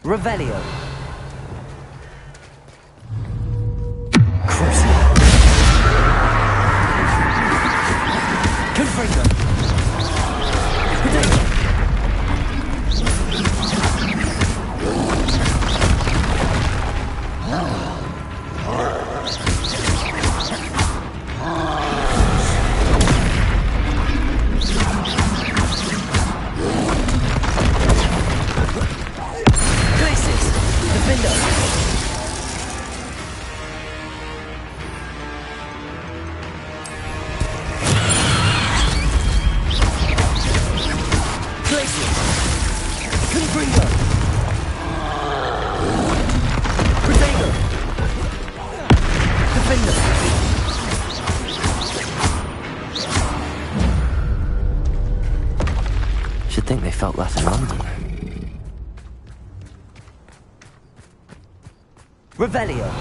Revelio. Confringo. Potato. Glacius. Defender. Confringo. Potato. Defender. Should think they felt that in London. Revelio.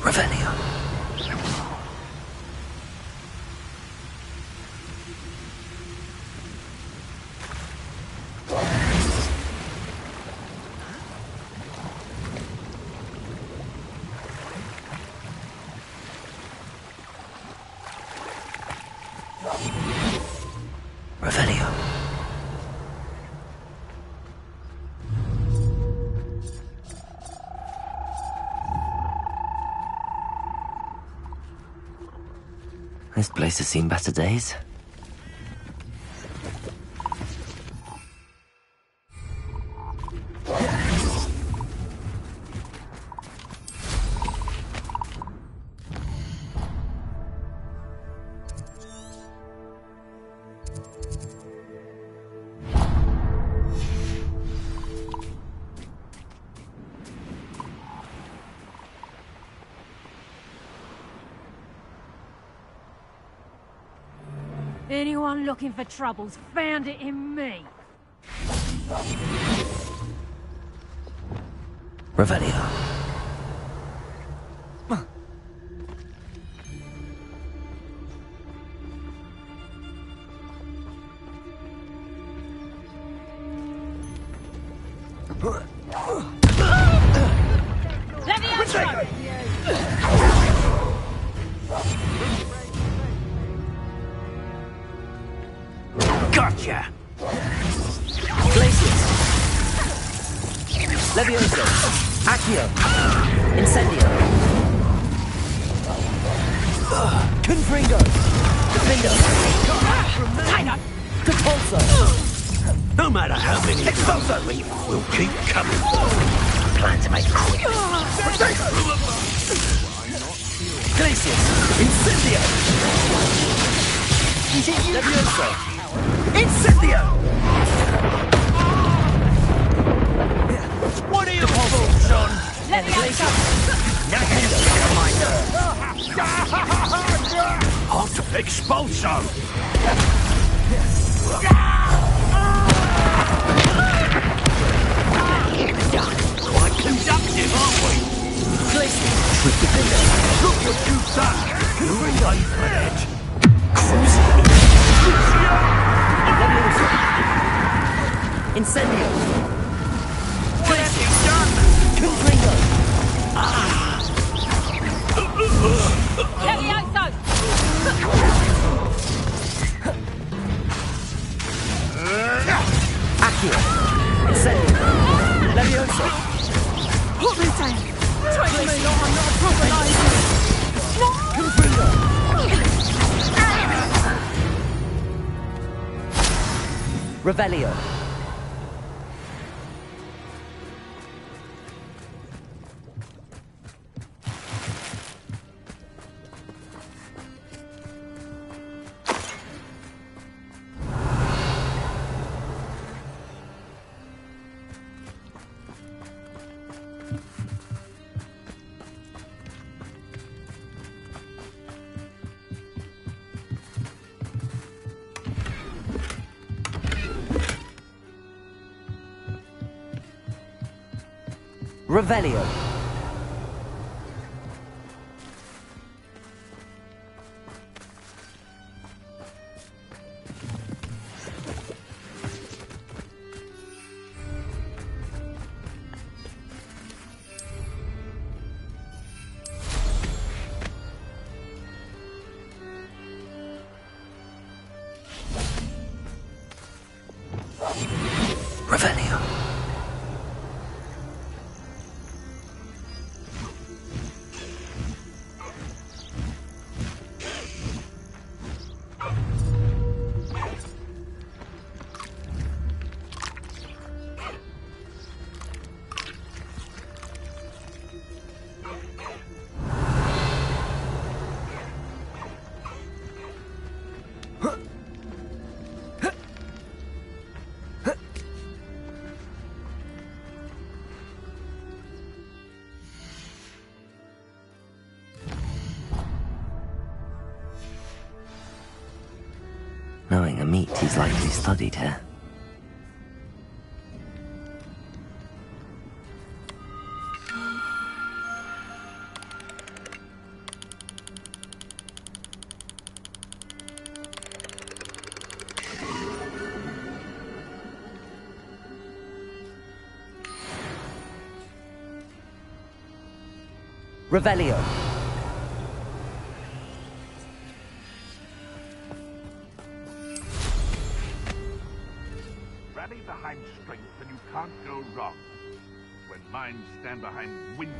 Revelio. Revelio. This place has seen better days. Anyone looking for troubles found it in me. Revelio. Gotcha! Glacius. Levioso. Accio. Incendio. Confringo. Defendo. Repulso. No matter how many Expulso. we'll keep coming. Plan to make quick. Glacius. Incendio. Levioso. Incendio. What are you fools on? Let me out. Hot expulso! Quite conductive, aren't we? Glacius. Defender. Look what you've done! You wait for it! Levioso. Incendio. What have you done? Confringo. Revelio. Revelio. Revelio. Knowing a meat, he's likely studied here. Revelio. Rally behind strength and you can't go wrong. When minds stand behind wind.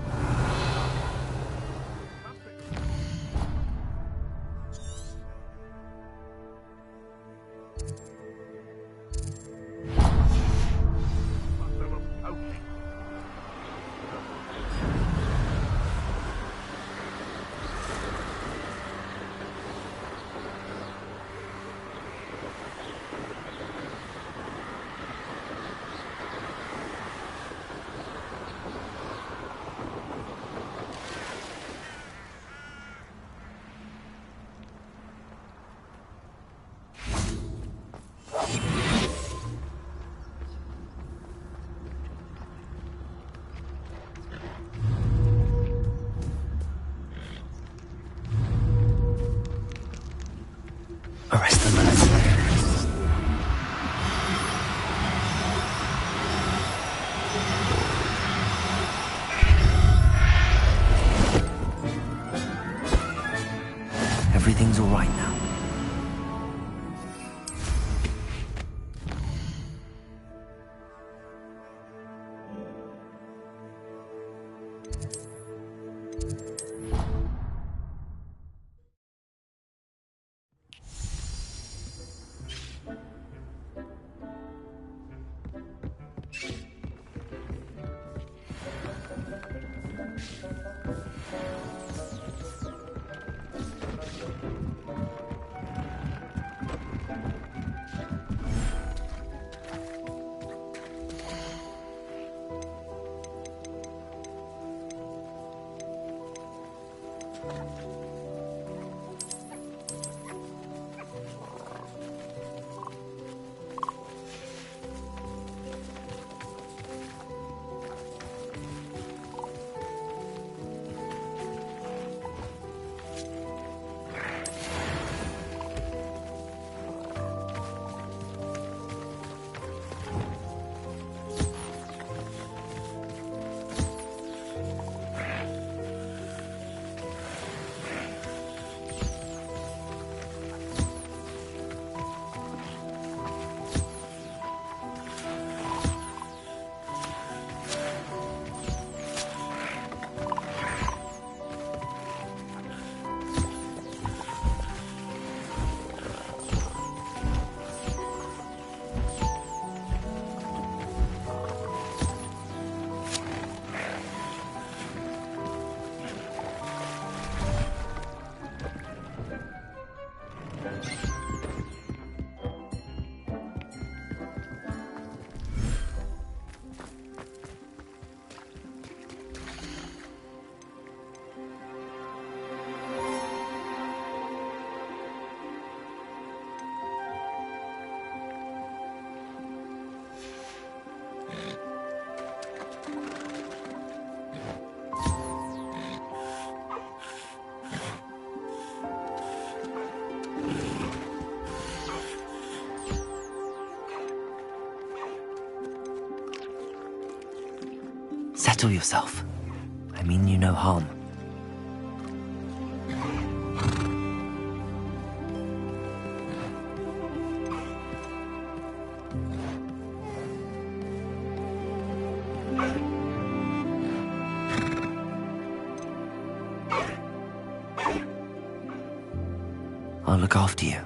Arrest the mercenaries. Everything's all right now. Settle yourself. I mean you no harm. I'll look after you.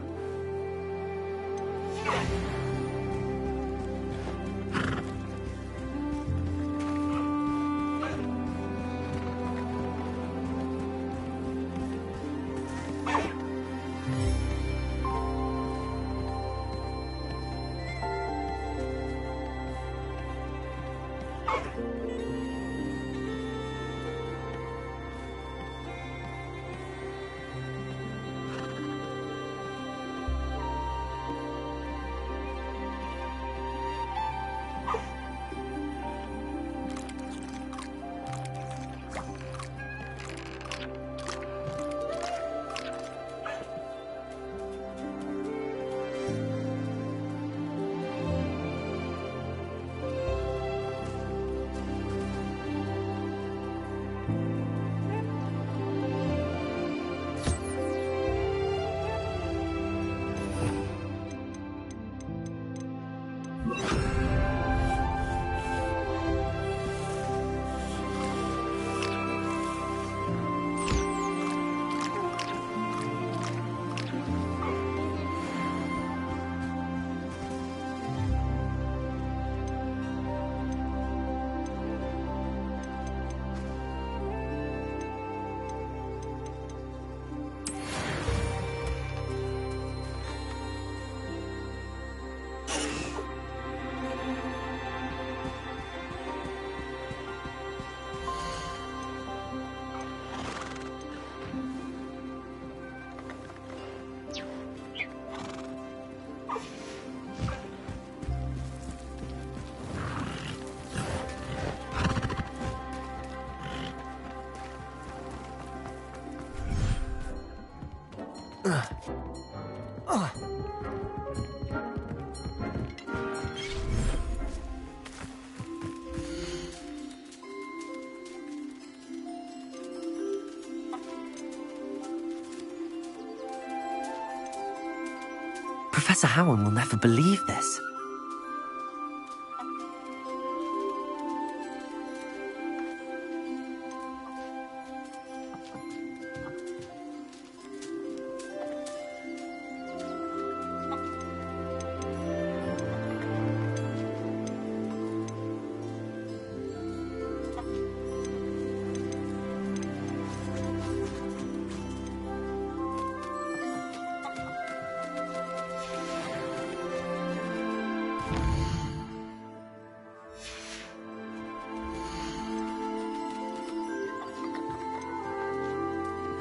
Professor Howard will never believe this.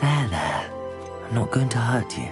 There. I'm not going to hurt you.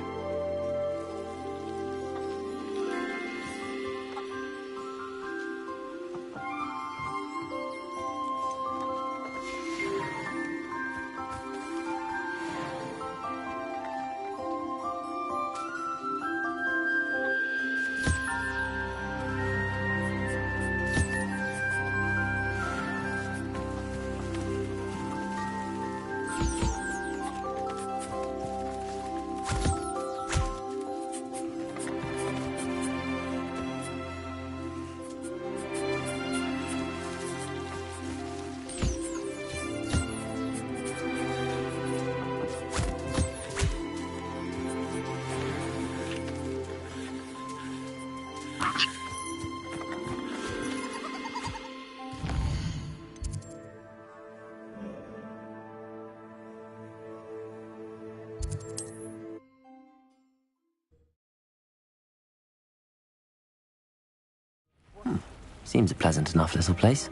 Seems a pleasant enough little place.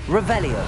Revelio.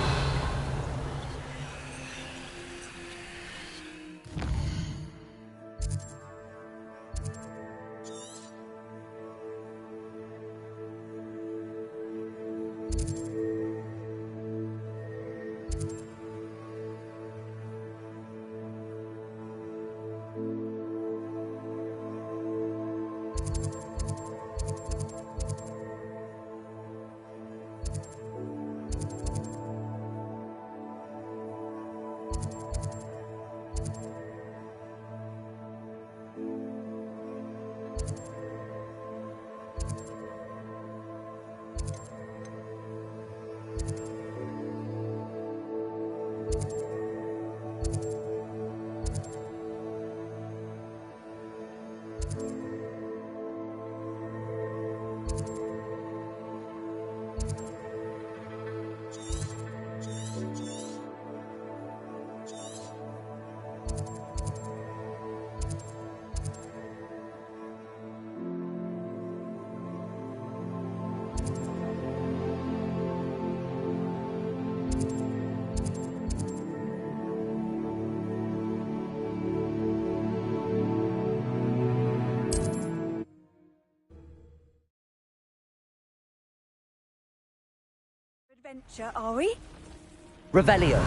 Adventure, are we? Revelio.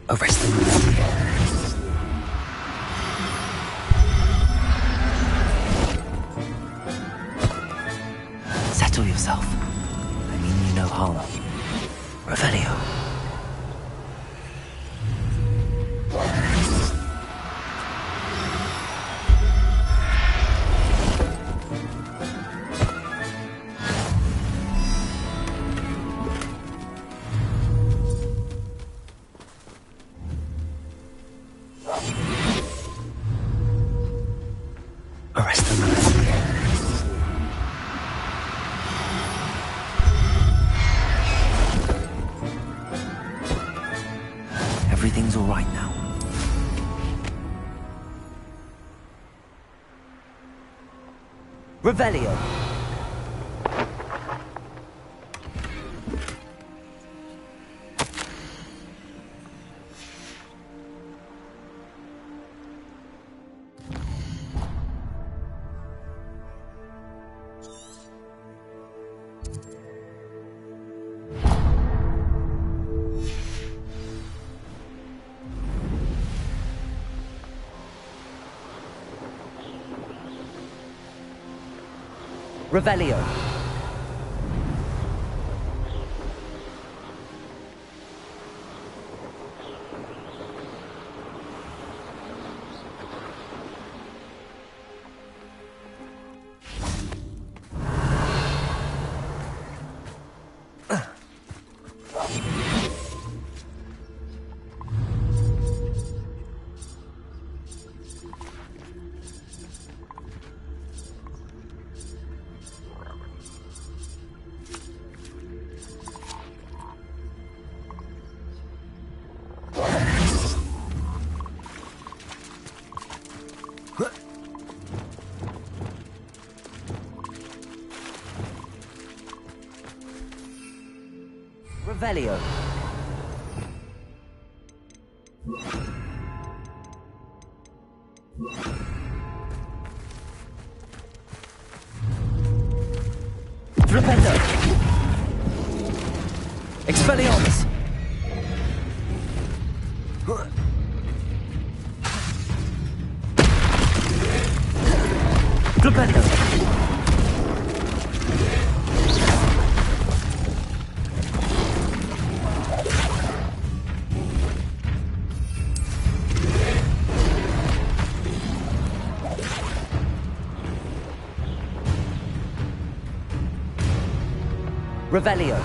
Arrest them. Settle yourself. I mean you no harm. Revelio. Arrest them. Everything's all right now. Revelio. Revelio. Revelio. Rependo. Expelliarmus. Rependo. Revelio.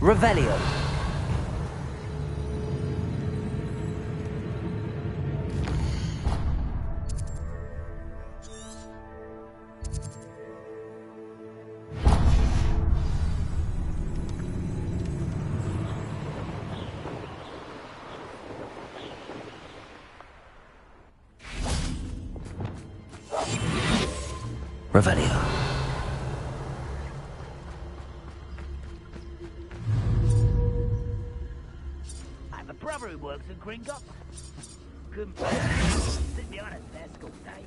Revelio. Revelio. I have a brother who works at Gringotts. Couldn't sit behind a desk all day.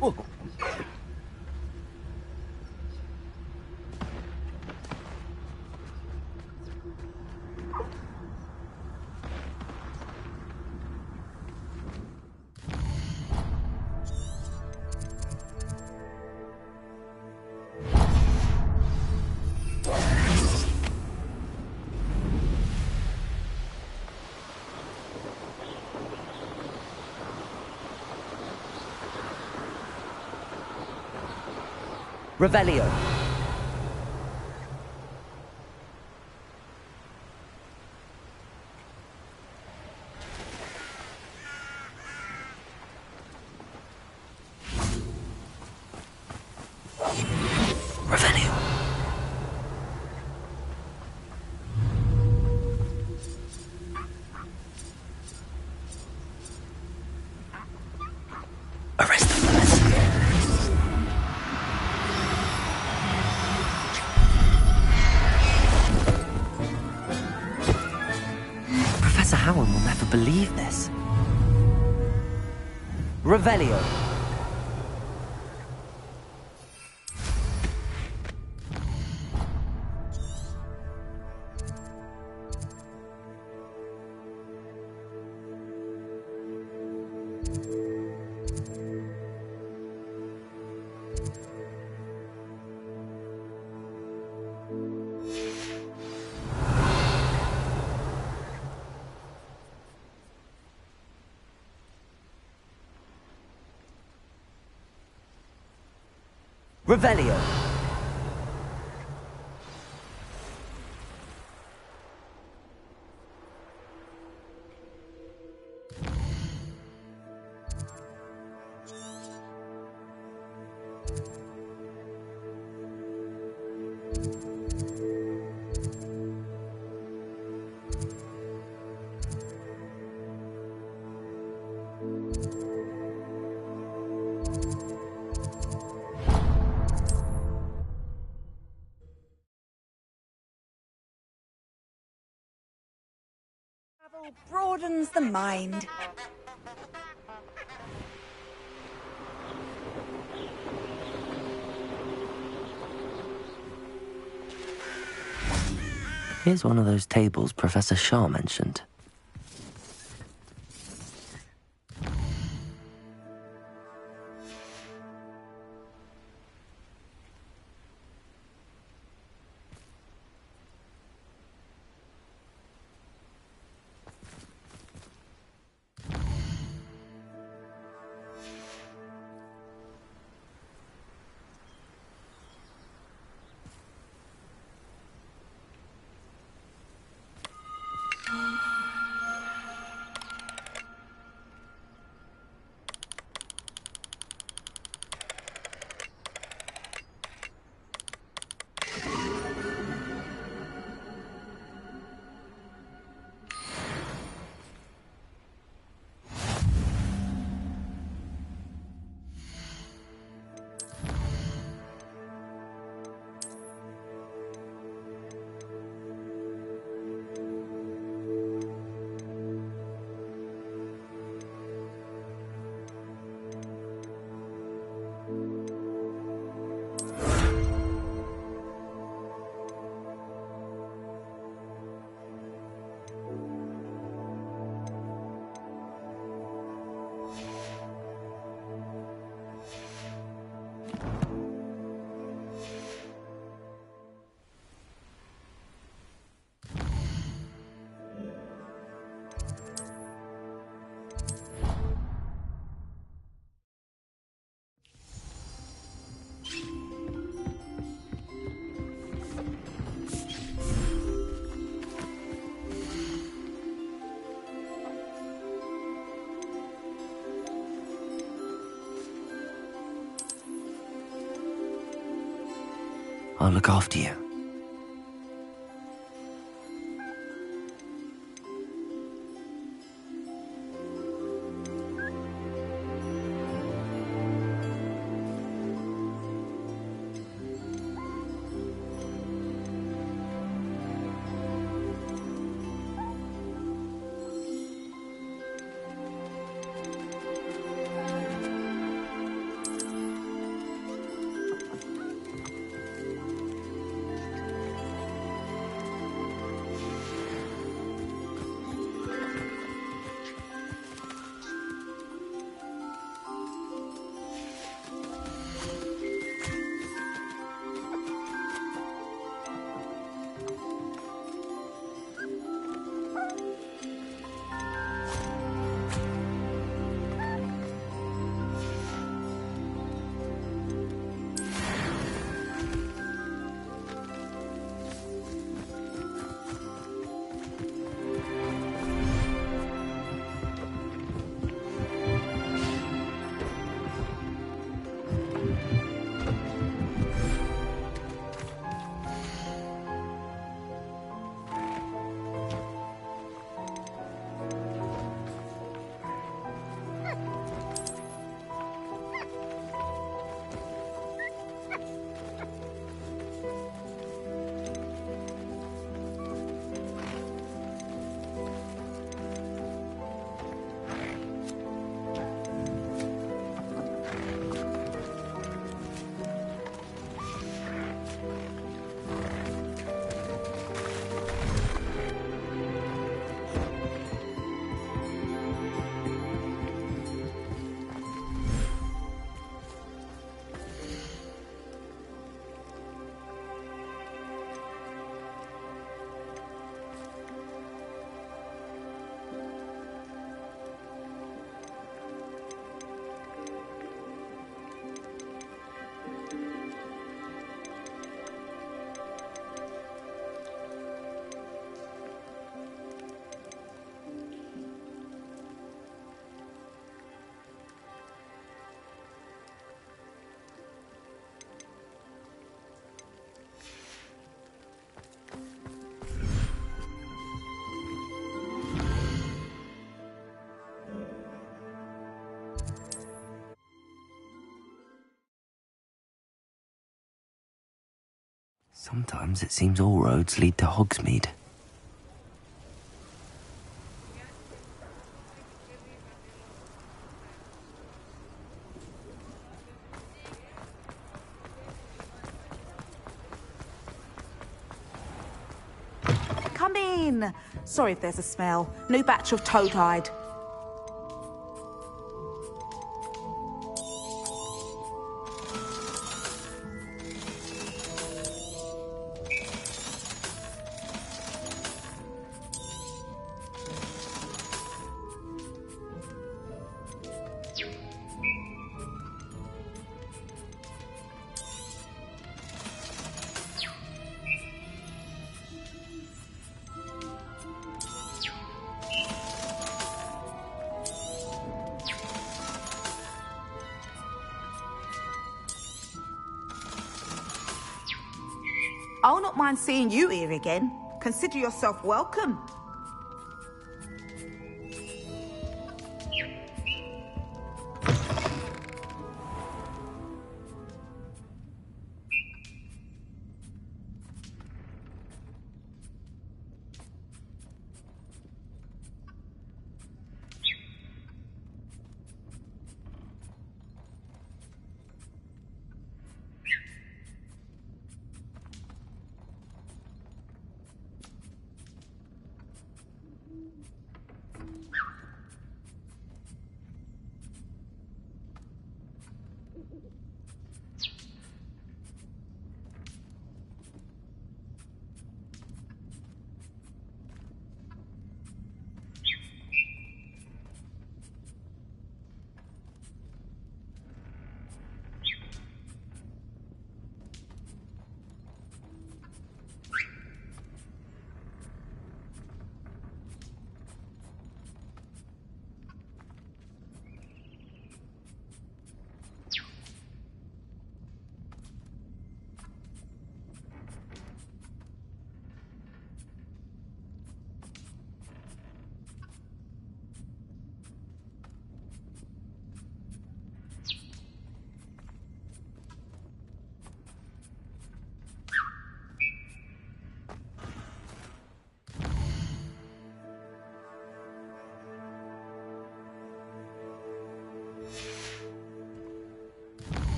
Whoa. Revelio. Revelio. Arrest them. Professor Howard will never believe this. Revelio. Revelio. Travel broadens the mind. Here's one of those tables Professor Shah mentioned. I'll look after you. Sometimes it seems all roads lead to Hogsmeade. Come in. Sorry if there's a smell. New batch of toad-hide. I'll not mind seeing you here again. Consider yourself welcome.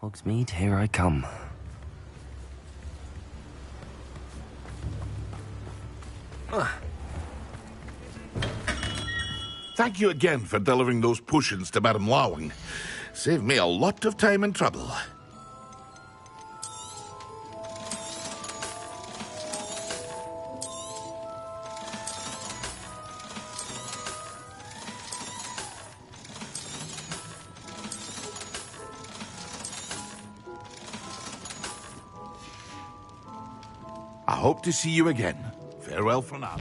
Hogsmeade, here I come. Thank you again for delivering those potions to Madame Lawing. Saved me a lot of time and trouble. I hope to see you again. Farewell for now.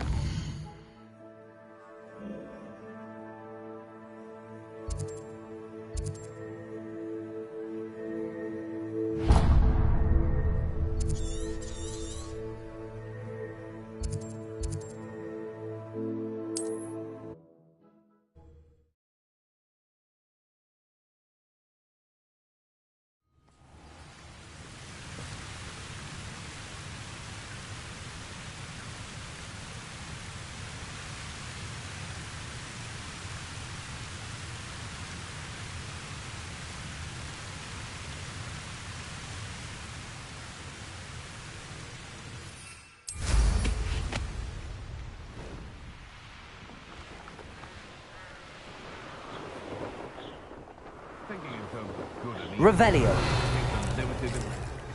Revelio.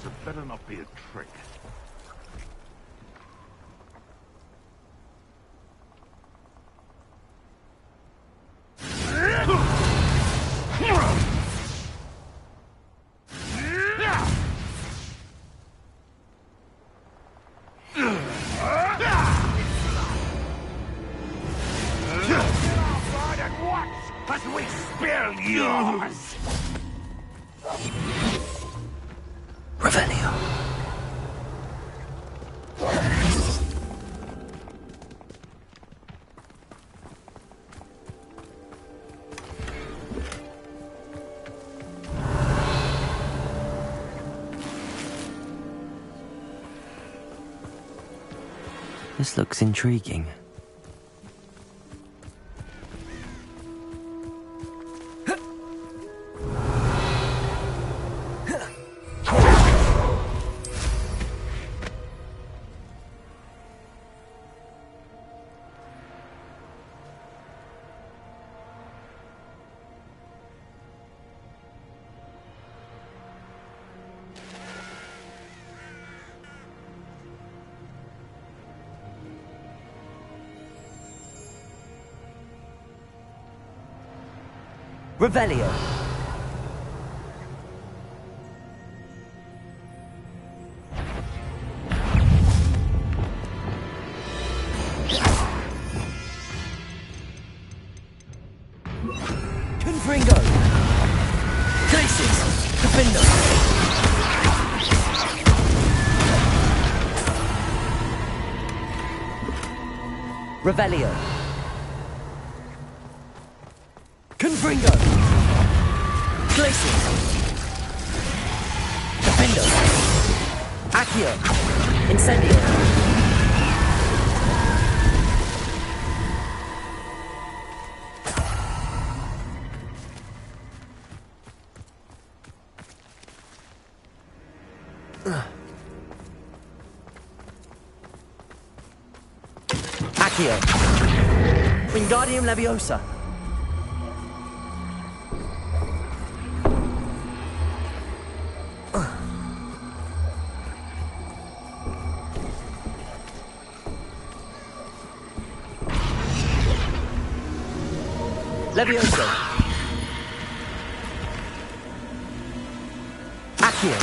So better not be a trick. As we spill yours! Revelio. This looks intriguing. Revelio. Confringo. Glacius. Defender. Revelio. Confringo. Glacius. Defender. Accio. Incendio. Accio. Wingardium Leviosa. Leviosa. Accio.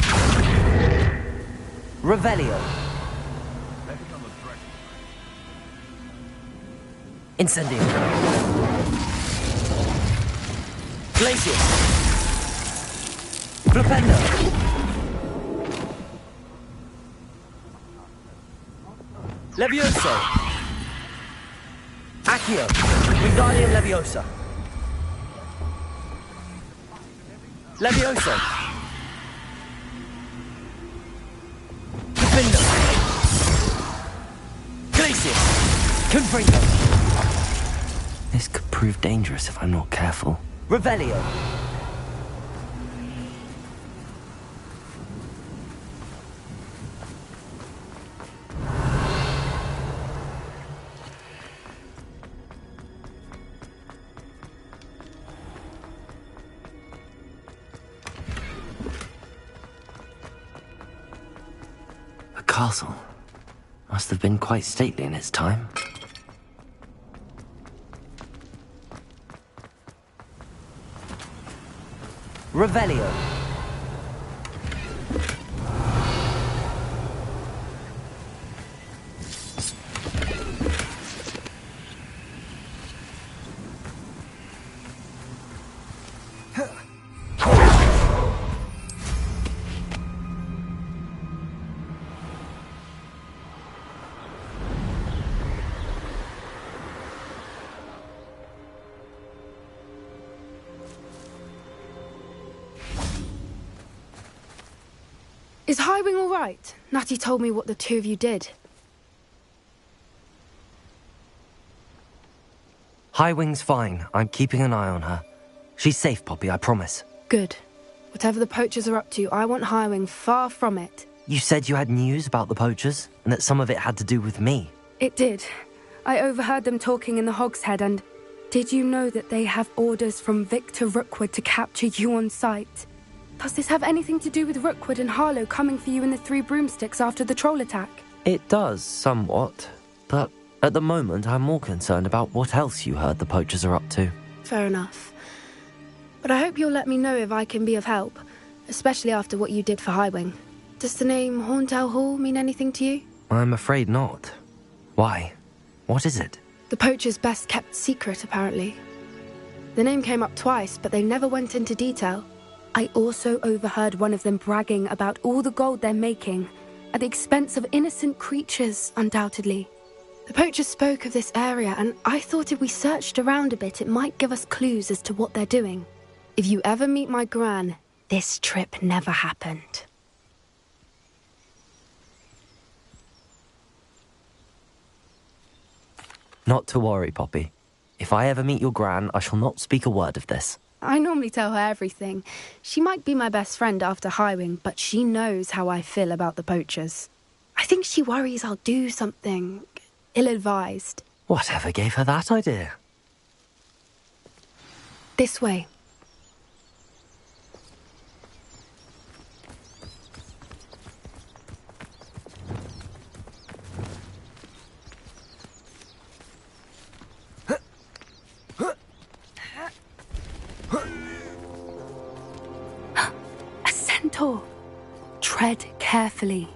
Revelio. Incendio. Glacius. Flipendo. Levioso. Accio. Wingardium Leviosa. Levioso. Flipendo. Glacius. Confringo. This could prove dangerous if I'm not careful. Revelio. A castle. Must have been quite stately in its time. Revelio. Is Highwing all right? Natty told me what the two of you did. Highwing's fine. I'm keeping an eye on her. She's safe, Poppy, I promise. Good. Whatever the poachers are up to, I want Highwing far from it. You said you had news about the poachers, and that some of it had to do with me. It did. I overheard them talking in the Hogshead, and did you know that they have orders from Victor Rookwood to capture you on sight? Does this have anything to do with Rookwood and Harlow coming for you in the Three Broomsticks after the troll attack? It does, somewhat. But at the moment, I'm more concerned about what else you heard the poachers are up to. Fair enough. But I hope you'll let me know if I can be of help, especially after what you did for Highwing. Does the name Horntail Hall mean anything to you? I'm afraid not. Why? What is it? The poachers' best-kept secret, apparently. The name came up twice, but they never went into detail. I also overheard one of them bragging about all the gold they're making, at the expense of innocent creatures, undoubtedly. The poachers spoke of this area, and I thought if we searched around a bit, it might give us clues as to what they're doing. If you ever meet my gran, this trip never happened. Not to worry, Poppy. If I ever meet your gran, I shall not speak a word of this. I normally tell her everything. She might be my best friend after Highwing, but she knows how I feel about the poachers. I think she worries I'll do something ill-advised. Whatever gave her that idea? This way. Tread carefully.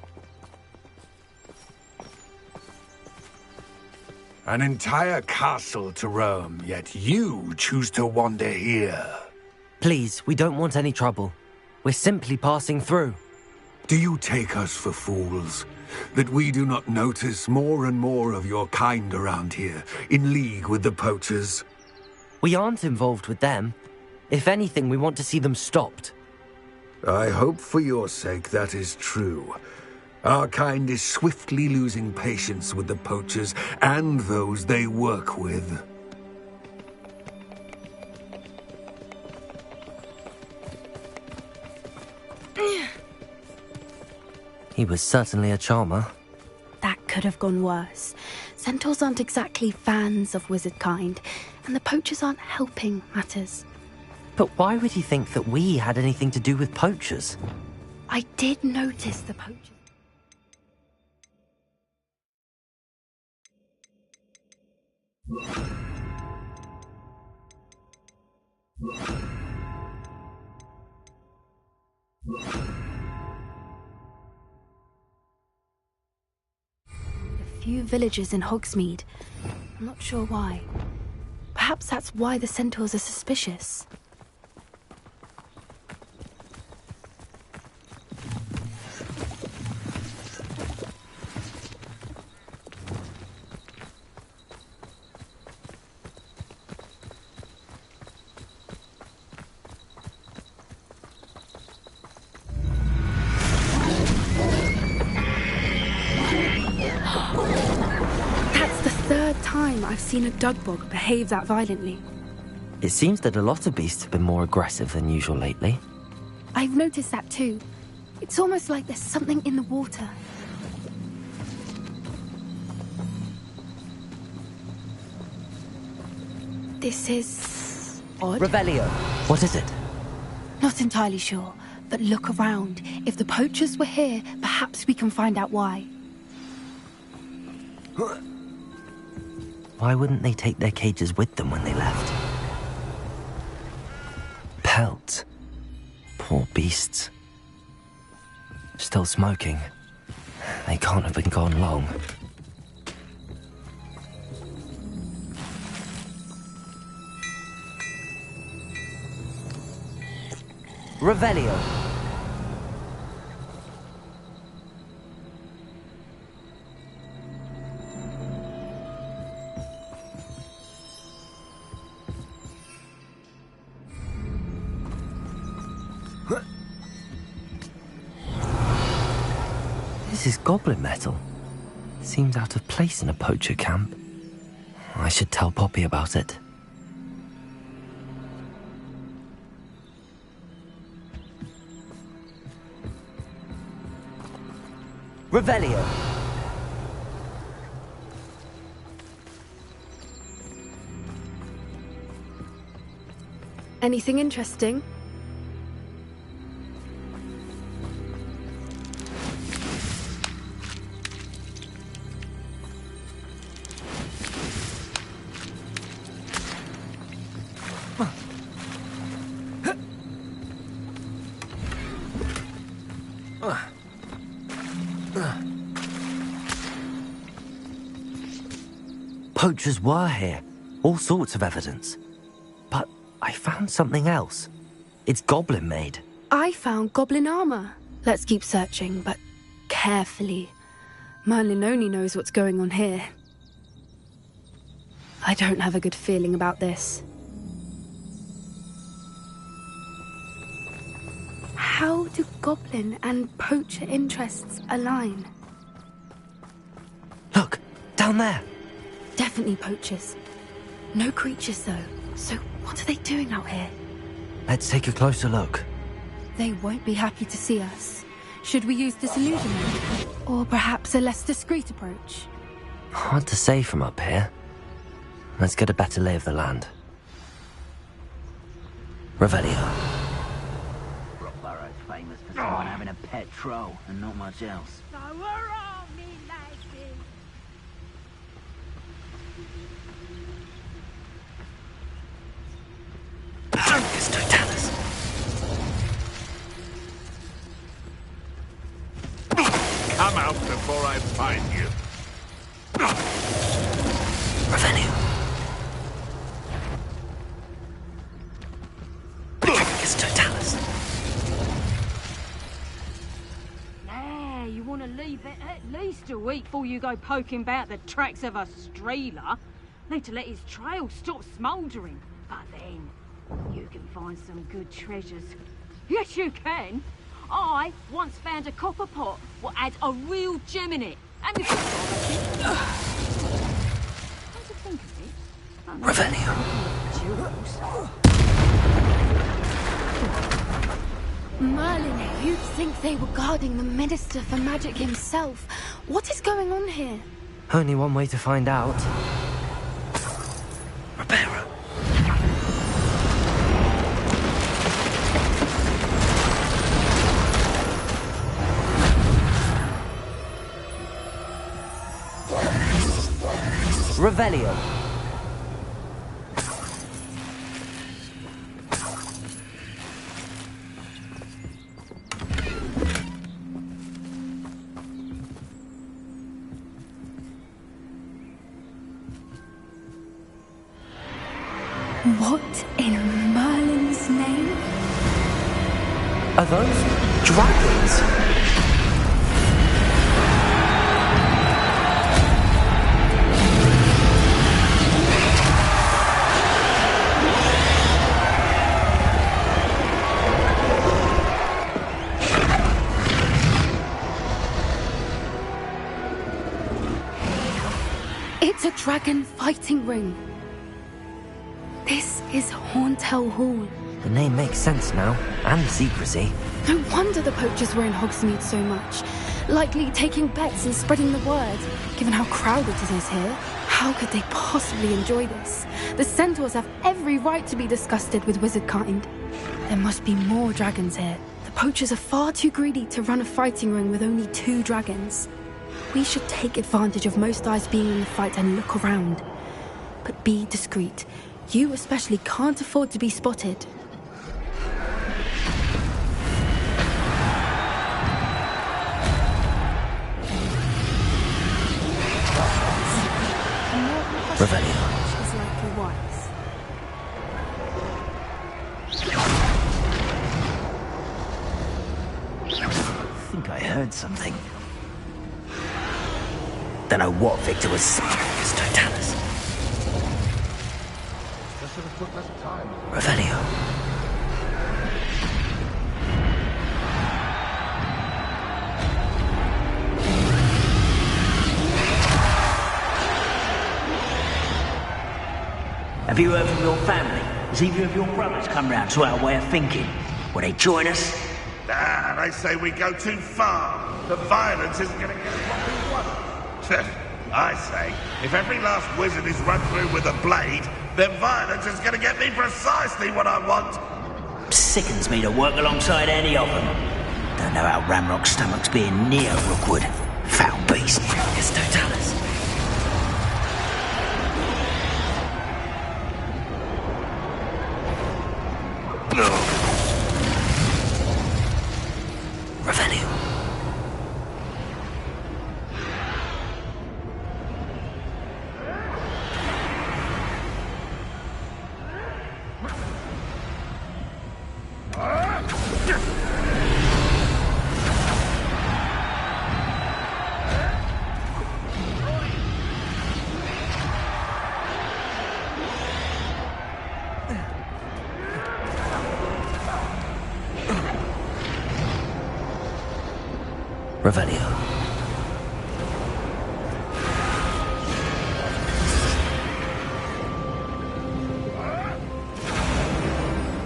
An entire castle to roam, yet you choose to wander here. Please, we don't want any trouble. We're simply passing through. Do you take us for fools? That we do not notice more and more of your kind around here, in league with the poachers? We aren't involved with them. If anything, we want to see them stopped. I hope for your sake that is true. Our kind is swiftly losing patience with the poachers and those they work with. He was certainly a charmer. That could have gone worse. Centaurs aren't exactly fans of wizard kind, and the poachers aren't helping matters. But why would he think that we had anything to do with poachers? I did notice the poachers. A few villagers in Hogsmeade. I'm not sure why. Perhaps that's why the centaurs are suspicious. I've seen a dugbog behave that violently. It seems that a lot of beasts have been more aggressive than usual lately. I've noticed that too. It's almost like there's something in the water. This is odd. Revelio. What is it? Not entirely sure, but look around. If the poachers were here, perhaps we can find out why. Why wouldn't they take their cages with them when they left? Pelts. Poor beasts. Still smoking. They can't have been gone long. Revelio. This is goblin metal. Seems out of place in a poacher camp. I should tell Poppy about it. Revelio. Anything interesting? Poachers were here. All sorts of evidence. But I found something else. It's goblin made. I found goblin armor. Let's keep searching, but carefully. Merlin only knows what's going on here. I don't have a good feeling about this. How do goblin and poacher interests align? Look, down there. Definitely poachers. No creatures, though. So what are they doing out here? Let's take a closer look. They won't be happy to see us. Should we use disillusionment? Or perhaps a less discreet approach? Hard to say from up here. Let's get a better lay of the land. Revelio. Brookborough's famous for someone having a pet troll and not much else. So we're on, me lassie. Focus, Totalis. to eat before you go poking about the tracks of a streeler. Need to let his trail stop smouldering. But then, you can find some good treasures. Yes, you can. I once found a copper pot what had a real gem in it. And the come to think of it, Revelio. Merlin, you'd think they were guarding the Minister for Magic himself. What is going on here? Only one way to find out. Reparo. Revelio. What in Merlin's name? Are those dragons? It's a dragon fighting ring. This is Horntail Hall. The name makes sense now, and the secrecy. No wonder the poachers were in Hogsmeade so much. Likely taking bets and spreading the word, given how crowded it is here. How could they possibly enjoy this? The centaurs have every right to be disgusted with wizard kind. There must be more dragons here. The poachers are far too greedy to run a fighting ring with only 2 dragons. We should take advantage of most eyes being in the fight and look around. But be discreet. You especially can't afford to be spotted. Revelio. She's likely wise. I think I heard something. Don't know what Victor was saying. It's Totalis. Revelio. Have you heard from your family? Has either of your brothers come round to our way of thinking? Will they join us? Ah, they say we go too far. The violence isn't going to get us what we want. I say, if every last wizard is run through with a blade, then violence is going to get me precisely what I want. Sickens me to work alongside any of them. Don't know how Ramrock's stomach's being near Rookwood. Foul beast. It's Totalis. Revelio. Revelio.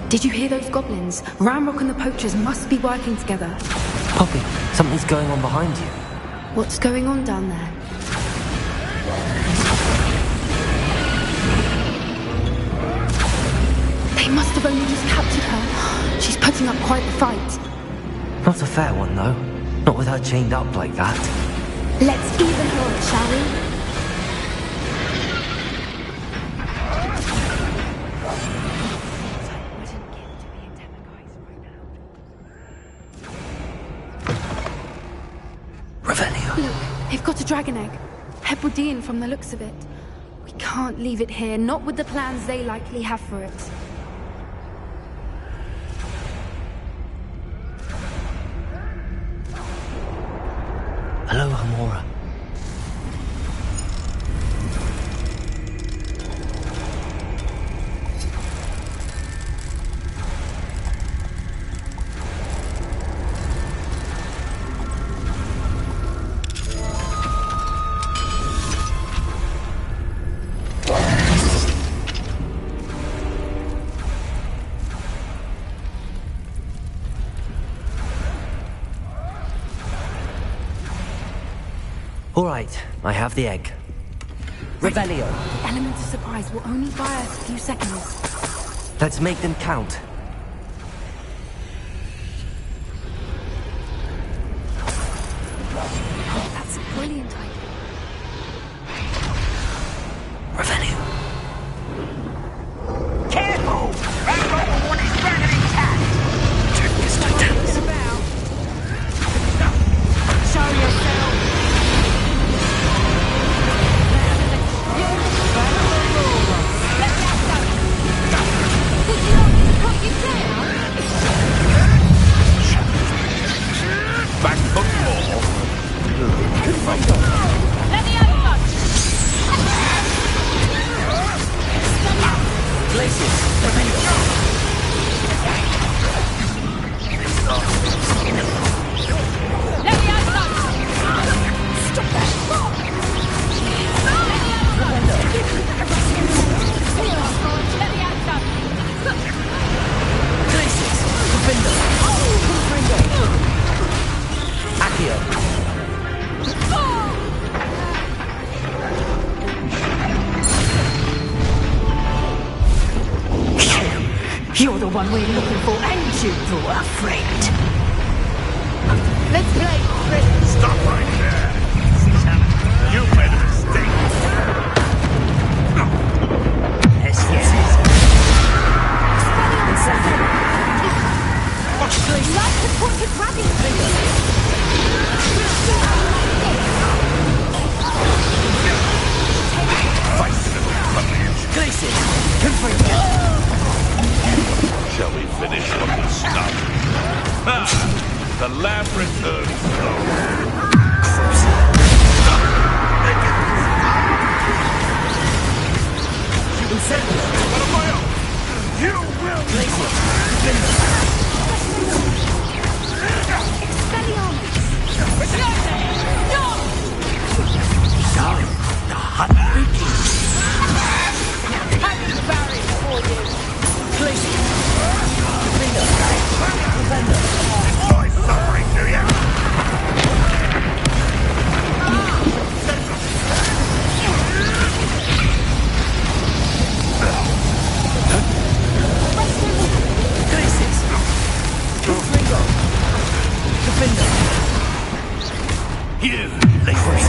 Did you hear those goblins? Ramrock and the poachers must be working together. Poppy, something's going on behind you. What's going on down there? They must have only just captured her. She's putting up quite the fight. Not a fair one, though. Not with her chained up like that. Let's even her, shall we? Revelio. Look, they've got a dragon egg. Hebridean from the looks of it. We can't leave it here, not with the plans they likely have for it. Hello, Hamora. All right, I have the egg. Revelio. Element of surprise will only buy us a few seconds. Let's make them count. That's a brilliant idea. Revelio. Careful! That robber one is dragon intact! Check this Titans. Show yourself! Back for more. Let me over! Glacius. Revelio. Let me over! Stop that! Let me over! Glacius. Defender. Accio. You're the one we're looking for, and you brought a friend. Let's play, friend. Stop right there. You made a mistake. Yes, yes. Like to put your dragon finger. Glacius. Confringo. Shall we finish what we started? Ah, the lab returns What am I on? You will enjoy suffering, do you? You, Lakers.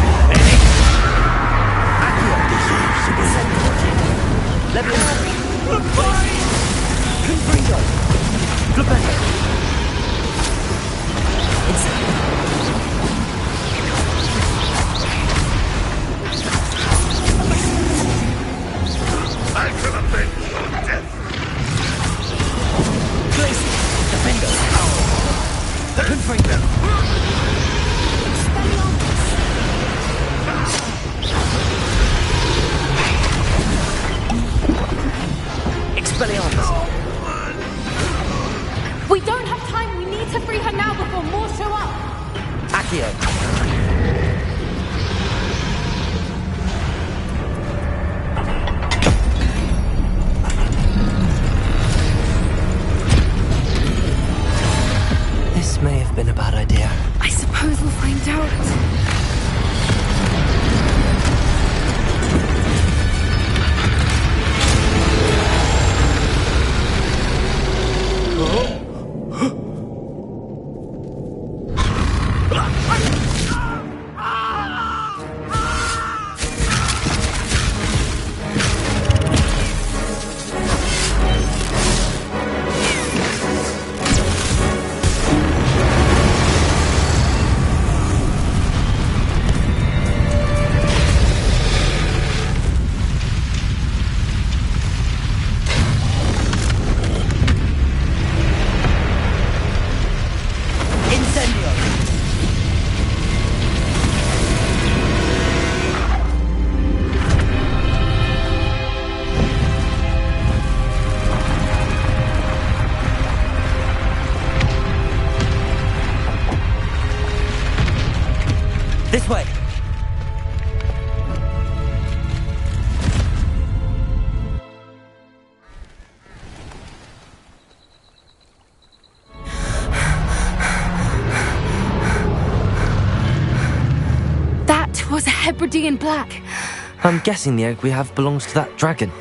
I shall avenge your death. Expelliarmus. We don't have Hebridean black. I'm guessing the egg we have belongs to that dragon.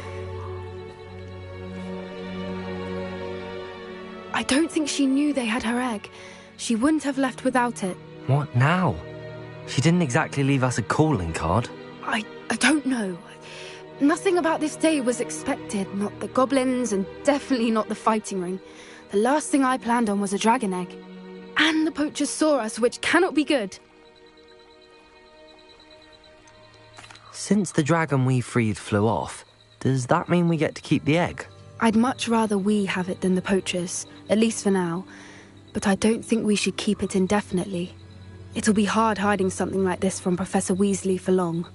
I don't think she knew they had her egg. She wouldn't have left without it. What now? She didn't exactly leave us a calling card. I don't know. Nothing about this day was expected. Not the goblins, and definitely not the fighting ring. The last thing I planned on was a dragon egg. And the poachers saw us, which cannot be good. Since the dragon we freed flew off, does that mean we get to keep the egg? I'd much rather we have it than the poachers, at least for now. But I don't think we should keep it indefinitely. It'll be hard hiding something like this from Professor Weasley for long.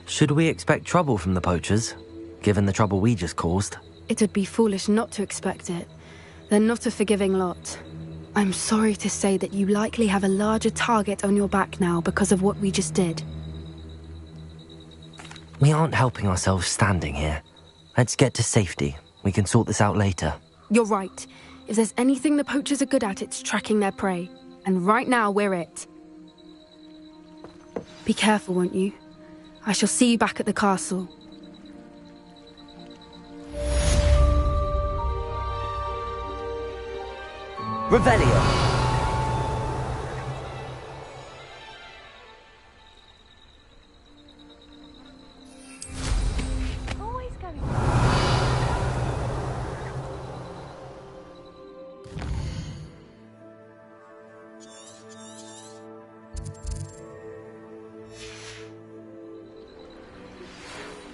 Should we expect trouble from the poachers, given the trouble we just caused? It'd be foolish not to expect it. They're not a forgiving lot. I'm sorry to say that you likely have a larger target on your back now because of what we just did. We aren't helping ourselves standing here. Let's get to safety. We can sort this out later. You're right. If there's anything the poachers are good at, it's tracking their prey. And right now, we're it. Be careful, won't you? I shall see you back at the castle. Revelio!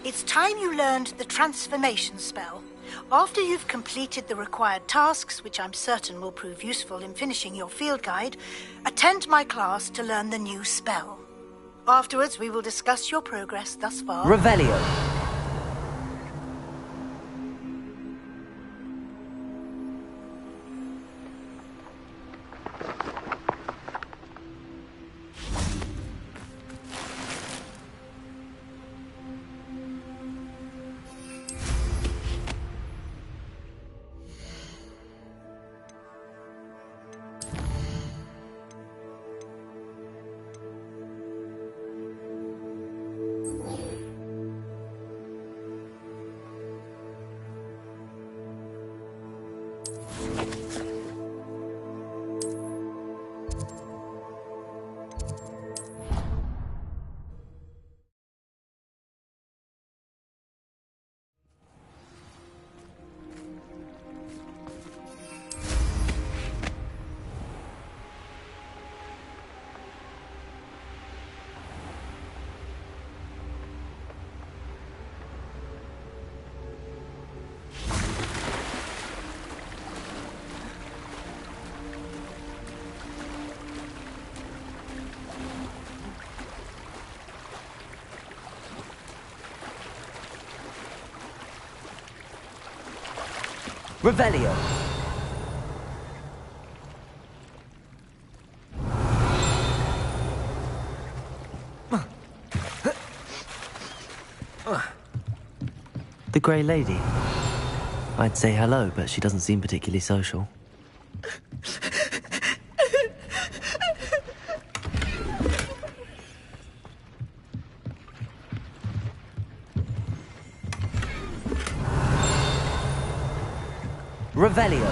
It's time you learned the transformation spell. After you've completed the required tasks, which I'm certain will prove useful in finishing your field guide, attend my class to learn the new spell. Afterwards, we will discuss your progress thus far. Revelio. Revelio. The Grey Lady. I'd say hello, but she doesn't seem particularly social. Revelio.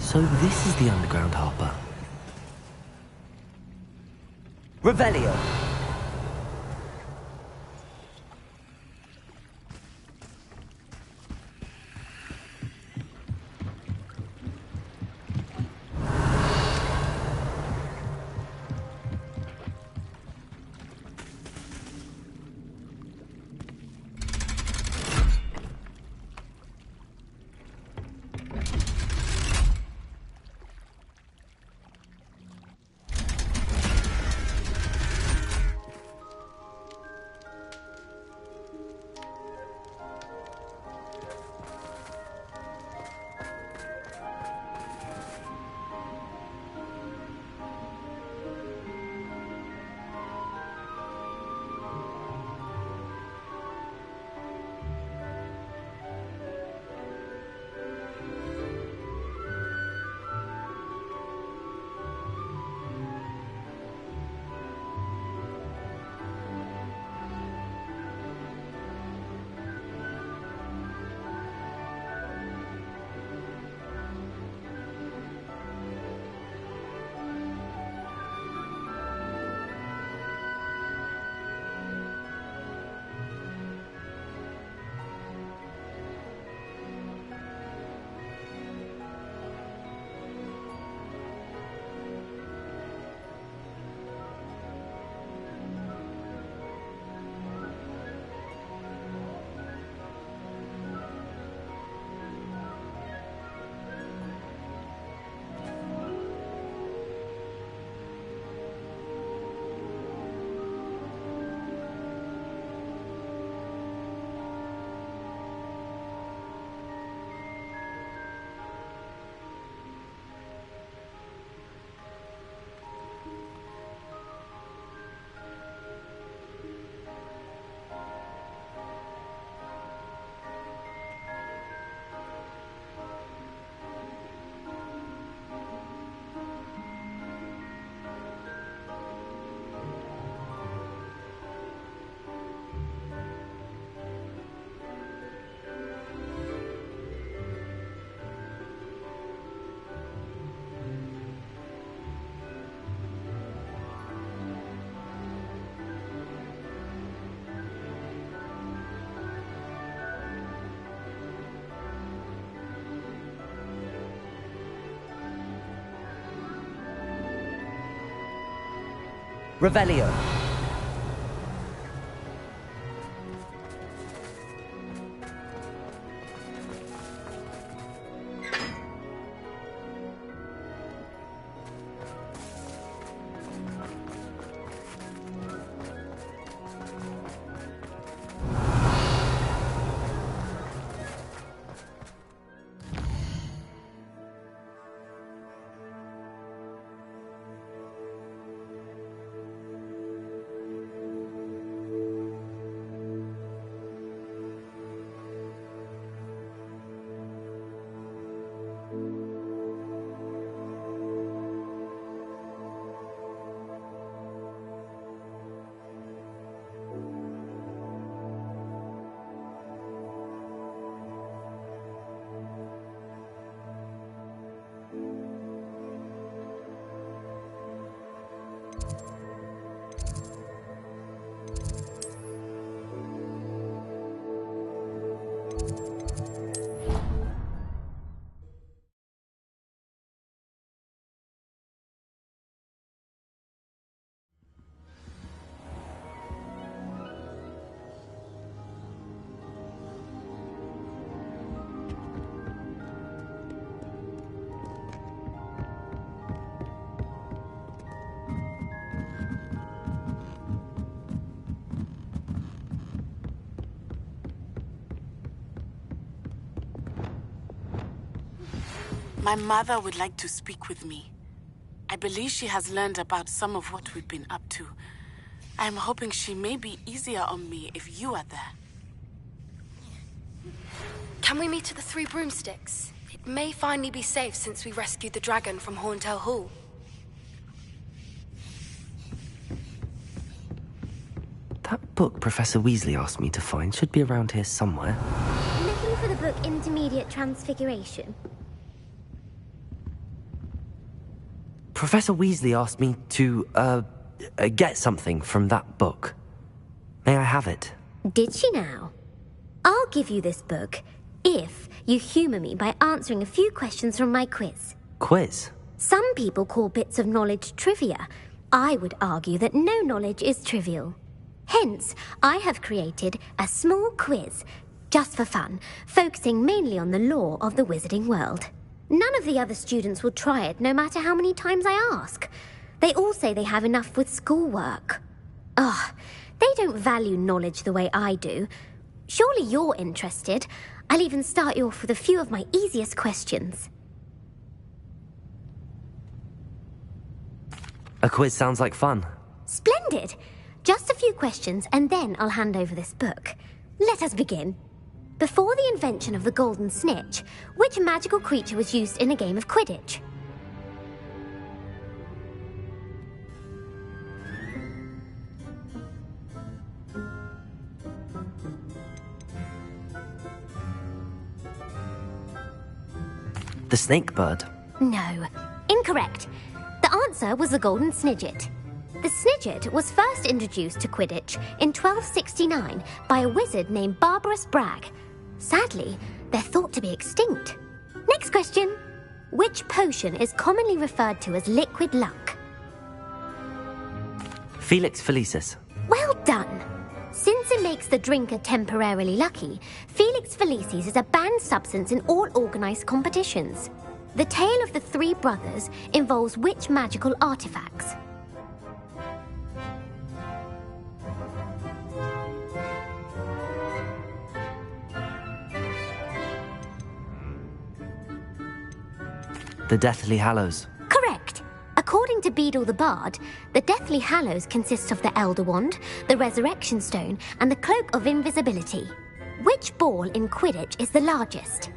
So this is the underground harbour. Revelio. Revelio. My mother would like to speak with me. I believe she has learned about some of what we've been up to. I'm hoping she may be easier on me if you are there. Can we meet at the Three Broomsticks? It may finally be safe since we rescued the dragon from Horntail Hall. That book Professor Weasley asked me to find should be around here somewhere. Looking for the book Intermediate Transfiguration? Professor Weasley asked me to, get something from that book. May I have it? Did she now? I'll give you this book if you humour me by answering a few questions from my quiz. Quiz? Some people call bits of knowledge trivia. I would argue that no knowledge is trivial. Hence, I have created a small quiz, just for fun, focusing mainly on the lore of the wizarding world. None of the other students will try it, no matter how many times I ask. They all say they have enough with schoolwork. Ugh, they don't value knowledge the way I do. Surely you're interested. I'll even start you off with a few of my easiest questions. A quiz sounds like fun. Splendid! Just a few questions, and then I'll hand over this book. Let us begin. Before the invention of the golden snitch, which magical creature was used in a game of Quidditch? The snake bird. No, incorrect. The answer was the golden snidget. The snidget was first introduced to Quidditch in 1269 by a wizard named Barbarous Bragg. Sadly, they're thought to be extinct. Next question. Which potion is commonly referred to as liquid luck? Felix Felicis. Well done. Since it makes the drinker temporarily lucky, Felix Felicis is a banned substance in all organised competitions. The tale of the three brothers involves which magical artifacts? The Deathly Hallows. Correct. According to Beedle the Bard, the Deathly Hallows consist of the Elder Wand, the Resurrection Stone, and the Cloak of Invisibility. Which ball in Quidditch is the largest?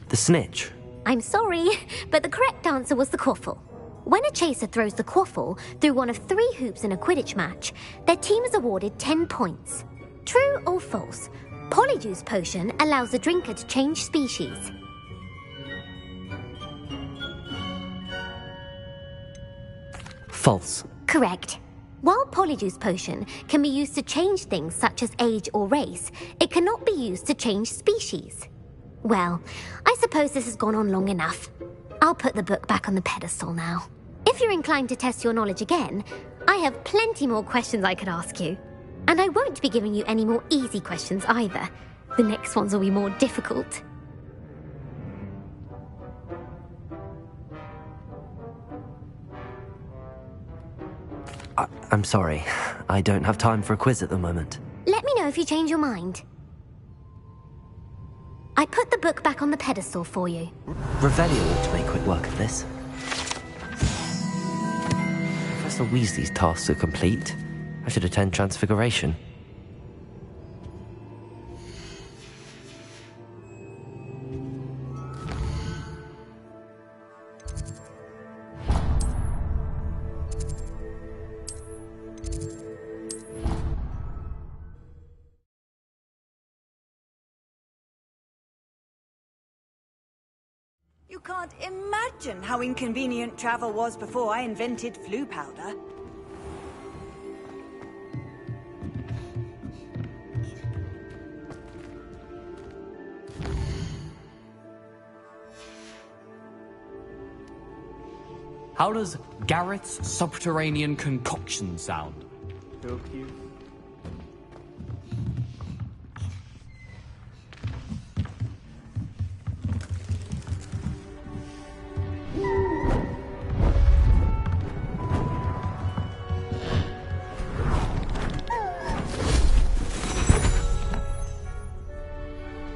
The snitch. I'm sorry, but the correct answer was the quaffle. When a chaser throws the quaffle through one of 3 hoops in a Quidditch match, their team is awarded 10 points. True or false? Polyjuice potion allows the drinker to change species. False. Correct. While Polyjuice potion can be used to change things such as age or race, it cannot be used to change species. Well, I suppose this has gone on long enough. I'll put the book back on the pedestal now. If you're inclined to test your knowledge again, I have plenty more questions I could ask you. And I won't be giving you any more easy questions either. The next ones will be more difficult. I'm sorry. I don't have time for a quiz at the moment. Let me know if you change your mind. I put the book back on the pedestal for you. Revelio ought to make quick work of this. Professor Weasley's tasks are complete. I should attend Transfiguration. You can't imagine how inconvenient travel was before I invented flu powder. How does Garrett's subterranean concoction sound?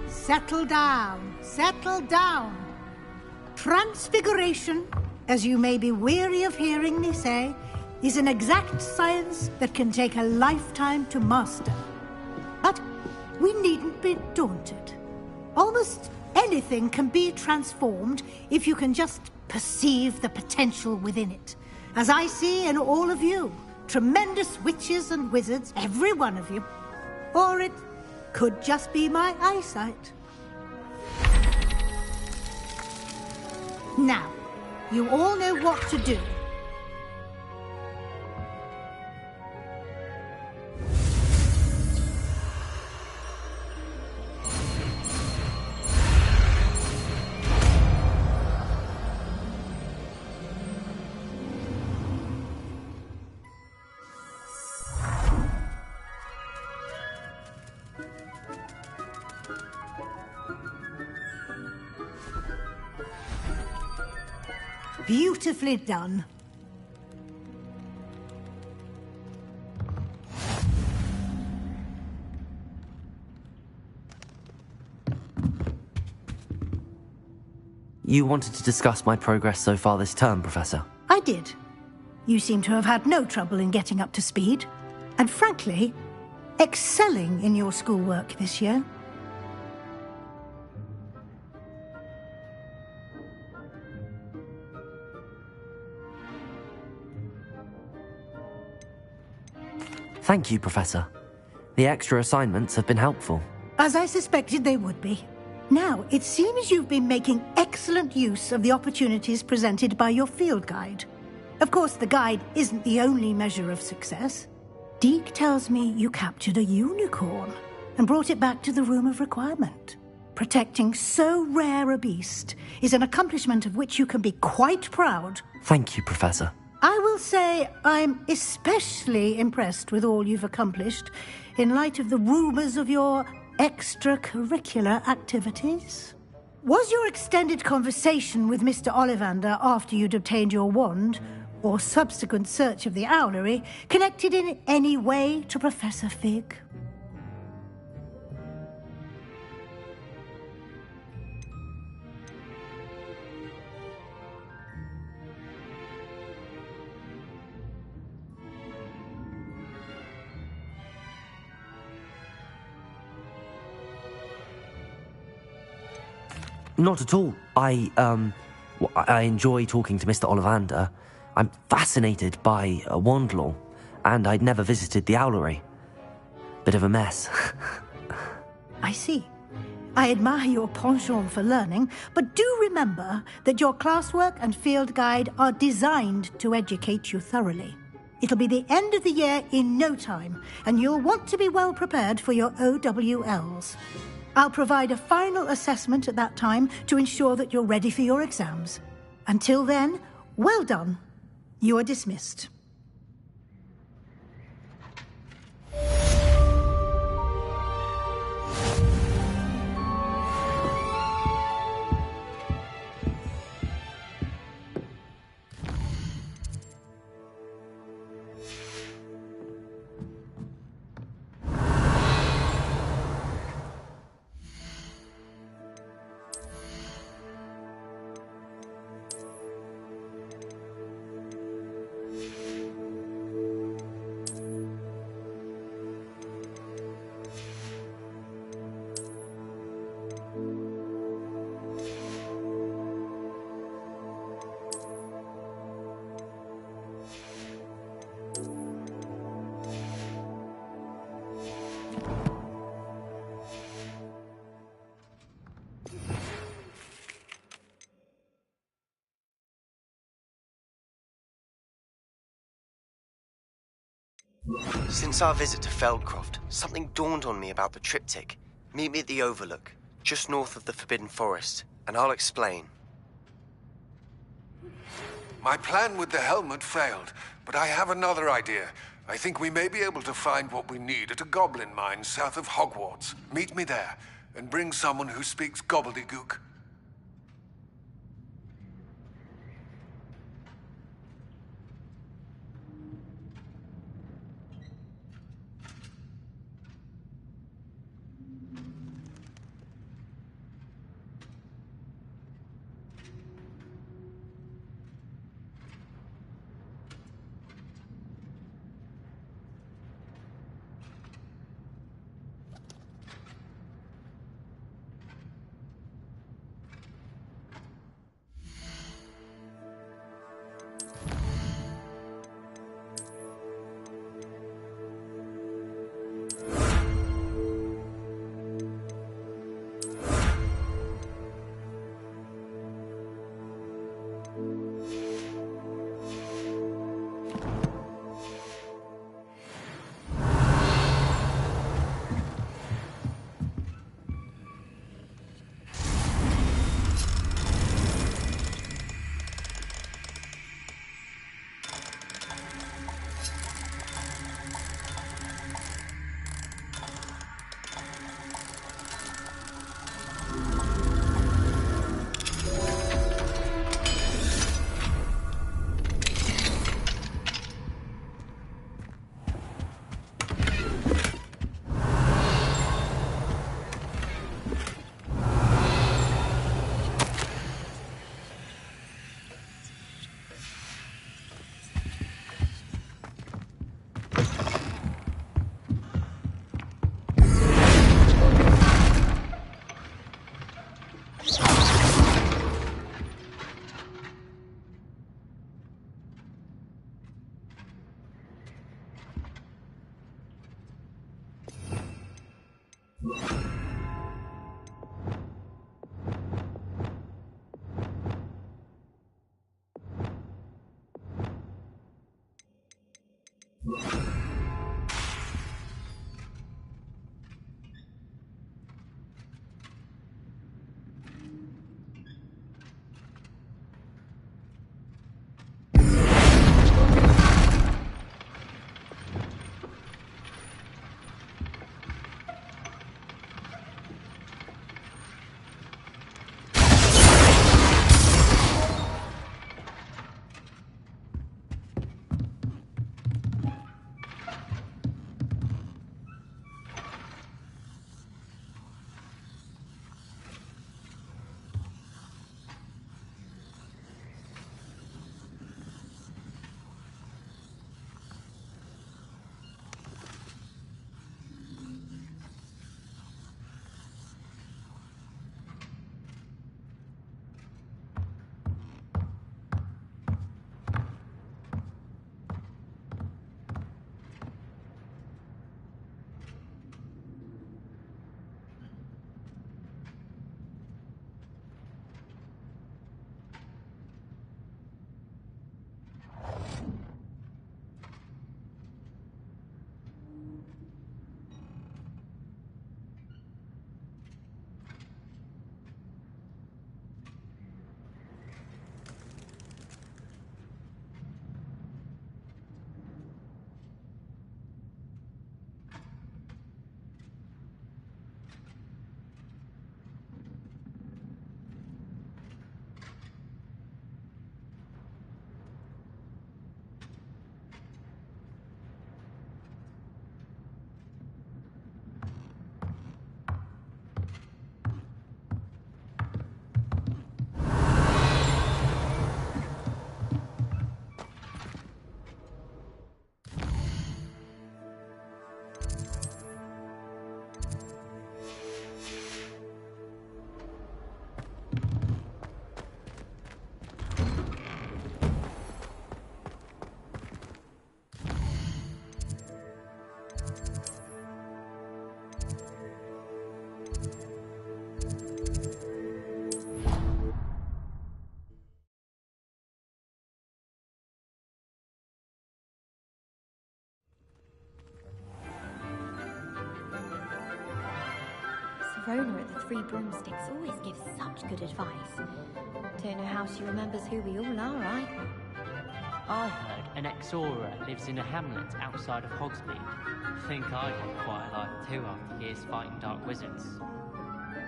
Settle down, settle down. Transfiguration, as you may be weary of hearing me say, is an exact science that can take a lifetime to master. But we needn't be daunted. Almost anything can be transformed if you can just perceive the potential within it. As I see in all of you, tremendous witches and wizards, every one of you. Or it could just be my eyesight. Now, you all know what to do. Beautifully done. You wanted to discuss my progress so far this term, Professor? I did. You seem to have had no trouble in getting up to speed. And frankly, excelling in your schoolwork this year. Thank you, Professor. The extra assignments have been helpful. As I suspected they would be. Now, it seems you've been making excellent use of the opportunities presented by your field guide. Of course, the guide isn't the only measure of success. Deke tells me you captured a unicorn and brought it back to the Room of Requirement. Protecting so rare a beast is an accomplishment of which you can be quite proud. Thank you, Professor. I will say I'm especially impressed with all you've accomplished in light of the rumors of your extracurricular activities. Was your extended conversation with Mr. Ollivander after you'd obtained your wand, or subsequent search of the owlery, connected in any way to Professor Fig? Not at all. I enjoy talking to Mr. Ollivander. I'm fascinated by wand law, and I'd never visited the owlery. Bit of a mess. I see. I admire your penchant for learning, but do remember that your classwork and field guide are designed to educate you thoroughly. It'll be the end of the year in no time, and you'll want to be well prepared for your OWLs. I'll provide a final assessment at that time to ensure that you're ready for your exams. Until then, well done. You are dismissed. Since our visit to Feldcroft, something dawned on me about the triptych. Meet me at the Overlook, just north of the Forbidden Forest, and I'll explain. My plan with the helmet failed, but I have another idea. I think we may be able to find what we need at a goblin mine south of Hogwarts. Meet me there, and bring someone who speaks gobbledygook. Patrona at the Three Broomsticks always gives such good advice. Don't know how she remembers who we all are, right? I heard an ex-Aura lives in a hamlet outside of Hogsmeade. Think I'd have quite a life too after years fighting dark wizards.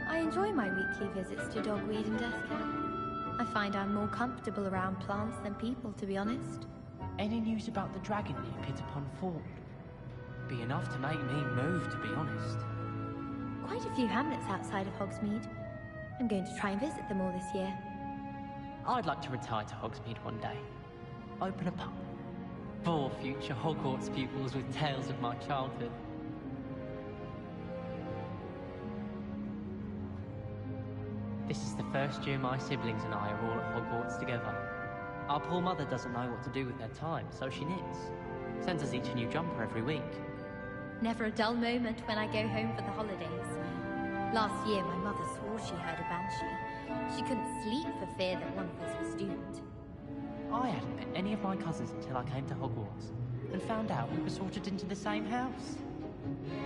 I enjoy my weekly visits to Dogweed and Deathcap. I find I'm more comfortable around plants than people, to be honest. Any news about the dragon near Pitterpond Ford? Be enough to make me move, to be honest. Quite a few hamlets outside of Hogsmeade. I'm going to try and visit them all this year. I'd like to retire to Hogsmeade one day. Open a pub. For future Hogwarts pupils with tales of my childhood. This is the first year my siblings and I are all at Hogwarts together. Our poor mother doesn't know what to do with her time, so she knits. Sends us each a new jumper every week. Never a dull moment when I go home for the holidays. Last year, my mother swore she heard a banshee. She couldn't sleep for fear that one of us was doomed. I hadn't met any of my cousins until I came to Hogwarts, and found out we were sorted into the same house.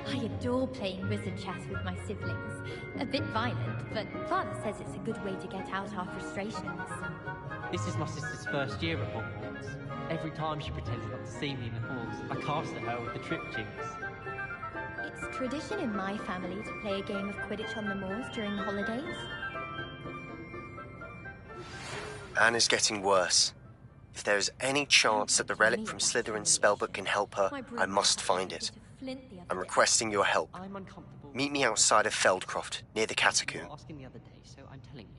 I adore playing wizard chess with my siblings. A bit violent, but Father says it's a good way to get out our frustrations. This is my sister's first year at Hogwarts. Every time she pretends not to see me in the halls, I cast at her with the trip jinx. It's tradition in my family to play a game of Quidditch on the moors during the holidays. Anne is getting worse. If there is any chance that the relic from Slytherin's spellbook can help her, I must find it. I'm requesting your help. Meet me outside of Feldcroft, near the catacomb. Asking the other day, so I'm telling you.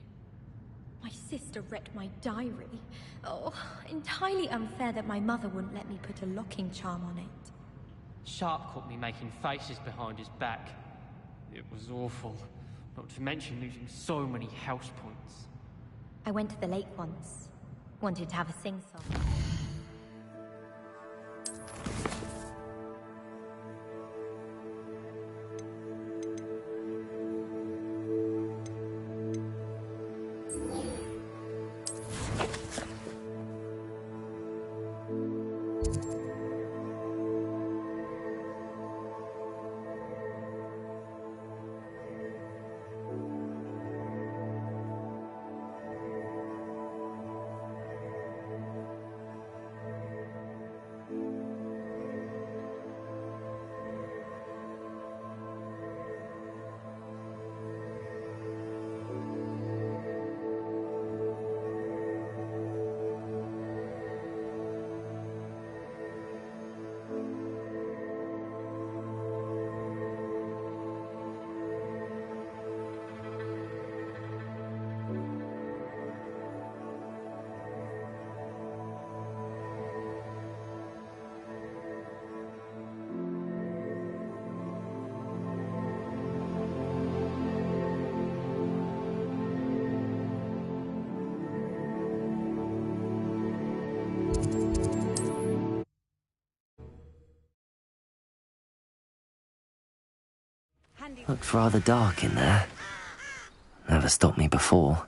My sister read my diary. Oh, entirely unfair that my mother wouldn't let me put a locking charm on it. Sharp caught me making faces behind his back. It was awful, not to mention losing so many house points. I went to the lake once. Wanted to have a sing-song. Looked rather dark in there. Never stopped me before.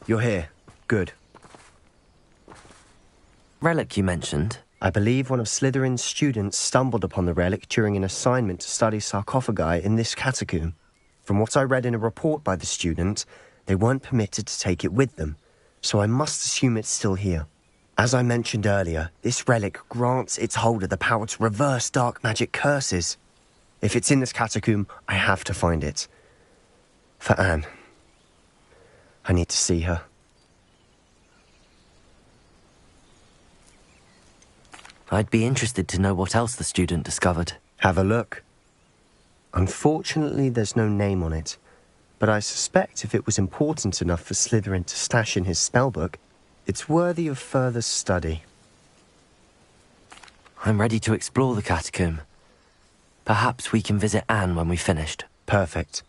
You're here. Good. Relic you mentioned? I believe one of Slytherin's students stumbled upon the relic during an assignment to study sarcophagi in this catacomb. From what I read in a report by the student, they weren't permitted to take it with them, so I must assume it's still here. As I mentioned earlier, this relic grants its holder the power to reverse dark magic curses. If it's in this catacomb, I have to find it. For Anne. I need to see her. I'd be interested to know what else the student discovered. Have a look. Unfortunately, there's no name on it, but I suspect if it was important enough for Slytherin to stash in his spellbook, it's worthy of further study. I'm ready to explore the catacomb. Perhaps we can visit Anne when we've finished. Perfect.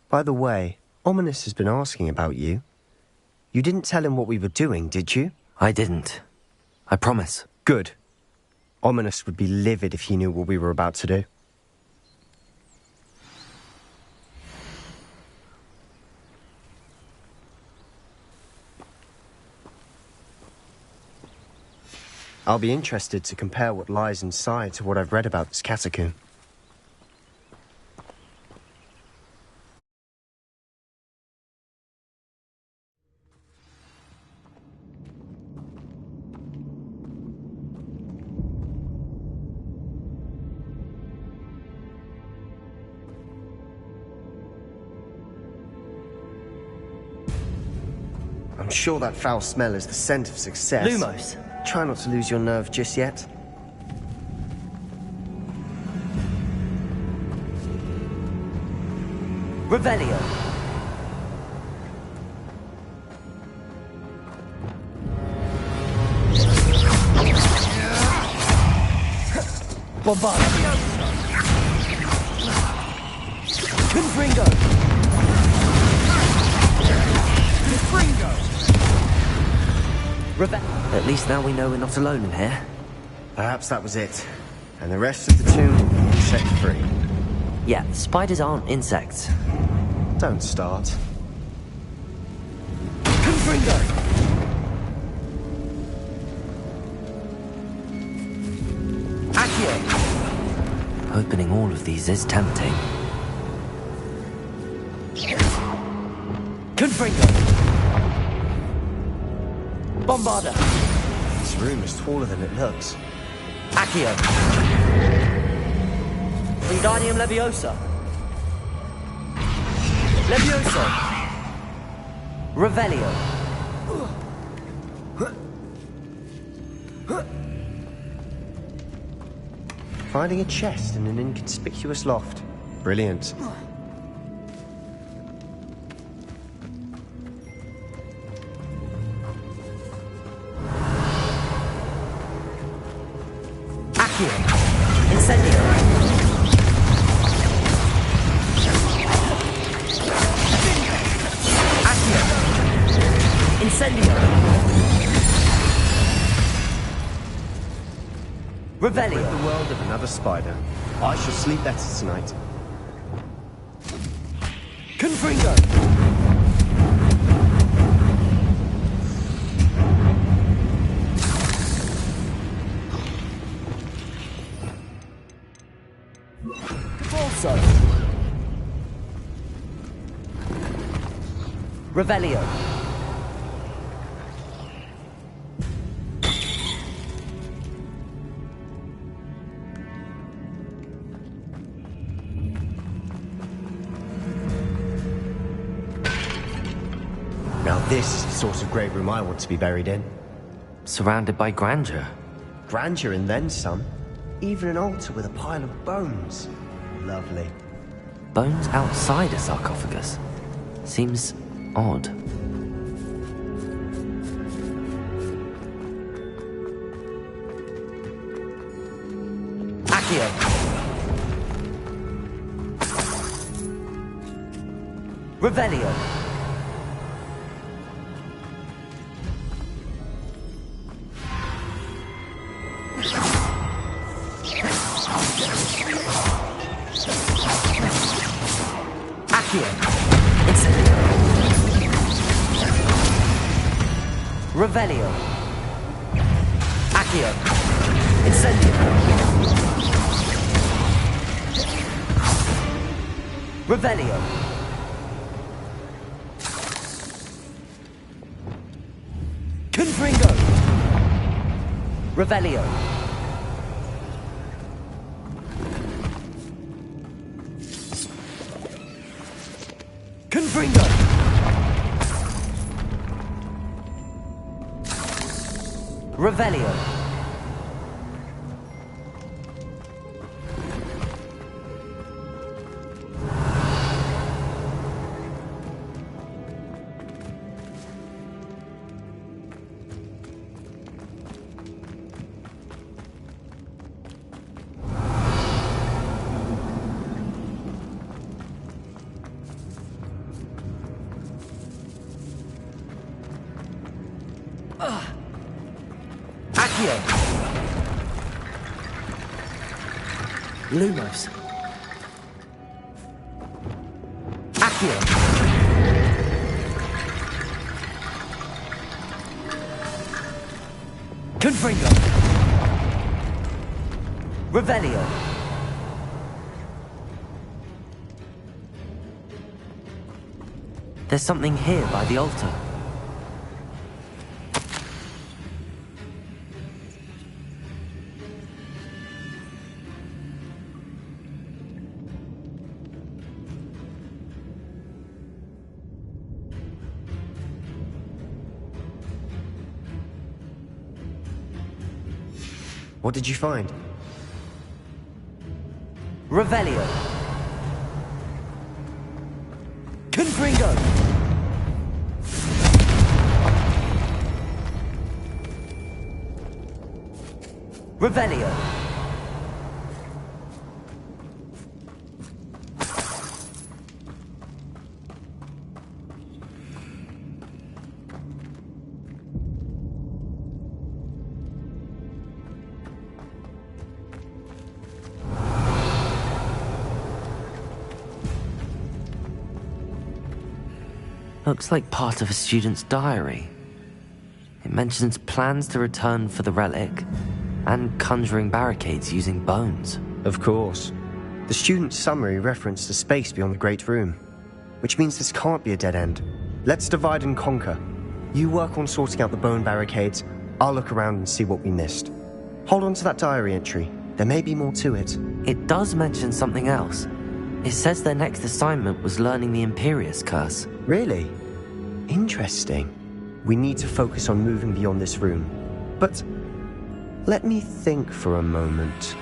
By the way, Ominous has been asking about you. You didn't tell him what we were doing, did you? I didn't. I promise. Good. Ominous would be livid if he knew what we were about to do. I'll be interested to compare what lies inside to what I've read about this catacomb. I'm sure that foul smell is the scent of success. Lumos! Try not to lose your nerve just yet. Revelio! Bombardio! Confringo! At least now we know we're not alone in here. Perhaps that was it. And the rest of the tomb will be insect-free. Yeah, spiders aren't insects. Don't start. Confringo! Accio! Opening all of these is tempting. Confringo! Bombarda! This room is taller than it looks. Accio! Wingardium Leviosa! Levioso! Revelio! Finding a chest in an inconspicuous loft. Brilliant. Incendio! Accio! Incendio! Revelio! Rid the world of another spider. I shall sleep better tonight. Confringo! Revelio. Now this is the sort of grave room I want to be buried in. Surrounded by grandeur. Grandeur and then some. Even an altar with a pile of bones. Lovely. Bones outside a sarcophagus? Seems odd. Accio! Revelio! Accio! Incendio! Revelio! Accio! Incendio! Revelio! Confringo! Revelio! Confringo! Revelio! Accio! Accio! Lumos. Accio! Confringo! Revelio! There's something here by the altar. What did you find? Revelio. Confringo. Revelio. Looks like part of a student's diary. It mentions plans to return for the relic and conjuring barricades using bones. Of course. The student's summary referenced a space beyond the Great Room, which means this can't be a dead end. Let's divide and conquer. You work on sorting out the bone barricades, I'll look around and see what we missed. Hold on to that diary entry. There may be more to it. It does mention something else. It says their next assignment was learning the Imperius Curse. Really? Interesting. We need to focus on moving beyond this room. But let me think for a moment.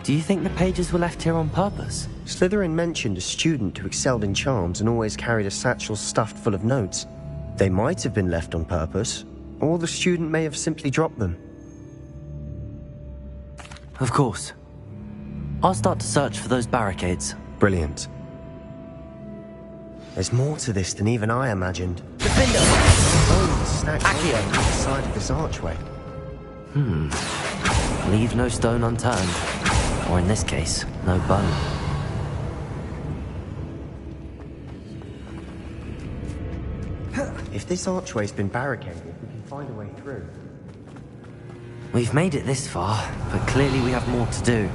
Do you think the pages were left here on purpose? Slytherin mentioned a student who excelled in charms and always carried a satchel stuffed full of notes. They might have been left on purpose, or the student may have simply dropped them. Of course. I'll start to search for those barricades. Brilliant. There's more to this than even I imagined. Defender! Oh, stacked on the side of this archway. Leave no stone unturned. Or in this case, no bone. If this archway's been barricaded, we can find a way through. We've made it this far, but clearly we have more to do.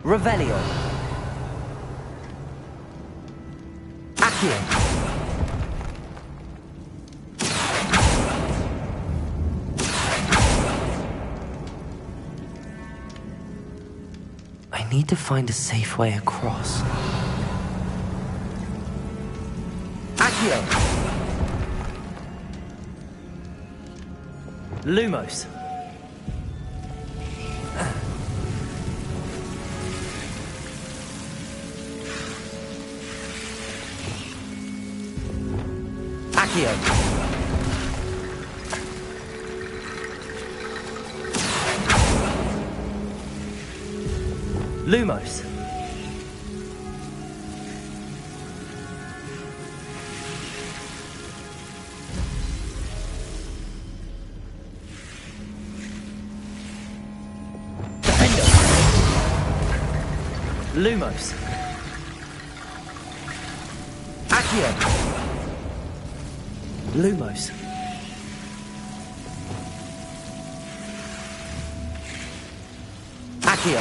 Revelio. Accio. I need to find a safe way across. Accio. Lumos. Accio. Lumos. Defender. Lumos. Accio. Lumos. Accio.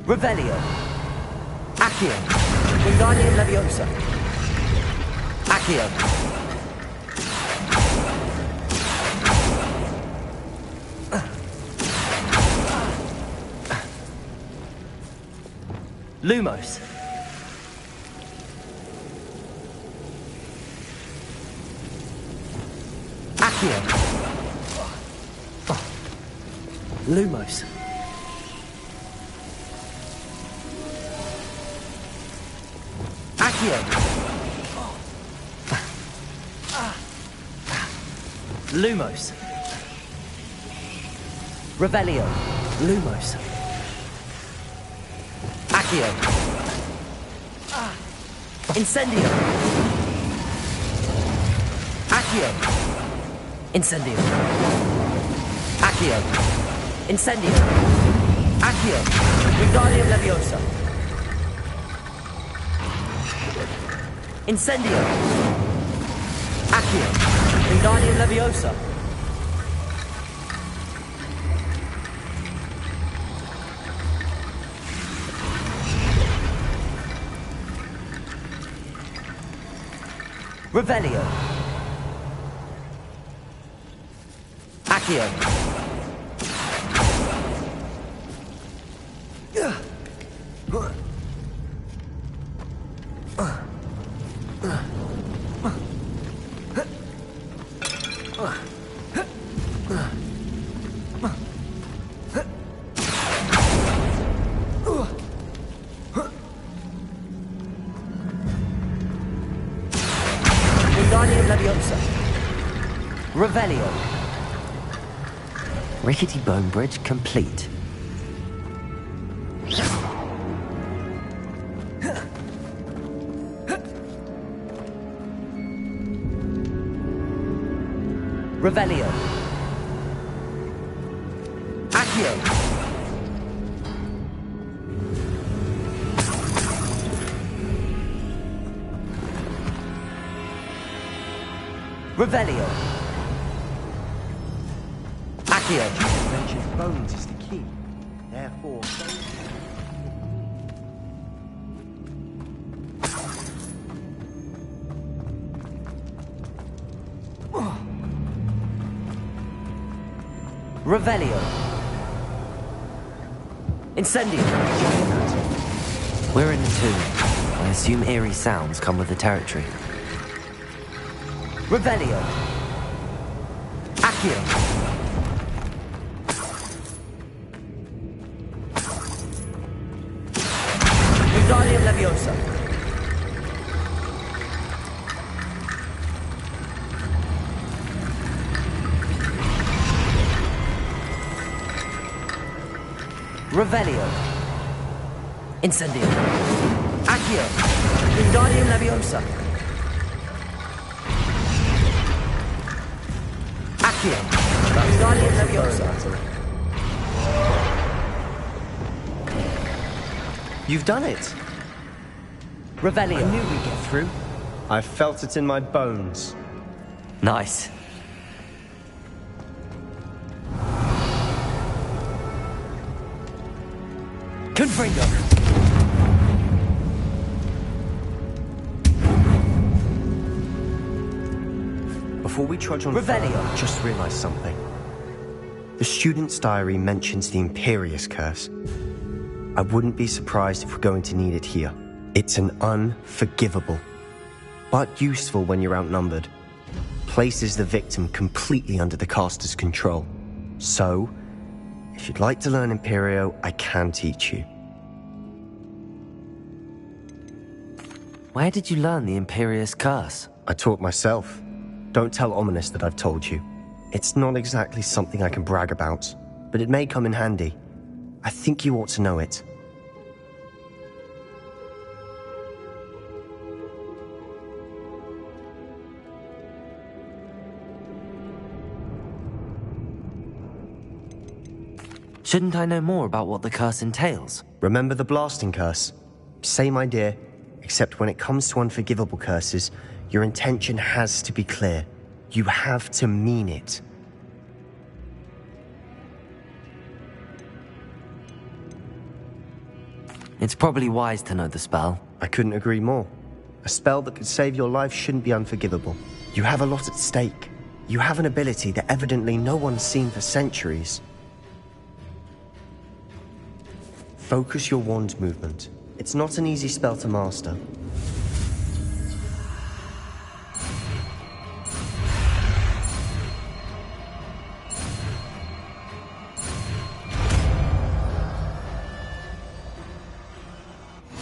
Revelio. Accio. Wingardium Leviosa. Accio. Lumos. Accio. Lumos. Accio. Lumos. Revelio. Lumos. Accio. Incendio. Accio. Incendio. Accio. Incendio. Accio. Wingardium Leviosa. Incendio. Accio. Wingardium Leviosa. Revelio. Accio. Wingardium Leviosa. Revelio. Rickety Bone Bridge complete. Revelio. Accio. Revelio. Accio. Mentioned bones is the key. Therefore. Revelio. Incendio. We're in the tomb. I assume eerie sounds come with the territory. Revelio. Accio. Wingardium Leviosa. Revelio. Incendio. Accio. Wingardium Leviosa. Accio. Wingardium Leviosa. You've done it. Revelio. I knew we'd get through. I felt it in my bones. Nice. Confringo. Before we trudge on Revelio. further, I just realized something. The student's diary mentions the Imperious Curse. I wouldn't be surprised if we're going to need it here. It's an unforgivable, but useful when you're outnumbered. Places the victim completely under the caster's control. So, if you'd like to learn Imperio, I can teach you. Where did you learn the Imperious Curse? I taught myself. Don't tell Ominous that I've told you. It's not exactly something I can brag about, but it may come in handy. I think you ought to know it. Shouldn't I know more about what the curse entails? Remember the blasting curse? Same idea, except when it comes to unforgivable curses, your intention has to be clear. You have to mean it. It's probably wise to know the spell. I couldn't agree more. A spell that could save your life shouldn't be unforgivable. You have a lot at stake. You have an ability that evidently no one's seen for centuries. Focus your wand movement. It's not an easy spell to master.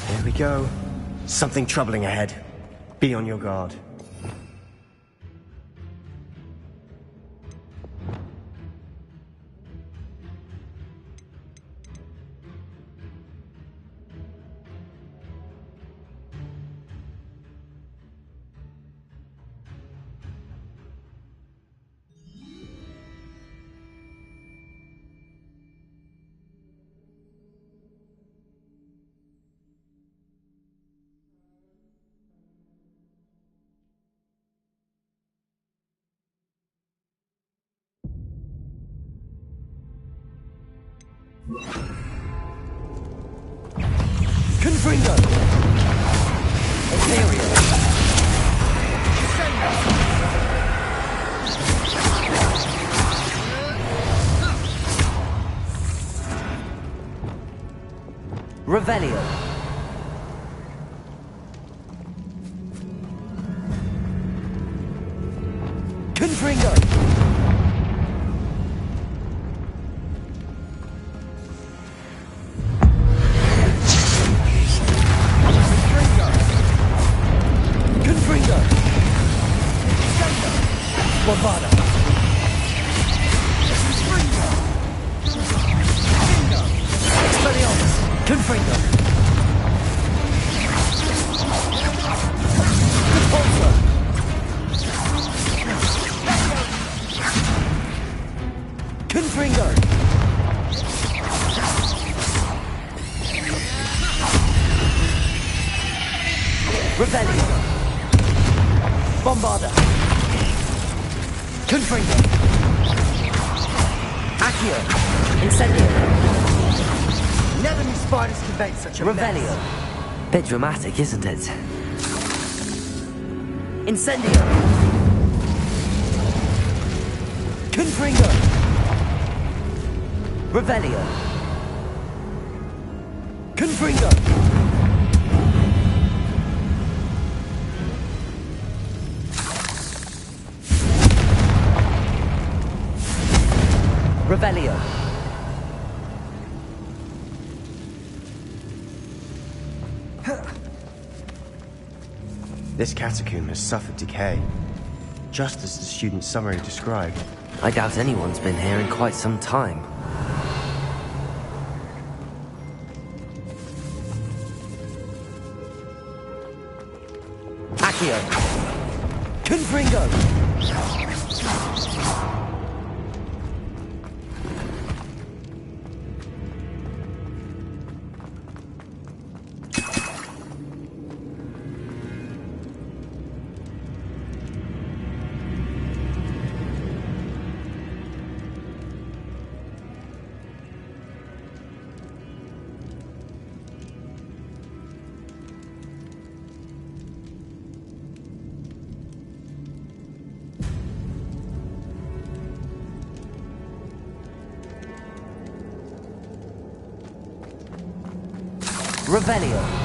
There we go. Something troubling ahead. Be on your guard. Confringo! Ethereal! Revelio! Confringo! Confringo! Bovada! Expelliarmus! Confringo! Repulsor! Confringo! Revelio! Bombarda! Confringo! Accio! Incendio! Never knew spiders could make such a Revelio! mess. Bit dramatic, isn't it? Incendio! Confringo! Revelio! Confringo! Revelio! This catacomb has suffered decay, just as the student's summary described. I doubt anyone's been here in quite some time. Accio! Confringo! Revelio!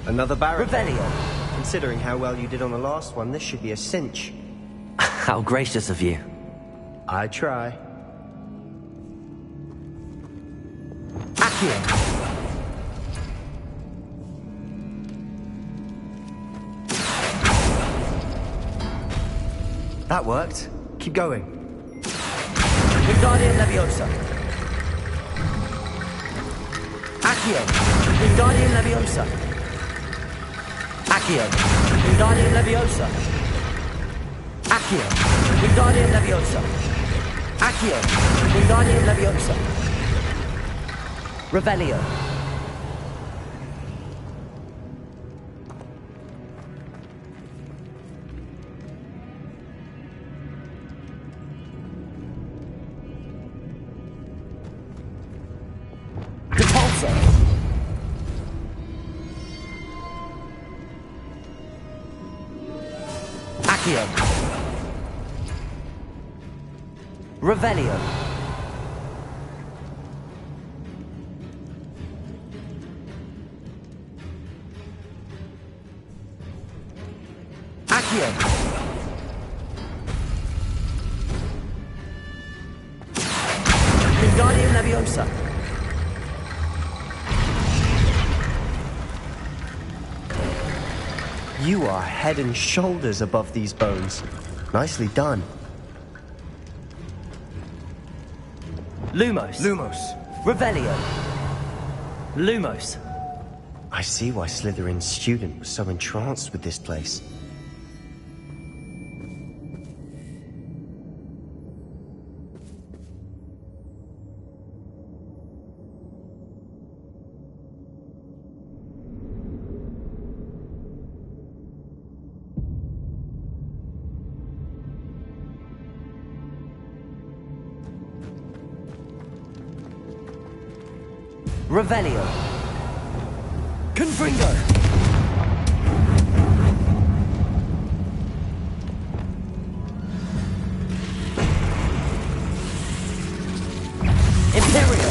Another barricade. Revelio! Considering how well you did on the last one, this should be a cinch. How gracious of you. I try. Accio! That worked. Keep going. Wingardium Leviosa! Accio! Wingardium Leviosa! Accio! Wingardium Leviosa! Accio! Wingardium Leviosa! Accio! Wingardium Leviosa! Revelio! Accio! Revelio! Accio! Wingardium Leviosa! You are head and shoulders above these bones. Nicely done. Lumos. Lumos. Revelio. Lumos. I see why Slytherin's student was so entranced with this place. Revelio. Confringo. Imperio.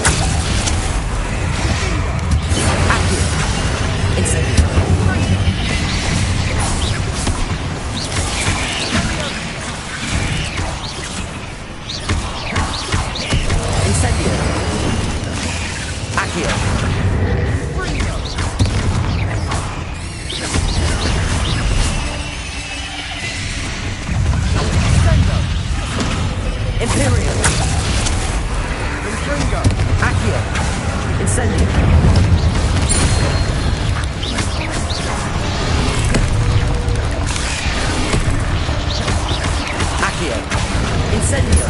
Accio. Incendio. Incendio. Accio. Imperial. Confringo. Accio. Incendio. Accio. Incendio.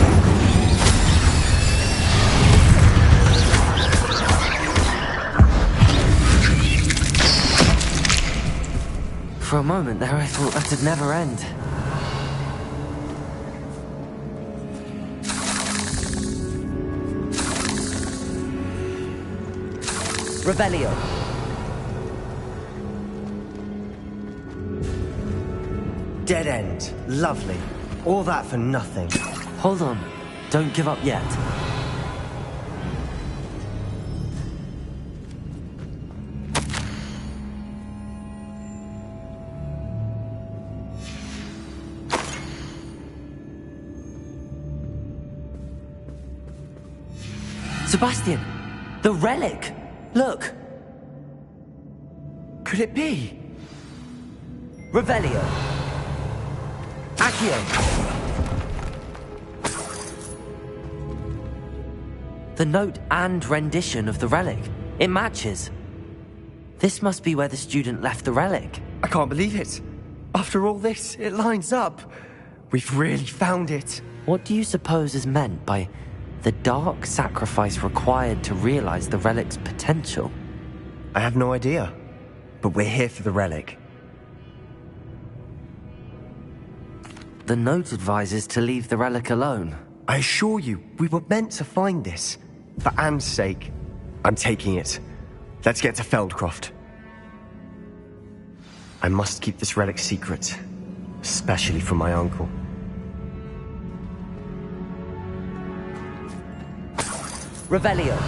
For a moment there, I thought that'd never end. Revelio. Dead end. Lovely. All that for nothing. Hold on. Don't give up yet. Sebastian! The relic! Look! Could it be? Revelio. Accio. The note and rendition of the relic. It matches. This must be where the student left the relic. I can't believe it. After all this, it lines up. We've really found it. What do you suppose is meant by the dark sacrifice required to realize the relic's potential? I have no idea. But we're here for the relic. The note advises to leave the relic alone. I assure you, we were meant to find this. For Anne's sake. I'm taking it. Let's get to Feldcroft. I must keep this relic secret. Especially from my uncle. Revelio.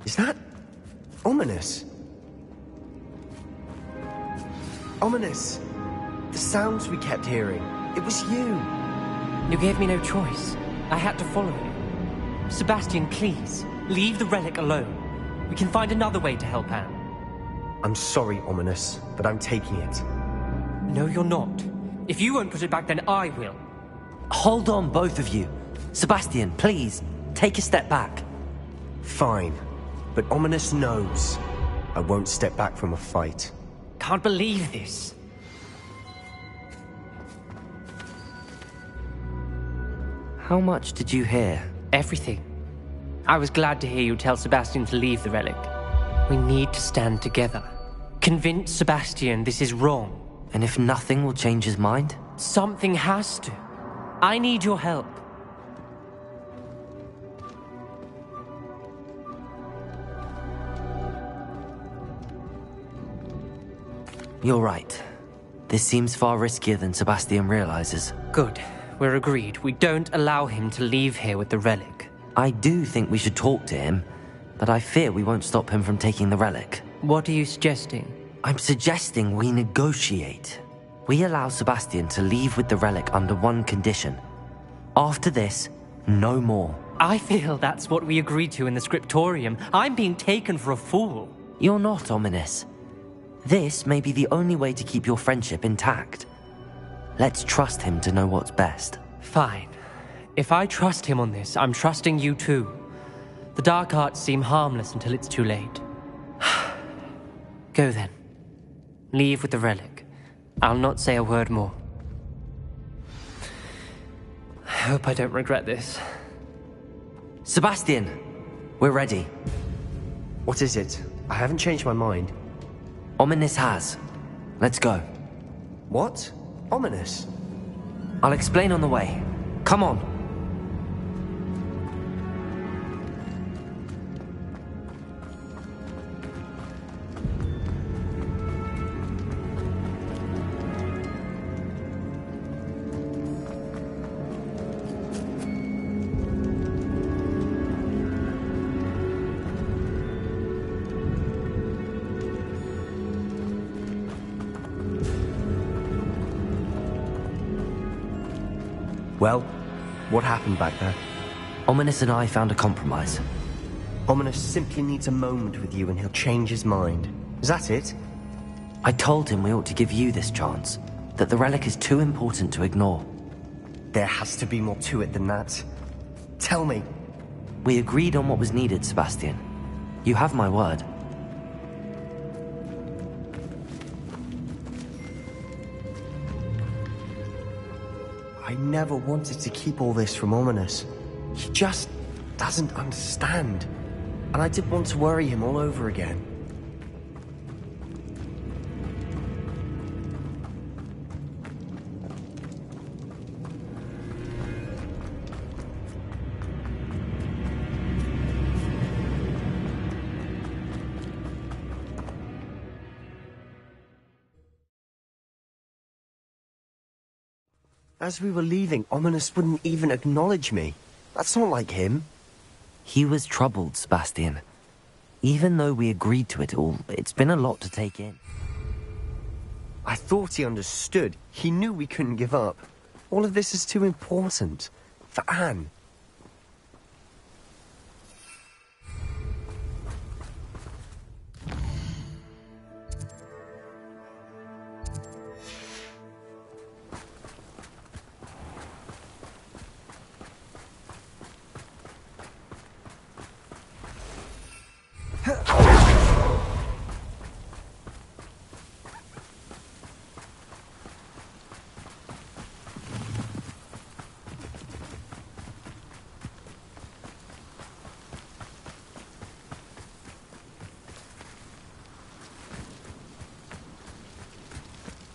Is that ominous? Ominous. The sounds we kept hearing. It was you. You gave me no choice. I had to follow you. Sebastian, please, leave the relic alone. We can find another way to help Anne. I'm sorry, Ominous, but I'm taking it. No, you're not. If you won't put it back, then I will. Hold on, both of you. Sebastian, please, take a step back. Fine. But Ominous knows I won't step back from a fight. Can't believe this. How much did you hear? Everything. I was glad to hear you tell Sebastian to leave the relic. We need to stand together. Convince Sebastian this is wrong. And if nothing will change his mind? Something has to. I need your help. You're right. This seems far riskier than Sebastian realizes. Good. We're agreed. We don't allow him to leave here with the relic. I do think we should talk to him, but I fear we won't stop him from taking the relic. What are you suggesting? I'm suggesting we negotiate. We allow Sebastian to leave with the relic under one condition. After this, no more. I feel that's what we agreed to in the scriptorium. I'm being taken for a fool. You're not, Ominous. This may be the only way to keep your friendship intact. Let's trust him to know what's best. Fine. If I trust him on this, I'm trusting you too. The dark arts seem harmless until it's too late. Go then. Leave with the relic. I'll not say a word more. I hope I don't regret this. Sebastian, we're ready. What is it? I haven't changed my mind. Ominous has. Let's go. What? Ominous? I'll explain on the way. Come on. Well, what happened back there? Ominous and I found a compromise. Ominous simply needs a moment with you and he'll change his mind. Is that it? I told him we ought to give you this chance, that the relic is too important to ignore. There has to be more to it than that. Tell me. We agreed on what was needed, Sebastian. You have my word. I never wanted to keep all this from Ominous. He just doesn't understand. And I didn't want to worry him all over again. As we were leaving, Ominous wouldn't even acknowledge me. That's not like him. He was troubled, Sebastian. Even though we agreed to it all, it's been a lot to take in. I thought he understood. He knew we couldn't give up. All of this is too important. For Anne.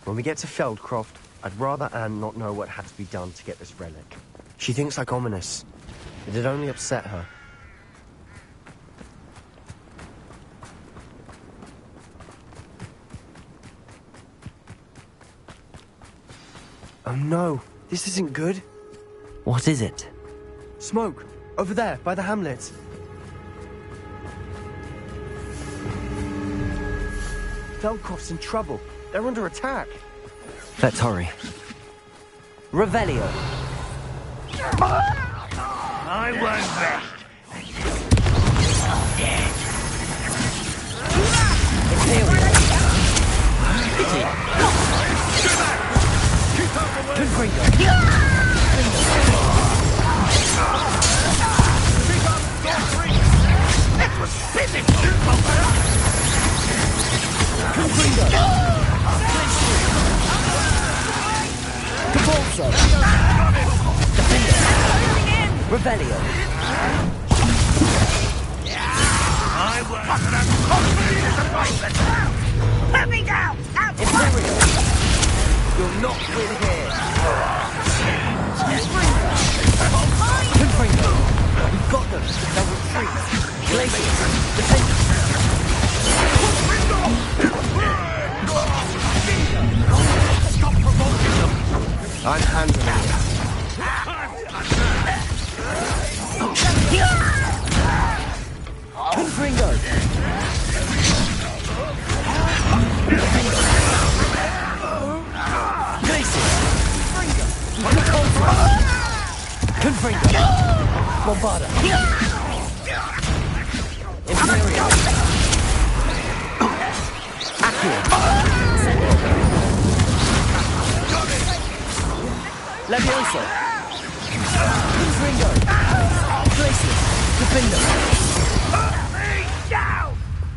When we get to Feldcroft, I'd rather Anne not know what had to be done to get this relic. She thinks like Ominous. It'd only upset her. Oh no, this isn't good. What is it? Smoke! Over there, by the hamlet. Feldcroft's in trouble. They're under attack. Let's hurry. Revelio! I won't rest. Confringo! That was physical! Cabalzo! Revelio! I wasn't as confident as a pilot! Put me down! Out! Imperial! You'll not win here! Confringo! We've got them! They'll retreat! Glaciers! Defend them! Stop provoking them! I'm handling it. Confringo! Glaciers! Confringo! Bombarda! Imperial! Accio! Levioso! Confringo! Glaciers! Defender!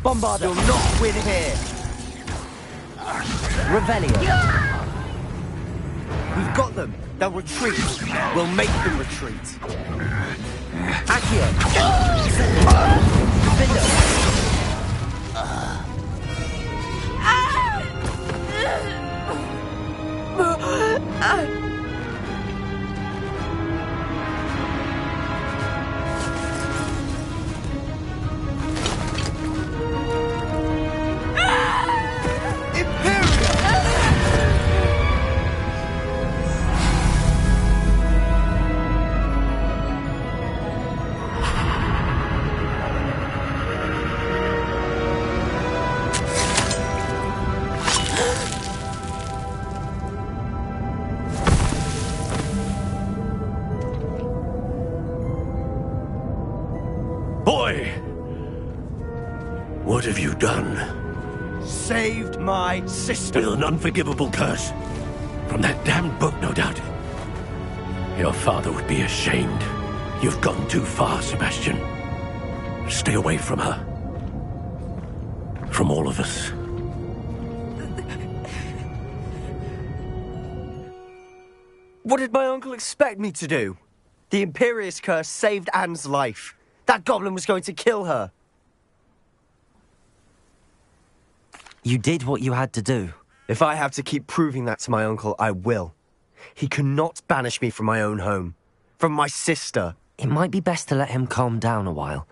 Bombarda! You'll not win here! Revelio! We've got them! They'll retreat! We'll make them retreat! Accio! Defender! Boy! What have you done? Saved my sister. With an unforgivable curse. From that damned book, no doubt. Your father would be ashamed. You've gone too far, Sebastian. Stay away from her. From all of us. What did my uncle expect me to do? The Imperious curse saved Anne's life. That goblin was going to kill her. You did what you had to do. If I have to keep proving that to my uncle, I will. He cannot banish me from my own home. From my sister. It might be best to let him calm down a while.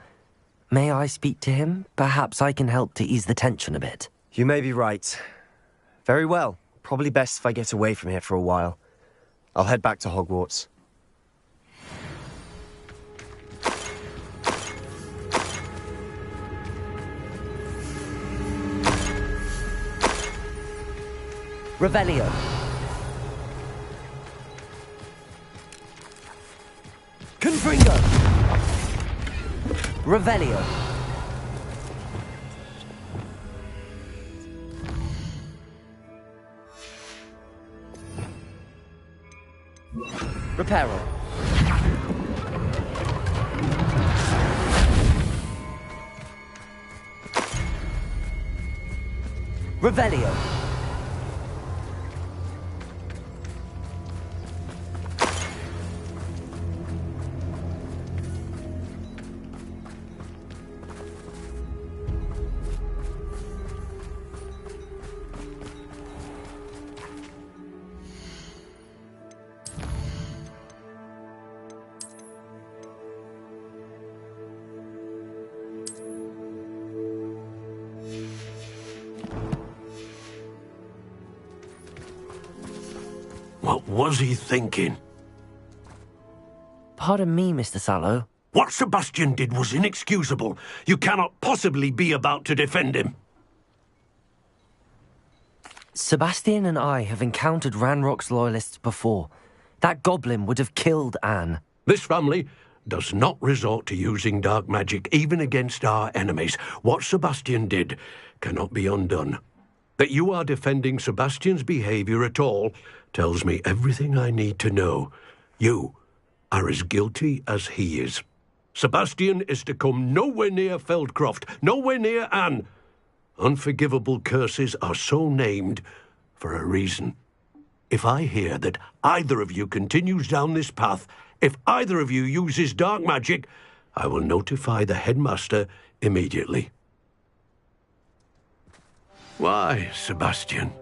May I speak to him? Perhaps I can help to ease the tension a bit. You may be right. Very well. Probably best if I get away from here for a while. I'll head back to Hogwarts. Revelio. Confringo. Revelio. Reparo. Revelio. What was he thinking? Pardon me, Mr. Sallow. What Sebastian did was inexcusable. You cannot possibly be about to defend him. Sebastian and I have encountered Ranrock's loyalists before. That goblin would have killed Anne. This family does not resort to using dark magic, even against our enemies. What Sebastian did cannot be undone. That you are defending Sebastian's behavior at all tells me everything I need to know. You are as guilty as he is. Sebastian is to come nowhere near Feldcroft, nowhere near Anne. Unforgivable curses are so named for a reason. If I hear that either of you continues down this path, if either of you uses dark magic, I will notify the headmaster immediately. Why, Sebastian?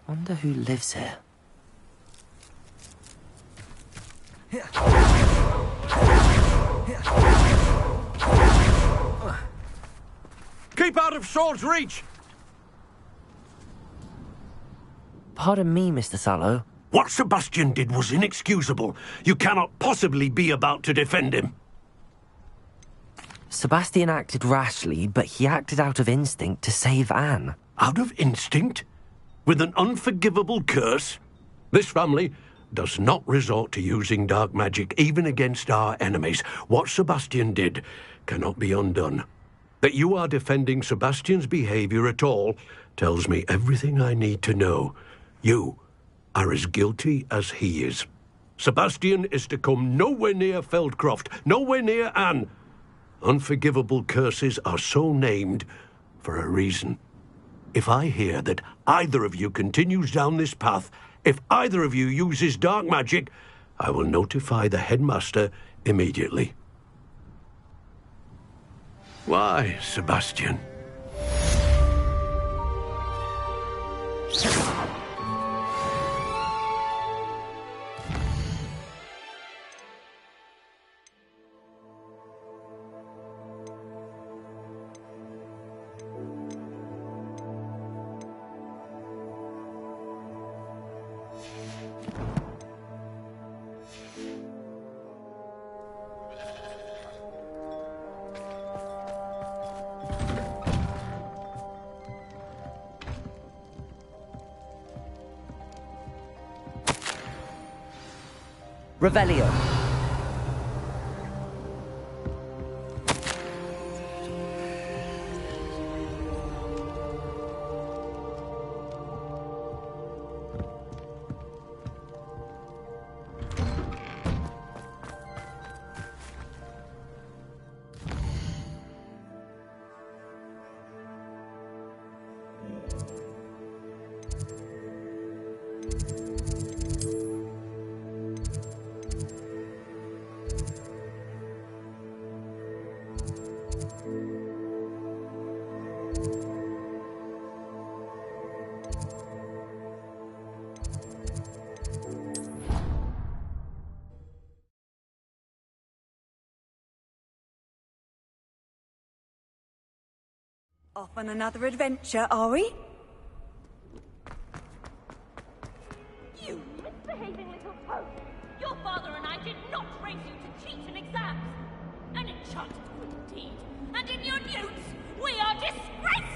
Wonder who lives here. Keep out of sword's reach! Pardon me, Mr. Sallow. What Sebastian did was inexcusable. You cannot possibly be about to defend him. Sebastian acted rashly, but he acted out of instinct to save Anne. Out of instinct? With an unforgivable curse? This family does not resort to using dark magic even against our enemies. What Sebastian did cannot be undone. That you are defending Sebastian's behavior at all tells me everything I need to know. You are as guilty as he is. Sebastian is to come nowhere near Feldcroft, nowhere near Anne. Unforgivable curses are so named for a reason. If I hear that either of you continues down this path, if either of you uses dark magic, I will notify the headmaster immediately. Why, Sebastian? Revelio. Off on another adventure, are we? You misbehaving little toad! Your father and I did not raise you to cheat in exams! An enchanted queen indeed! And in your newts, we are disgraced!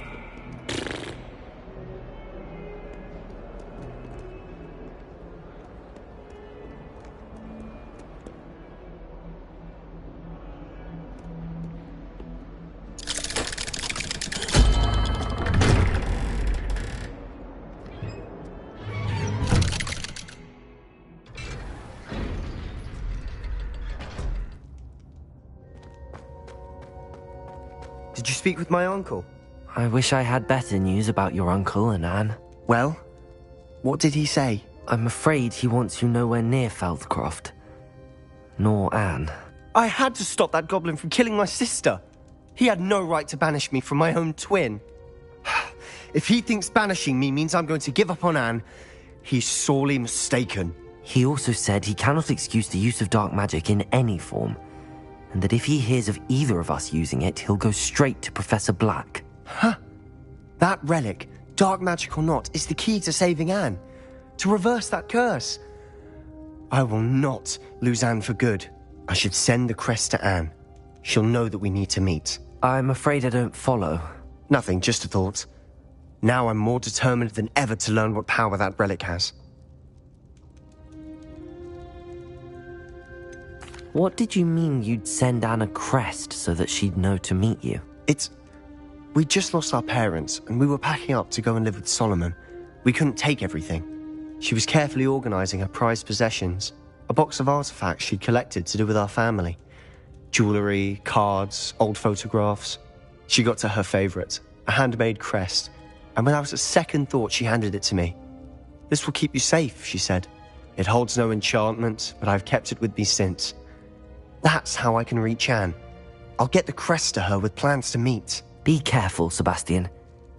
Did you speak with my uncle? I wish I had better news about your uncle and Anne. Well, what did he say? I'm afraid he wants you nowhere near Feldcroft. Nor Anne. I had to stop that goblin from killing my sister. He had no right to banish me from my own twin. If he thinks banishing me means I'm going to give up on Anne, he's sorely mistaken. He also said he cannot excuse the use of dark magic in any form, and that if he hears of either of us using it, he'll go straight to Professor Black. Huh. That relic, dark magic or not, is the key to saving Anne. To reverse that curse. I will not lose Anne for good. I should send the crest to Anne. She'll know that we need to meet. I'm afraid I don't follow. Nothing, just a thought. Now I'm more determined than ever to learn what power that relic has. What did you mean you'd send Anne a crest so that she'd know to meet you? We just lost our parents, and we were packing up to go and live with Solomon. We couldn't take everything. She was carefully organizing her prized possessions, a box of artifacts she'd collected to do with our family. Jewelry, cards, old photographs. She got to her favorite, a handmade crest, and without a second thought she handed it to me. "This will keep you safe," she said. "It holds no enchantment, but I've kept it with me since. That's how I can reach Anne. I'll get the crest to her with plans to meet." Be careful, Sebastian.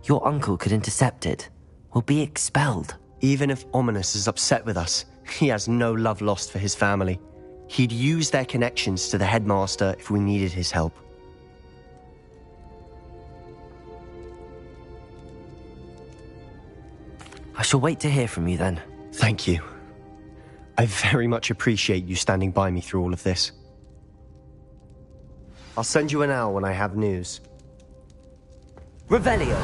Your uncle could intercept it. We'll be expelled. Even if Ominous is upset with us, he has no love lost for his family. He'd use their connections to the headmaster if we needed his help. I shall wait to hear from you then. Thank you. I very much appreciate you standing by me through all of this. I'll send you an owl when I have news. Revelio!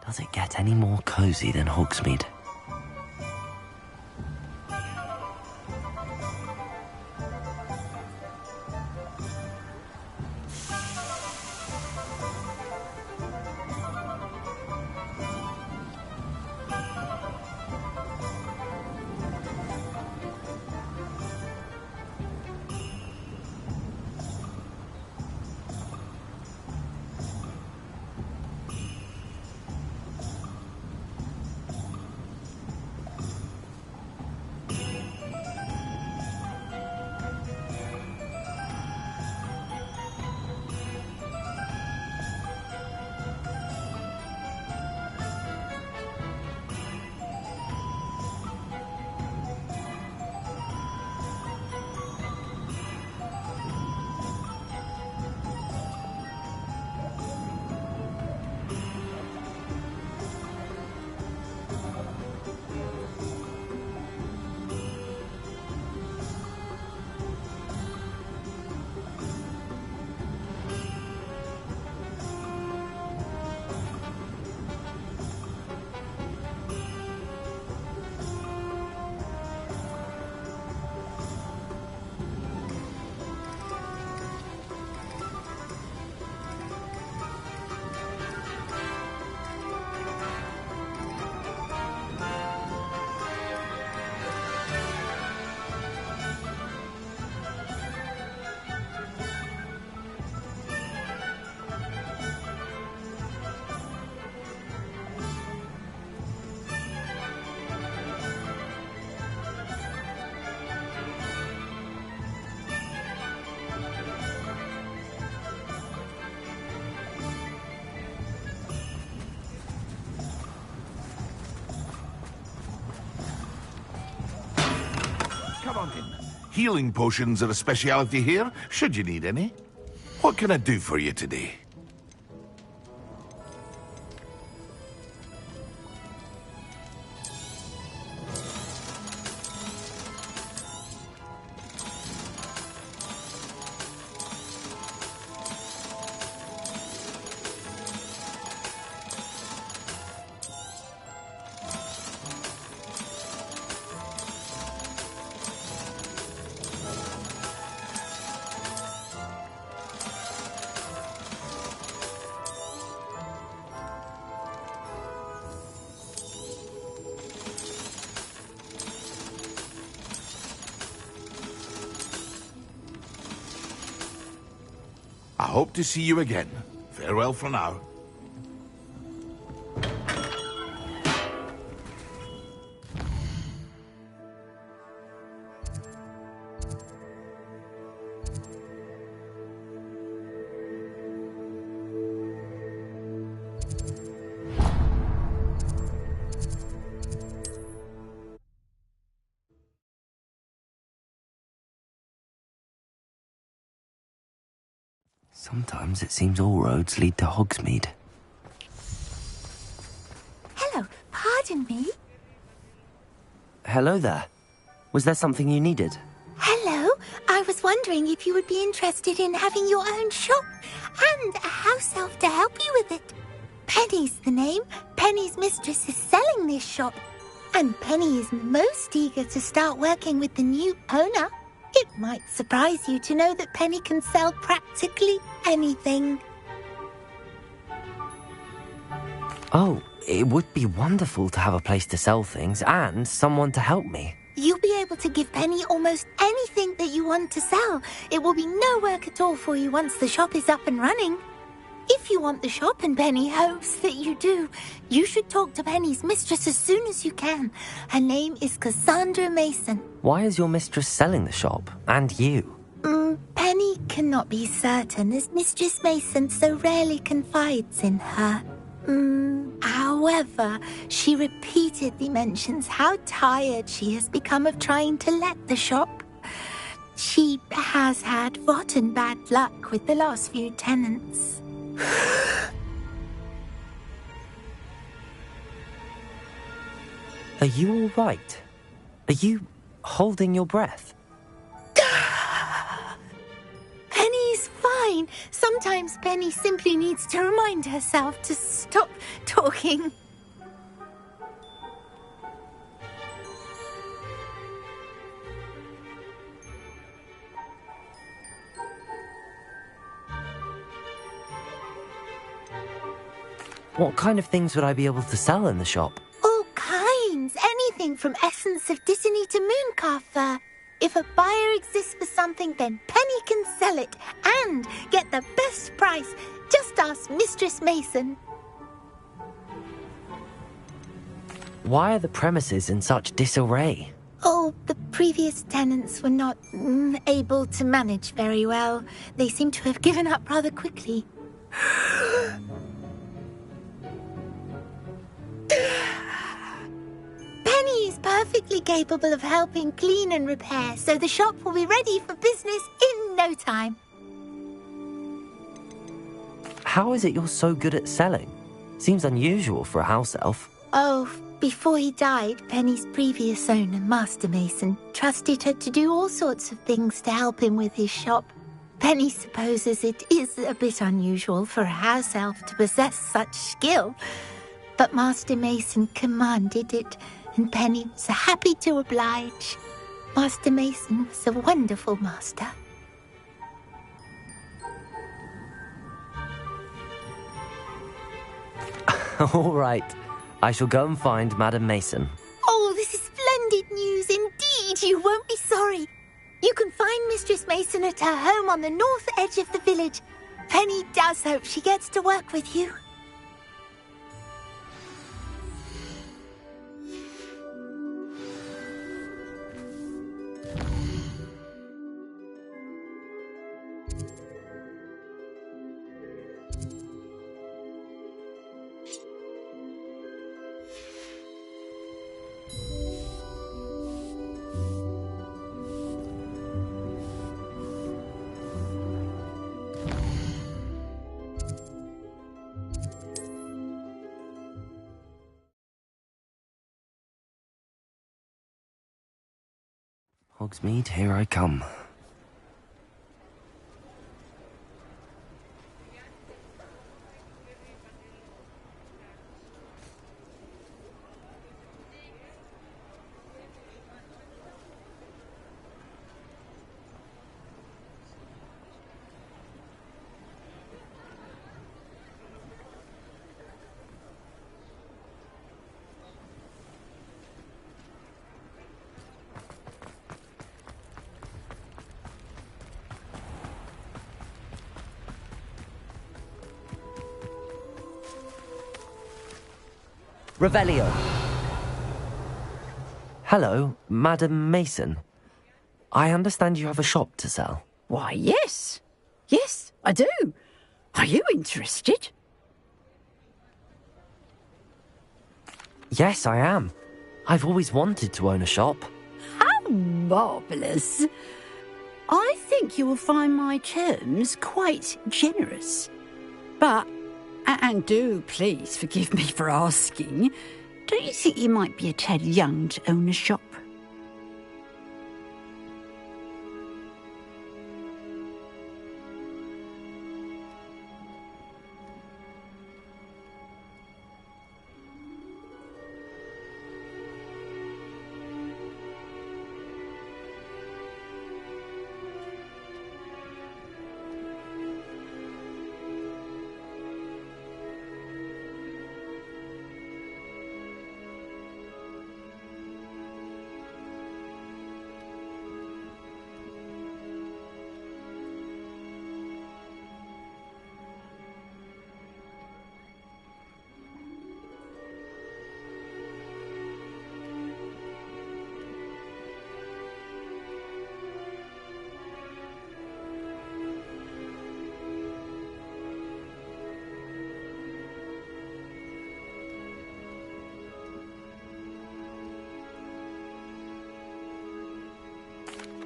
Does it get any more cozy than Hogsmeade? Healing potions are a speciality here, should you need any. What can I do for you today? I hope to see you again. Farewell for now. Sometimes it seems all roads lead to Hogsmeade. Hello, pardon me? Hello there. Was there something you needed? Hello, I was wondering if you would be interested in having your own shop and a house elf to help you with it. Penny's the name. Penny's mistress is selling this shop, and Penny is most eager to start working with the new owner. It might surprise you to know that Penny can sell practically anything. Oh, it would be wonderful to have a place to sell things and someone to help me. You'll be able to give Penny almost anything that you want to sell. It will be no work at all for you once the shop is up and running. If you want the shop, and Penny hopes that you do, you should talk to Penny's mistress as soon as you can. Her name is Cassandra Mason. Why is your mistress selling the shop? And you? Penny cannot be certain, as Mistress Mason so rarely confides in her. However, she repeatedly mentions how tired she has become of trying to let the shop. She has had rotten bad luck with the last few tenants. Are you all right? Are you holding your breath? Penny's fine. Sometimes Penny simply needs to remind herself to stop talking. What kind of things would I be able to sell in the shop? All kinds. Anything from essence of Disney to mooncalf fur. If a buyer exists for something, then Penny can sell it and get the best price. Just ask Mistress Mason. Why are the premises in such disarray? Oh, the previous tenants were not able to manage very well. They seem to have given up rather quickly. Penny is perfectly capable of helping clean and repair, so the shop will be ready for business in no time. How is it you're so good at selling? Seems unusual for a house elf. Oh, before he died, Penny's previous owner, Master Mason, trusted her to do all sorts of things to help him with his shop. Penny supposes it is a bit unusual for a house elf to possess such skill, but Master Mason commanded it, and Penny was happy to oblige. Master Mason was a wonderful master. All right. I shall go and find Madam Mason. Oh, this is splendid news indeed. You won't be sorry. You can find Mistress Mason at her home on the north edge of the village. Penny does hope she gets to work with you. Hogsmeade, here I come. Revelio. Hello, Madam Mason. I understand you have a shop to sell. Why, yes. Yes, I do. Are you interested? Yes, I am. I've always wanted to own a shop. How marvellous. I think you will find my terms quite generous. But, and do please forgive me for asking, don't you think you might be a tad young to own a shop?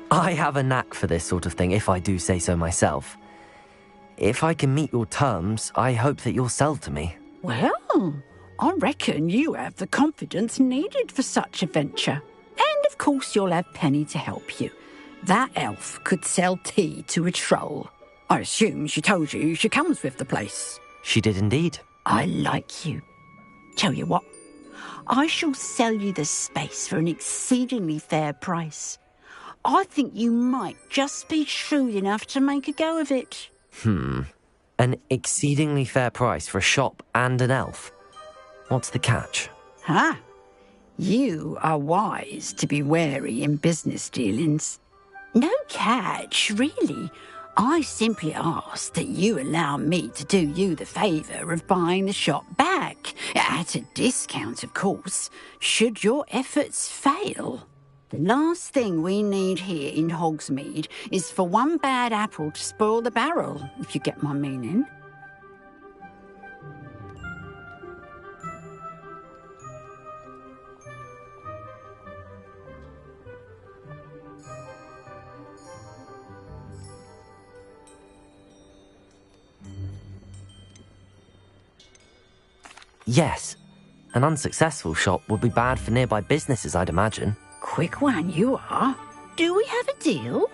I have a knack for this sort of thing, if I do say so myself. If I can meet your terms, I hope that you'll sell to me. Well, I reckon you have the confidence needed for such a venture. And of course you'll have Penny to help you. That elf could sell tea to a troll. I assume she told you she comes with the place. She did indeed. I like you. Tell you what, I shall sell you the space for an exceedingly fair price. I think you might just be shrewd enough to make a go of it. An exceedingly fair price for a shop and an elf. What's the catch? You are wise to be wary in business dealings. No catch, really. I simply ask that you allow me to do you the favour of buying the shop back, at a discount, of course, should your efforts fail. The last thing we need here in Hogsmeade is for one bad apple to spoil the barrel, if you get my meaning. Yes. An unsuccessful shop would be bad for nearby businesses, I'd imagine. Quick one you are. Do we have a deal?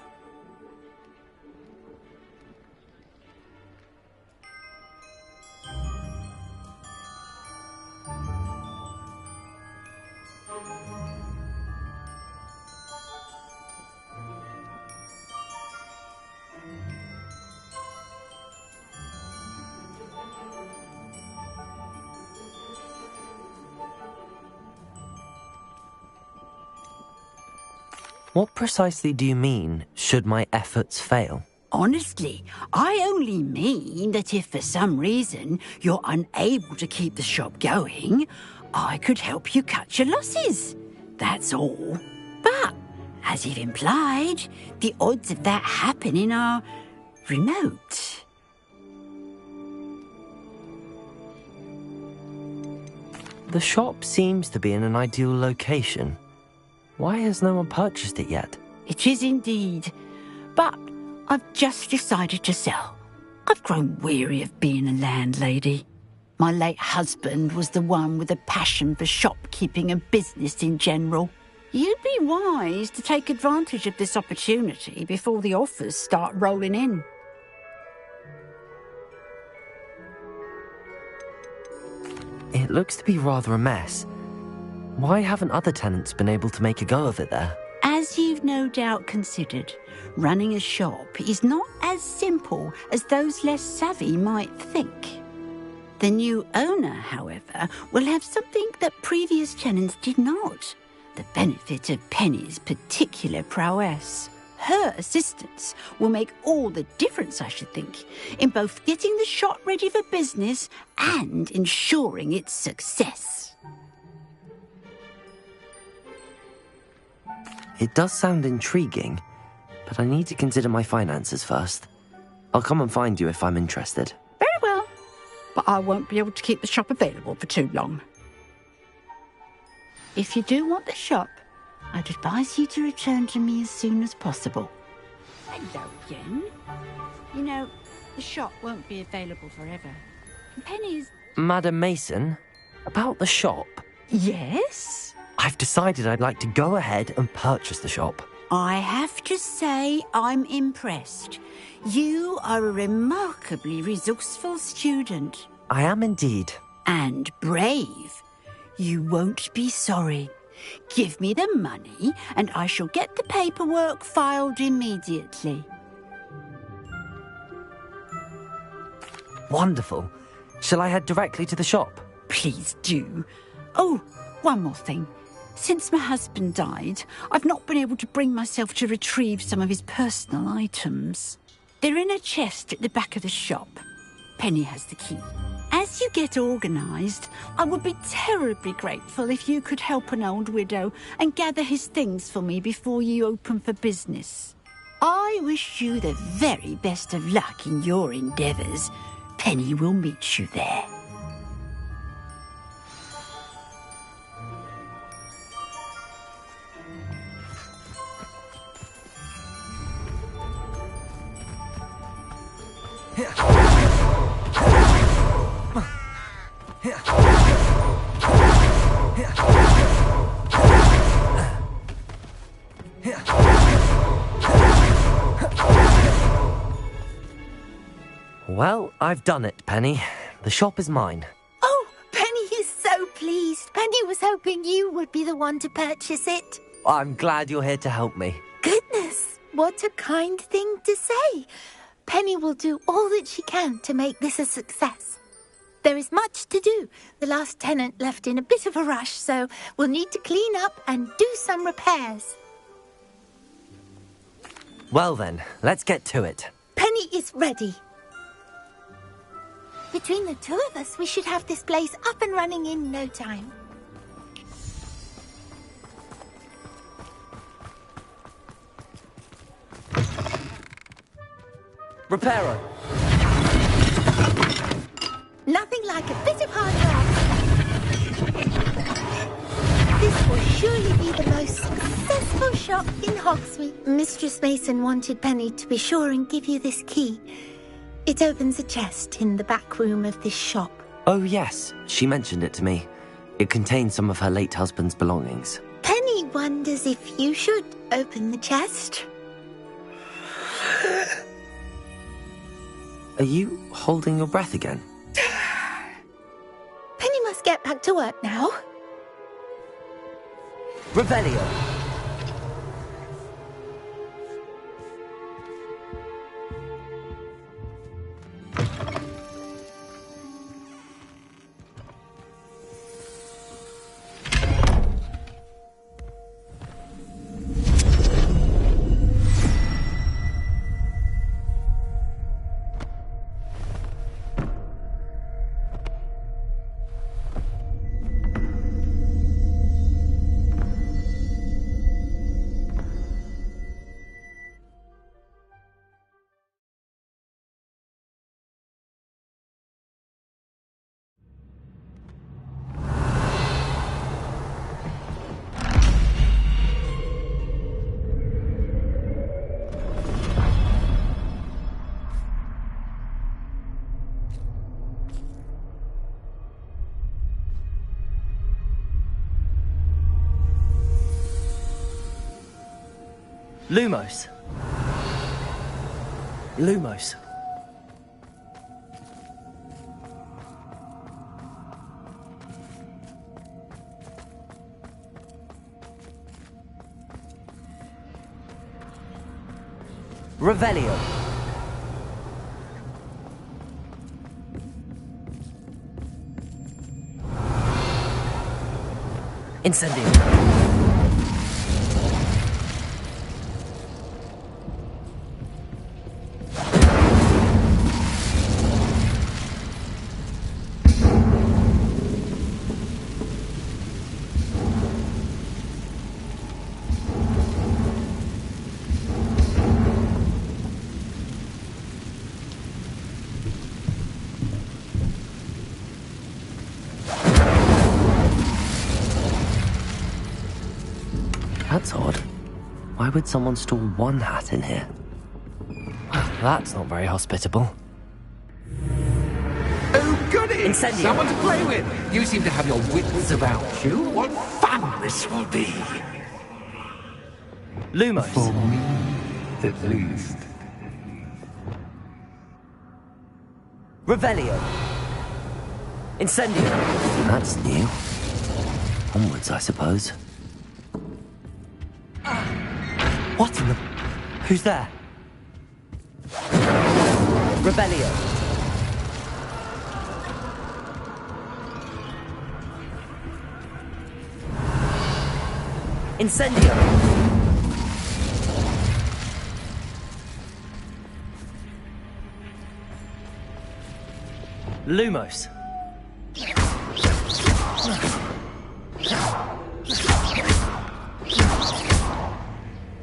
What precisely do you mean, should my efforts fail? Honestly, I only mean that if for some reason you're unable to keep the shop going, I could help you cut your losses. That's all. But, as you've implied, the odds of that happening are remote. The shop seems to be in an ideal location. Why has no one purchased it yet? It is indeed. But I've just decided to sell. I've grown weary of being a landlady. My late husband was the one with a passion for shopkeeping and business in general. You'd be wise to take advantage of this opportunity before the offers start rolling in. It looks to be rather a mess. Why haven't other tenants been able to make a go of it there? As you've no doubt considered, running a shop is not as simple as those less savvy might think. The new owner, however, will have something that previous tenants did not. The benefit of Penny's particular prowess. Her assistance will make all the difference, I should think, in both getting the shop ready for business and ensuring its success. It does sound intriguing, but I need to consider my finances first. I'll come and find you if I'm interested. Very well, but I won't be able to keep the shop available for too long. If you do want the shop, I'd advise you to return to me as soon as possible. Hello again. You know, the shop won't be available forever. Penny's... Madam Mason, about the shop? Yes? I've decided I'd like to go ahead and purchase the shop. I have to say I'm impressed. You are a remarkably resourceful student. I am indeed. And brave. You won't be sorry. Give me the money, and I shall get the paperwork filed immediately. Wonderful. Shall I head directly to the shop? Please do. Oh, one more thing. Since my husband died, I've not been able to bring myself to retrieve some of his personal items. They're in a chest at the back of the shop. Penny has the key. As you get organised, I would be terribly grateful if you could help an old widow and gather his things for me before you open for business. I wish you the very best of luck in your endeavours. Penny will meet you there. Well, I've done it, Penny. The shop is mine. Oh, Penny is so pleased. Penny was hoping you would be the one to purchase it. I'm glad you're here to help me. Goodness, what a kind thing to say. Penny will do all that she can to make this a success. There is much to do. The last tenant left in a bit of a rush, so we'll need to clean up and do some repairs. Well then, let's get to it. Penny is ready. Between the two of us, we should have this place up and running in no time. Reparo. Nothing like a bit of hard work. This will surely be the most successful shop in Hogsmeade. Mistress Mason wanted Penny to be sure and give you this key. It opens a chest in the back room of this shop. Oh yes, she mentioned it to me. It contains some of her late husband's belongings. Penny wonders if you should open the chest. Are you holding your breath again? Penny must get back to work now. Revelio. Lumos. Lumos. Revelio. Incendio. That's odd. Why would someone store one hat in here? Well, that's not very hospitable. Oh, goody! Incendio. Someone to play with! You seem to have your wits about you. What fun this will be! Lumos. For me, at least. Revelio. Incendio. That's new. Onwards, I suppose. What in the... Who's there? Revelio. Incendio. Lumos.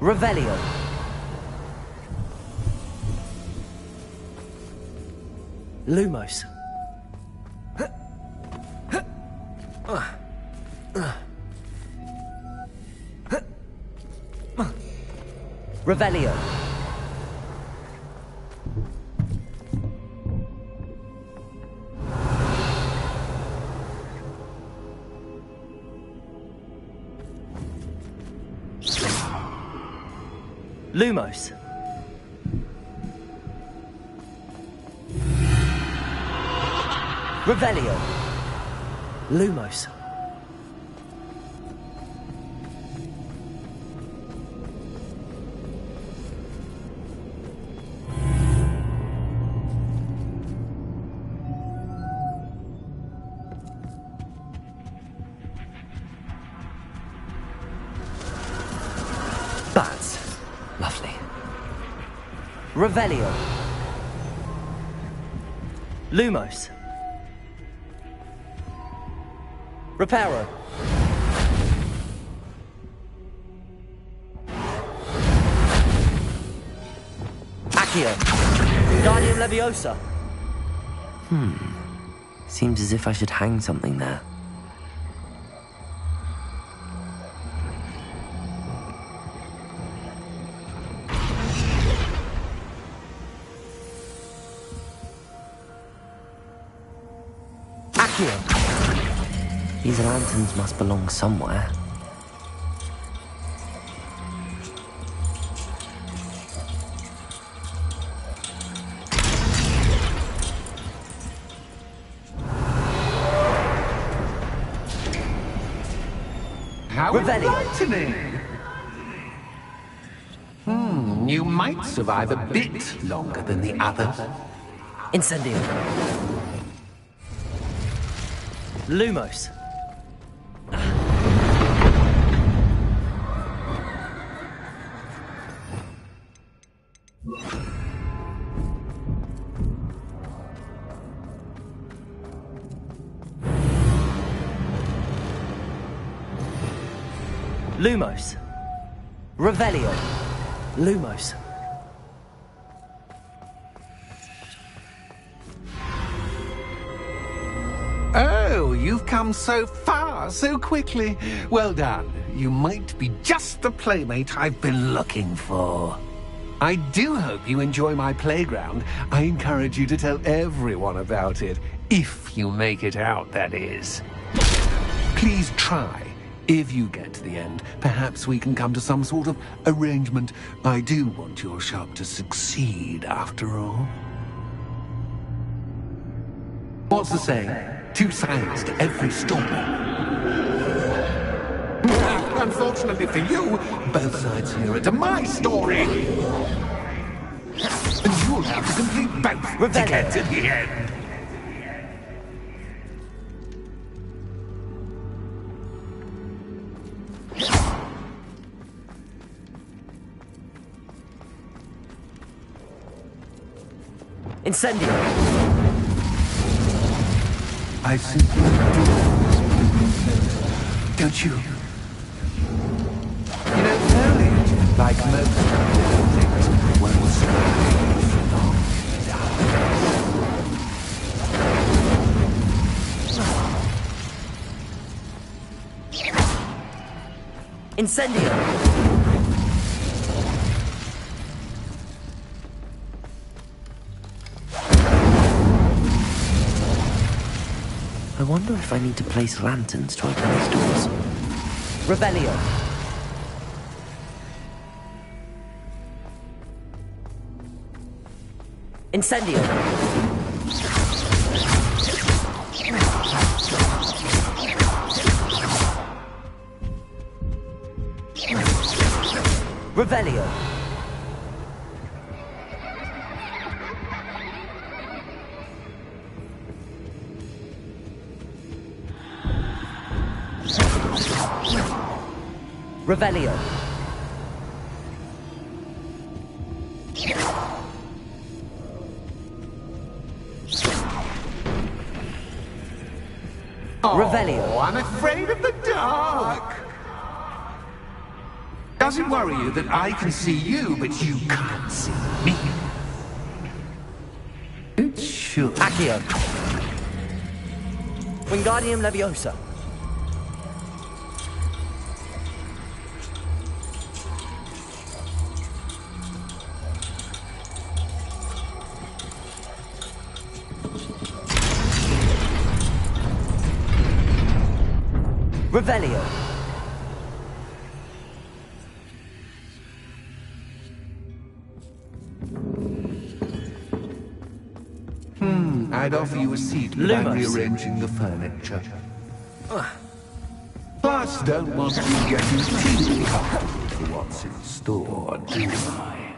Revelio. Lumos. Revelio. Lumos. Revelio. Lumos. Bats. Lovely. Revelio. Lumos. Reparo. Accio. Guardian Leviosa. Seems as if I should hang something there. Accio. These lanterns must belong somewhere. How enlightening! You might survive a bit longer than the others. Incendio. Lumos. Lumos. Revelio. Lumos. Oh, you've come so far so quickly. Well done. You might be just the playmate I've been looking for. I do hope you enjoy my playground. I encourage you to tell everyone about it. If you make it out, that is. Please try. If you get to the end, perhaps we can come to some sort of arrangement. I do want your shop to succeed, after all. What's the saying? 2 sides to every story. Unfortunately for you, both sides here are to my story. And you'll have to complete both to get to the end. Incendio! I simply do. Don't you? You know, foliage, like most things, will stay for long without. Incendio! I wonder if I need to place lanterns to open these doors. Revelio. Incendio. Revelio. Revelio. Revelio. I'm afraid of the dark. Does it worry you that I can see you, but you can't see me? It should. Accio. Wingardium Leviosa. Revelio. I'd offer you a seat, but I'm rearranging the furniture. Plus, don't want to be getting too comfortable for what's in store, do I?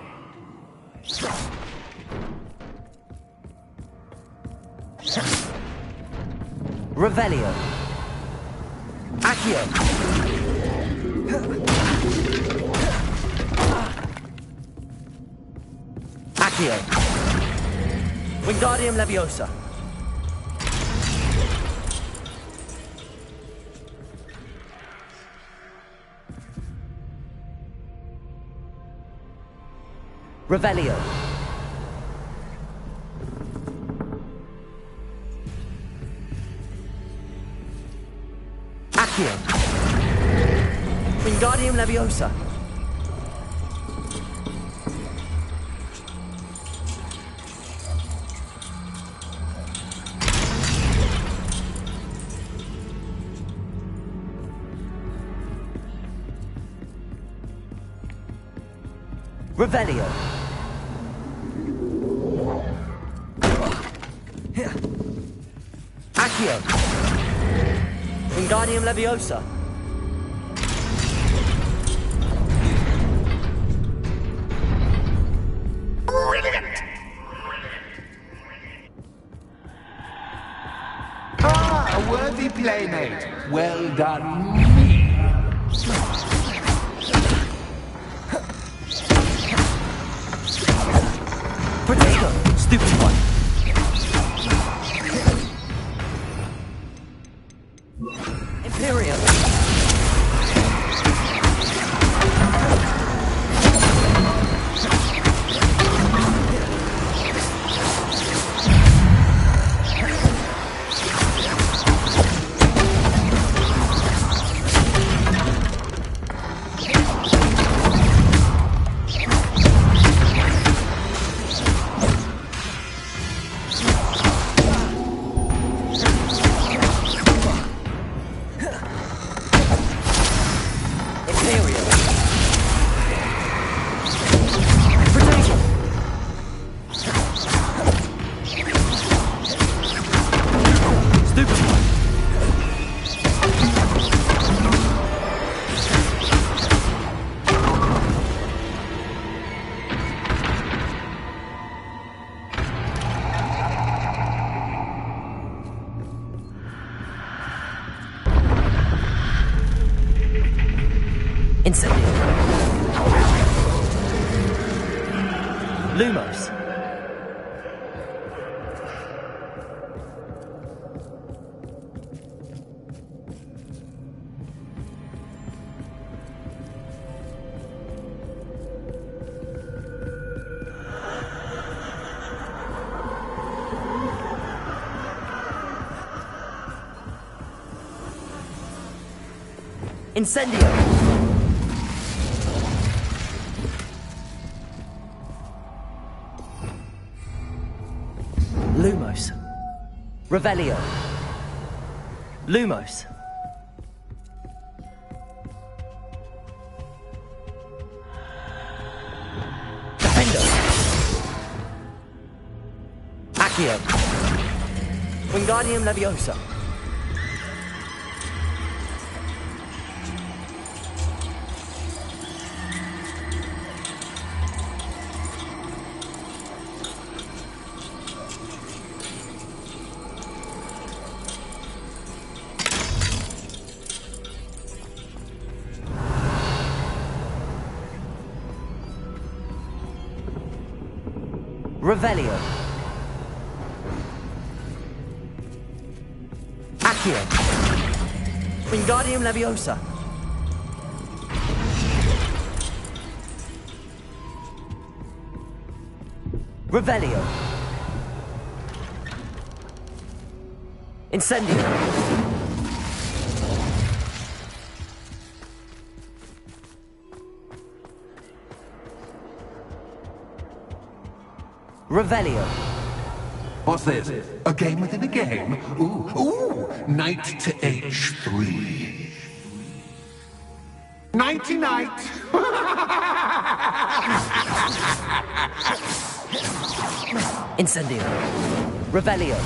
Revelio. Accio. Accio. Wingardium Leviosa. Revelio. Accio. Wingardium Leviosa. Revelio. Accio. Wingardium Leviosa. Brilliant! Ah, a worthy playmate. Well done, me. Potato! Stupid one! Imperium! Lumos. Incendio! Lumos. Revelio. Lumos. Defendo. Accio. Wingardium Leviosa. Revelio. Accio. Wingardium Leviosa. Revelio. Incendio. Revelio. What's this? A game within a game? Ooh, knight to H3. Nighty-night! Incendio. Revelio.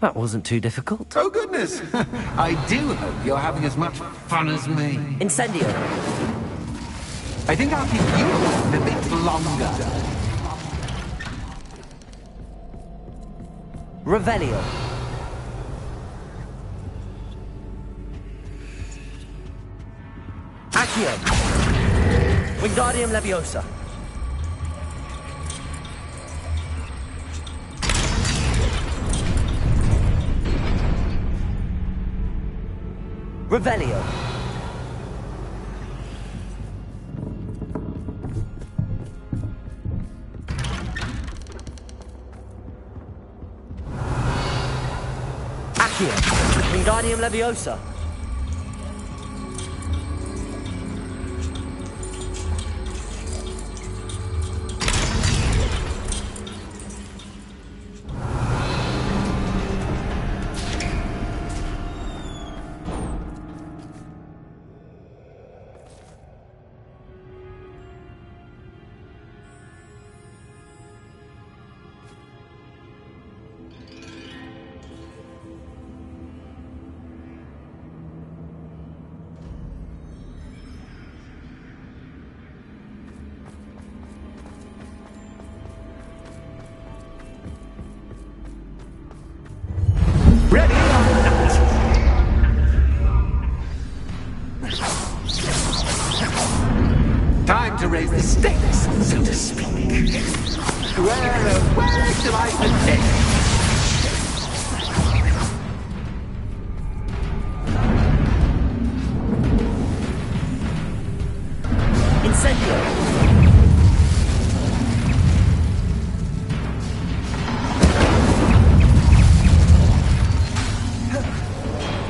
That wasn't too difficult. Oh, goodness! I do hope you're having as much fun as me. Incendio. I think I'll keep you around a bit longer. Revelio. Accio. Wingardium Leviosa. Revelio. Accio. Wingardium Leviosa. Ready or not? Time to raise the stakes, so to speak. Where shall I begin? Incendio.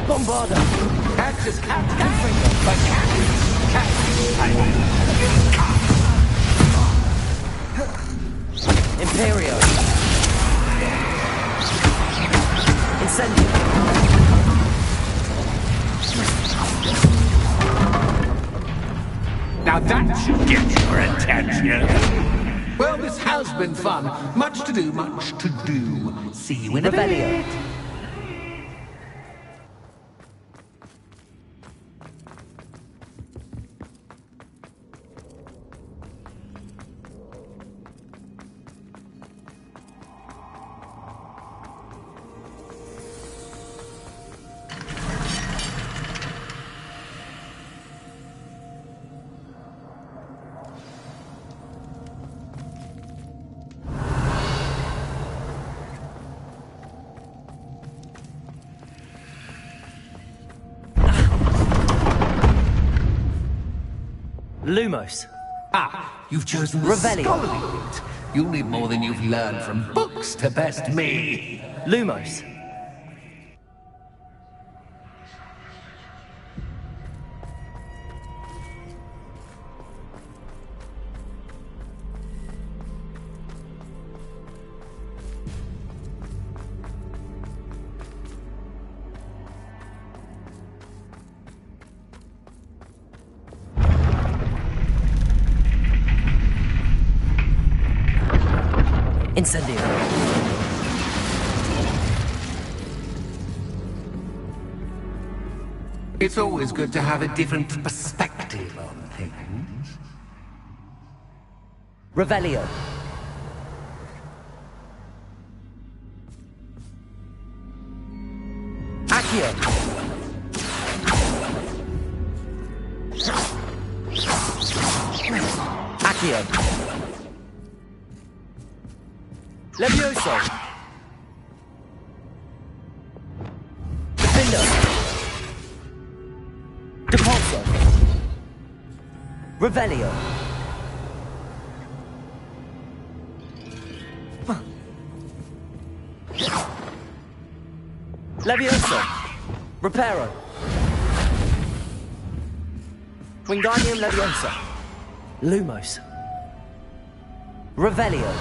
Bombarda. Catch is cat, but cat. Imperio. Incendio. Now that should get your attention. Well, this has been fun. Much to do, much to do. See you in a Revelio. bit. Lumos. Ah, you've chosen the Revelio. scholarly route. You'll need more than you've learned from books to best me. Lumos. Incendio. It's always good to have a different perspective on things. Revelio. Accio. Accio. Levioso. Defender. Depulso. Revelio. Levioso. Reparo. Wingardium Leviosa. Lumos. Revelio.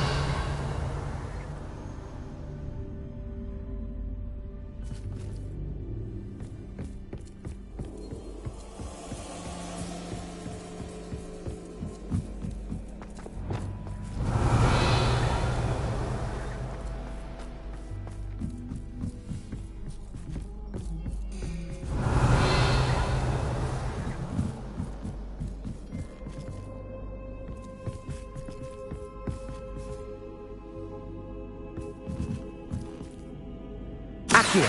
Accio.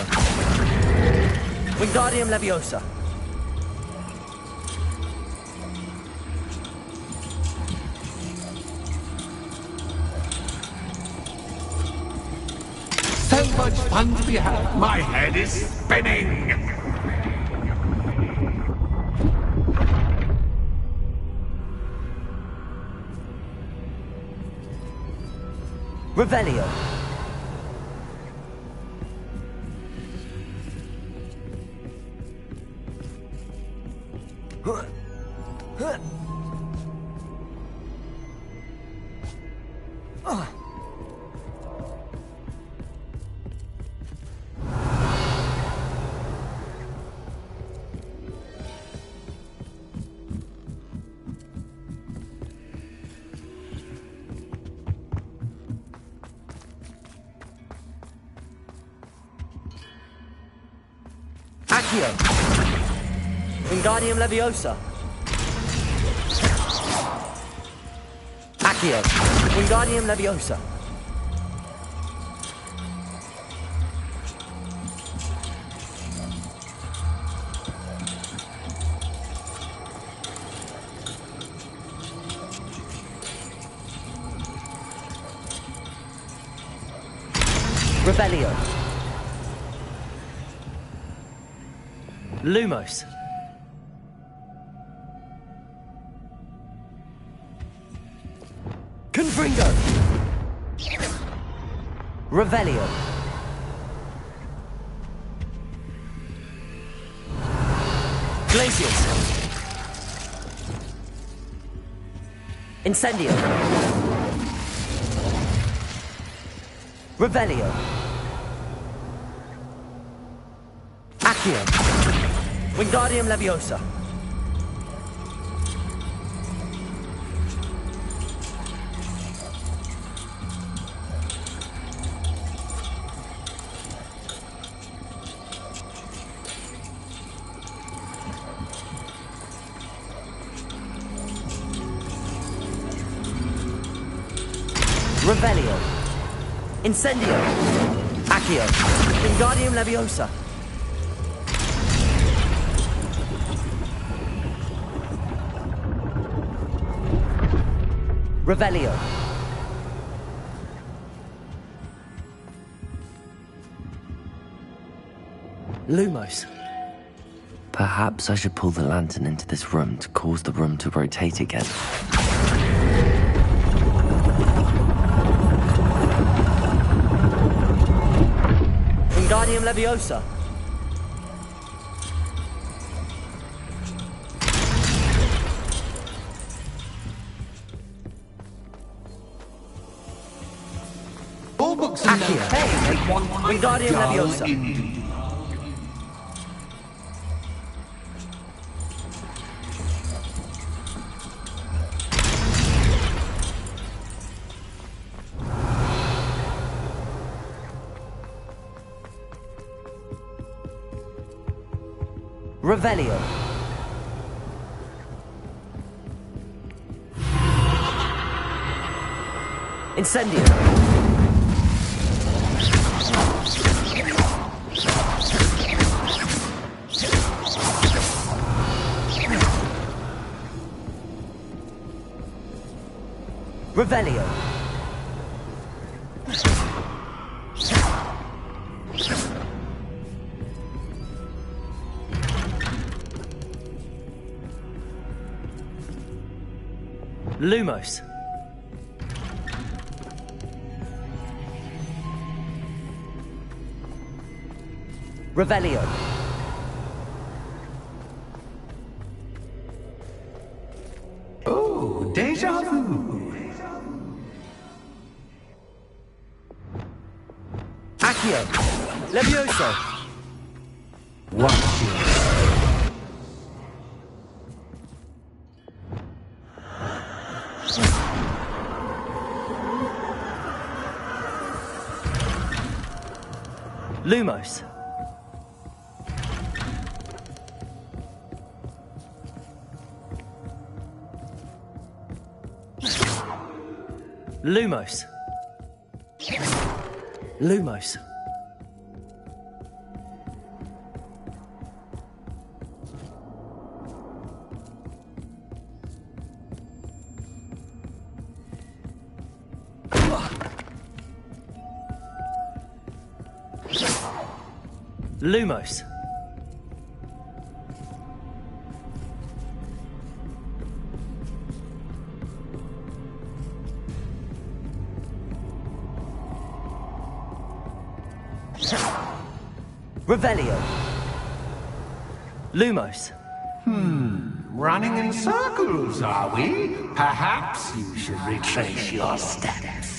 Wingardium Leviosa. So much fun to be had. My head is spinning. Revelio. Accio. Wingardium Leviosa. Accio. Wingardium Leviosa. Revelio. Lumos. Confringo. Revelio. Glacius. Incendio. Revelio. Accio. Wingardium Leviosa. Revelio. Incendio. Accio. Wingardium Leviosa. Revelio. Lumos. Perhaps I should pull the lantern into this room to cause the room to rotate again. Wingardium Leviosa. All books and Accio. Hey, Wingardium Leviosa. Revelio. Incendio. Revelio. Lumos. Revelio. Oh, deja vu. Accio. Levioso. Watch you. Lumos. Lumos. Lumos. Lumos. Revelio. Lumos. Running in circles, are we? Perhaps you should retrace your steps.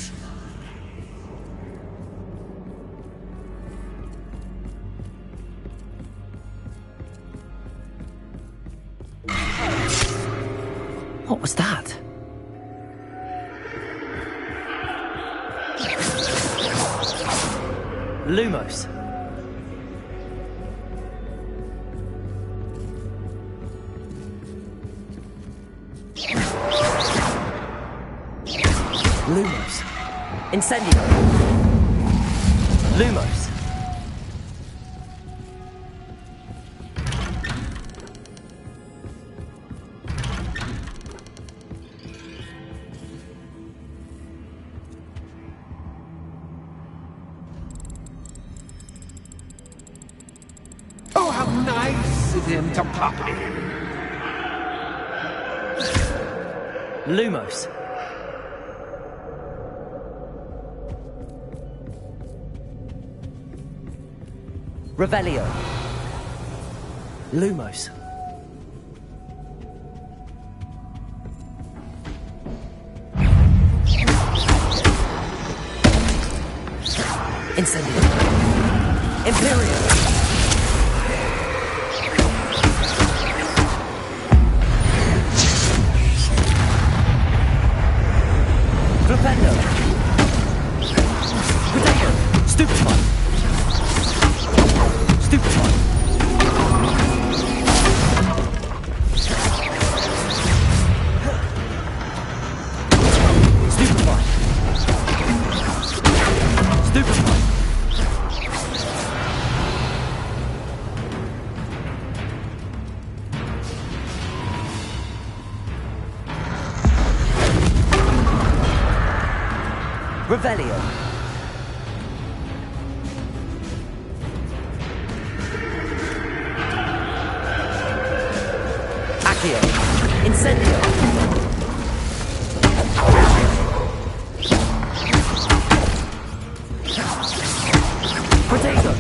What was that? Lumos. Lumos. Incendio. Lumos. Oh, how nice of him to pop in. Lumos. Revelio. Lumos. Incendio. Imperial. Flipendo. Potato. Stupefy. Stupefy. Stupefy. Stupefy. Revelio. Accio. Incendio. Potato.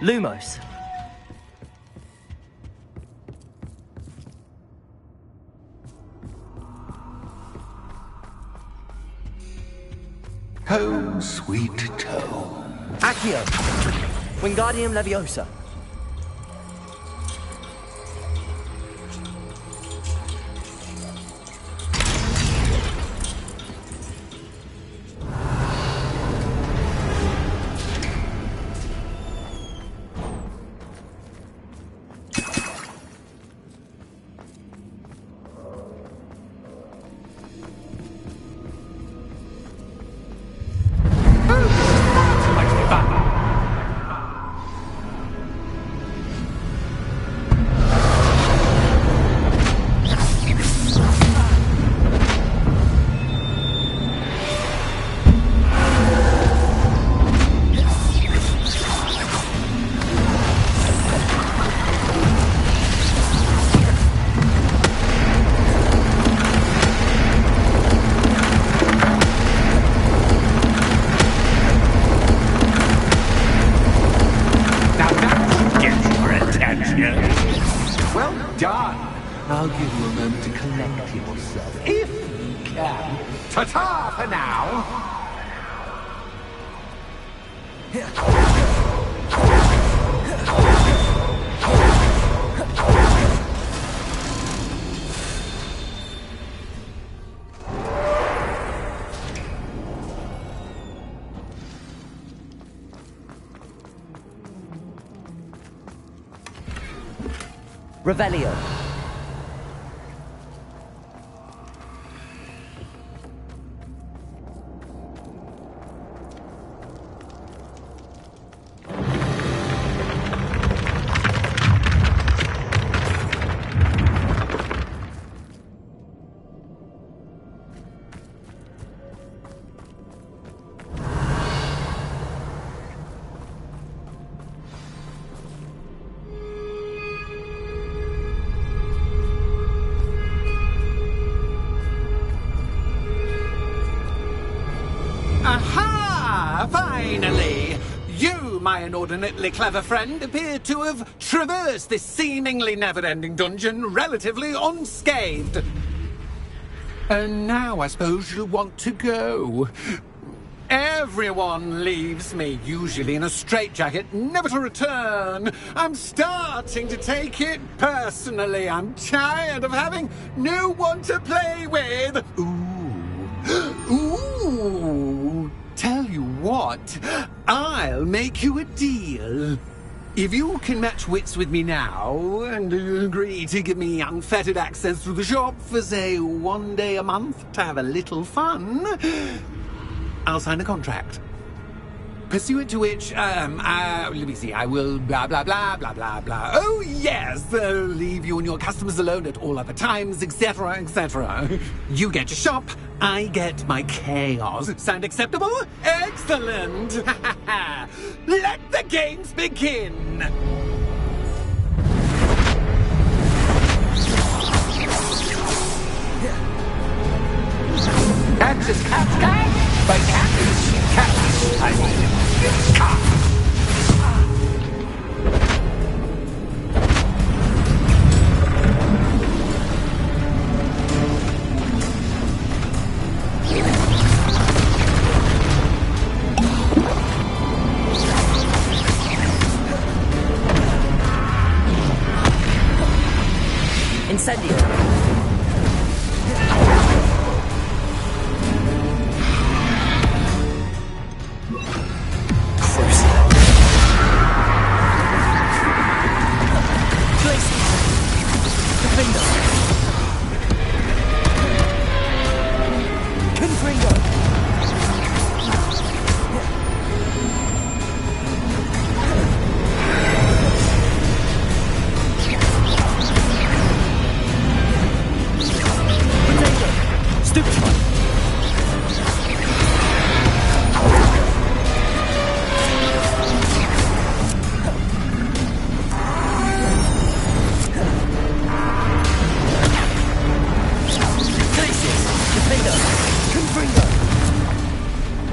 Lumos. Home, sweet home. Accio. Wingardium Leviosa. Well done. I'll give you a moment to collect yourself, if you can. Ta-ta for now. Revelio. Aha! Finally! You, my inordinately clever friend, appear to have traversed this seemingly never-ending dungeon relatively unscathed. And now I suppose you'll want to go. Everyone leaves me, usually in a straitjacket, never to return. I'm starting to take it personally. I'm tired of having no one to play with. Ooh. Tell you what, I'll make you a deal. If you can match wits with me now, and agree to give me unfettered access to the shop for, say, 1 day a month to have a little fun, I'll sign a contract. Pursuant to which, let me see, I will blah, blah, blah, blah, blah, blah. Oh, yes, leave you and your customers alone at all other times, etc., etc. You get your shop, I get my chaos. Sound acceptable? Excellent! Let the games begin! That's his cat, by cat, I mean, Incendio.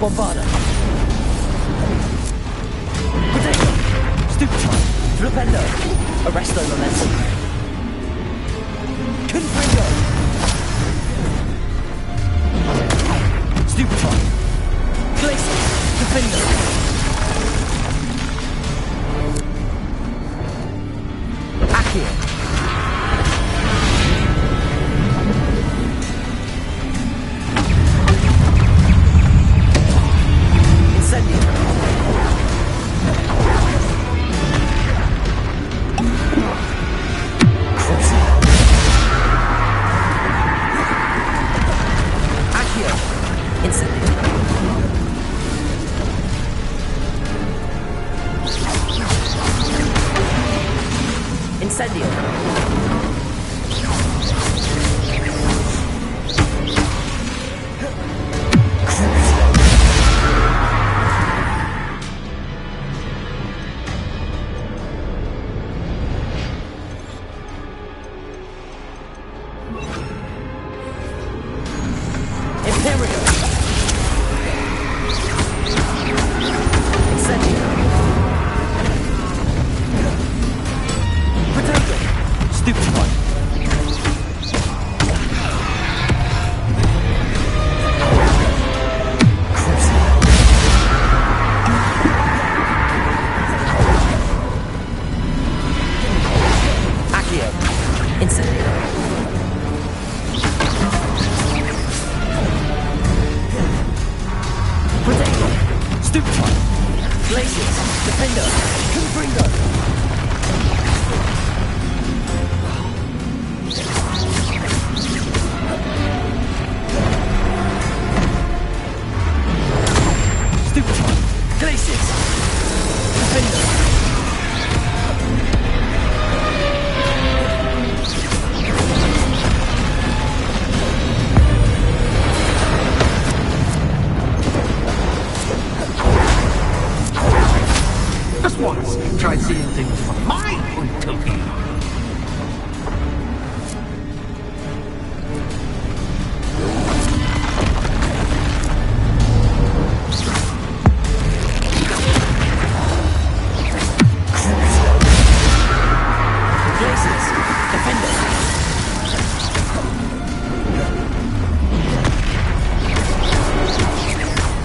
Bombarda. Potato. Stupefy. Flipendo. Arresto momentum. Confringo. Stupefy. Glacier. Defender. Accio. Incendio. Accio. Incendio. Incendio. Imperio. Incendio. Potato. Stupefy. Accio. Incendio. Potato. Stupefy. Glaciers. Defender. Confringo. Stupefy. Glaciers. Defender. Just once, try seeing things from my point of view. Glaciers. Defender.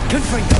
Confringo.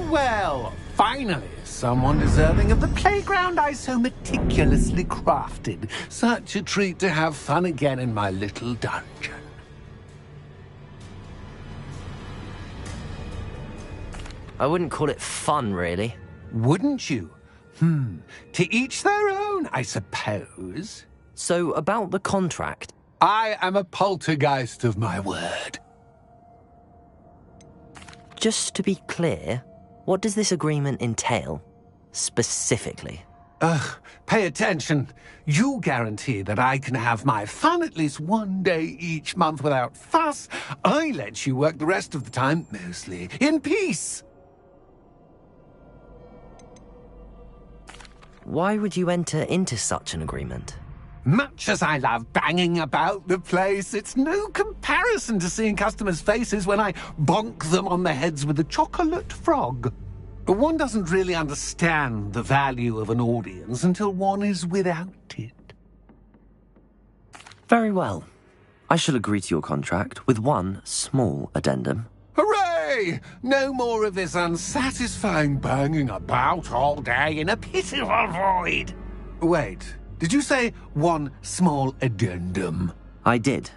Well, finally, someone deserving of the playground I so meticulously crafted. Such a treat to have fun again in my little dungeon. I wouldn't call it fun, really. Wouldn't you? To each their own, I suppose. So, about the contract. I am a poltergeist of my word. Just to be clear, what does this agreement entail? Specifically. Pay attention. You guarantee that I can have my fun at least one day each month without fuss. I let you work the rest of the time, mostly in peace. Why would you enter into such an agreement? Much as I love banging about the place, it's no comparison to seeing customers' faces when I bonk them on the heads with a chocolate frog. One doesn't really understand the value of an audience until one is without it. Very well. I shall agree to your contract with one small addendum. Hooray! No more of this unsatisfying banging about all day in a pitiful void. Wait, did you say one small addendum? I did.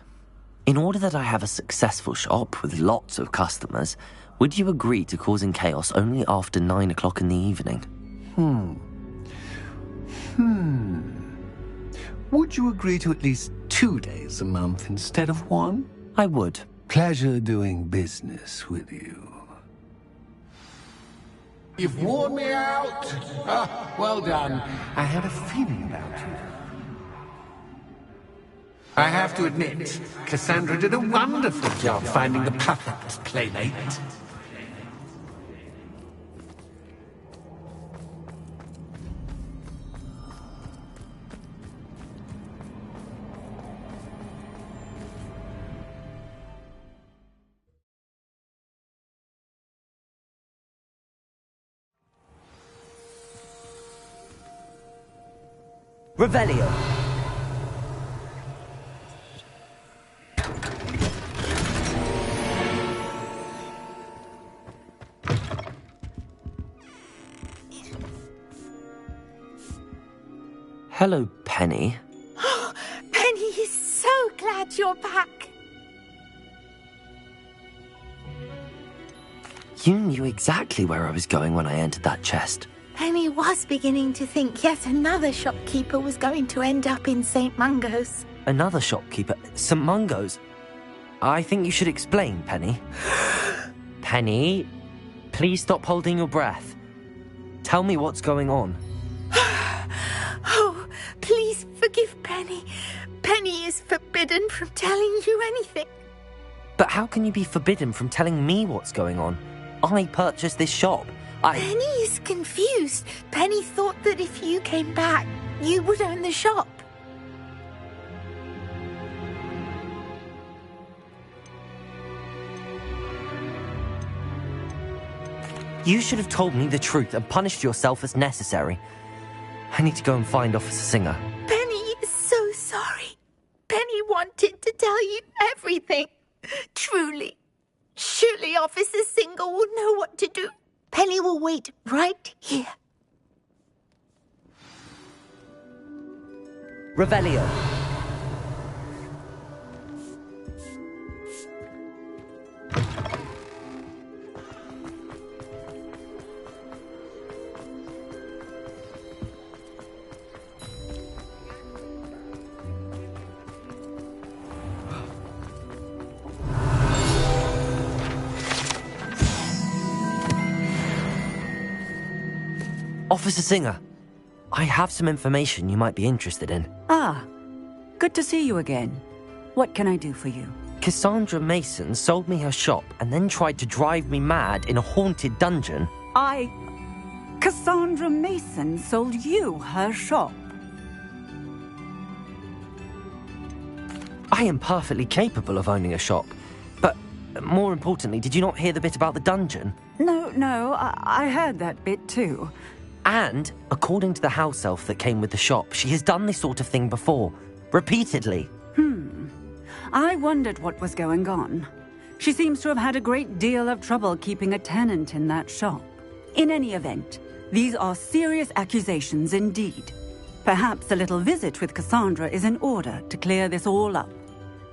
In order that I have a successful shop with lots of customers, would you agree to causing chaos only after 9 o'clock in the evening? Would you agree to at least 2 days a month instead of one? I would. Pleasure doing business with you. You've worn me out. Ah, well done. I had a feeling about you. I have to admit, Cassandra did a wonderful job finding the perfect playmate. Revelio. Hello, Penny. Penny is so glad you're back. You knew exactly where I was going when I entered that chest. Penny was beginning to think yet another shopkeeper was going to end up in St. Mungo's. Another shopkeeper? St. Mungo's? I think you should explain, Penny. Penny, please stop holding your breath. Tell me what's going on. Oh, please forgive Penny. Penny is forbidden from telling you anything. But how can you be forbidden from telling me what's going on? I purchased this shop. Penny is confused. Penny thought that if you came back, you would own the shop. You should have told me the truth and punished yourself as necessary. I need to go and find Officer Singer. Penny is so sorry. Penny wanted to tell you everything. Truly. Surely Officer Singer will know what to do. Penny will wait right here. Revelio. Officer Singer, I have some information you might be interested in. Ah, good to see you again. What can I do for you? Cassandra Mason sold me her shop and then tried to drive me mad in a haunted dungeon. Cassandra Mason sold you her shop? I am perfectly capable of owning a shop. But more importantly, did you not hear the bit about the dungeon? No, I heard that bit too. And, according to the house elf that came with the shop, she has done this sort of thing before. Repeatedly. I wondered what was going on. She seems to have had a great deal of trouble keeping a tenant in that shop. In any event, these are serious accusations indeed. Perhaps a little visit with Cassandra is in order to clear this all up.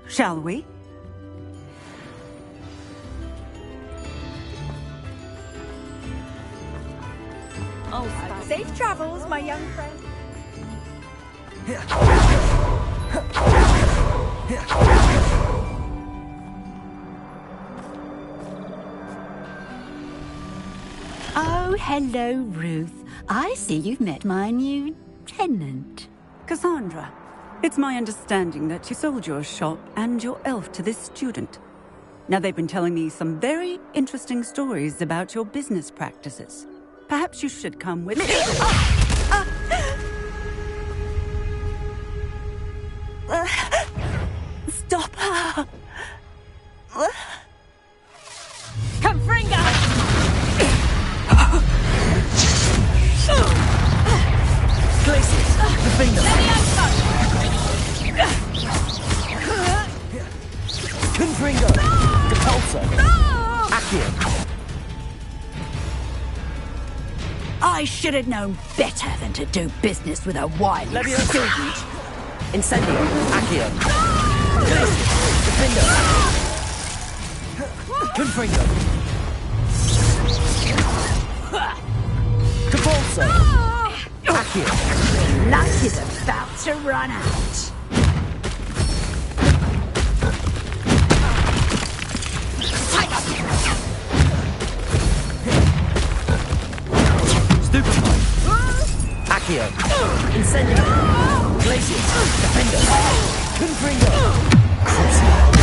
Shall we? Oh, safe travels, my young friend. Oh, hello, Ruth. I see you've met my new tenant. Cassandra, it's my understanding that you sold your shop and your elf to this student. Now, they've been telling me some very interesting stories about your business practices. Perhaps you should come with me. Stop her! Confringo! Glacius, the finger. Confringo, the pulsar. Accio. I should have known better than to do business with a wily student. Incendio, Accio. Glacius, Defender. Confringo. Capulso. Accio. Light is about to run out. Incendio! Glacius! Defender! Confringo! Crucible!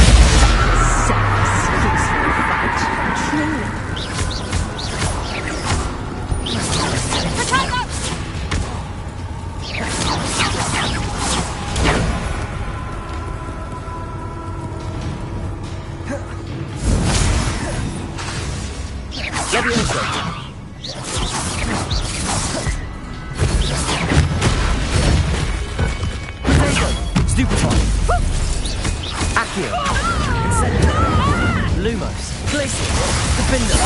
Levioso! Potato! Stupefy! Accio! Incendio! Lumos! Glacius! Defender!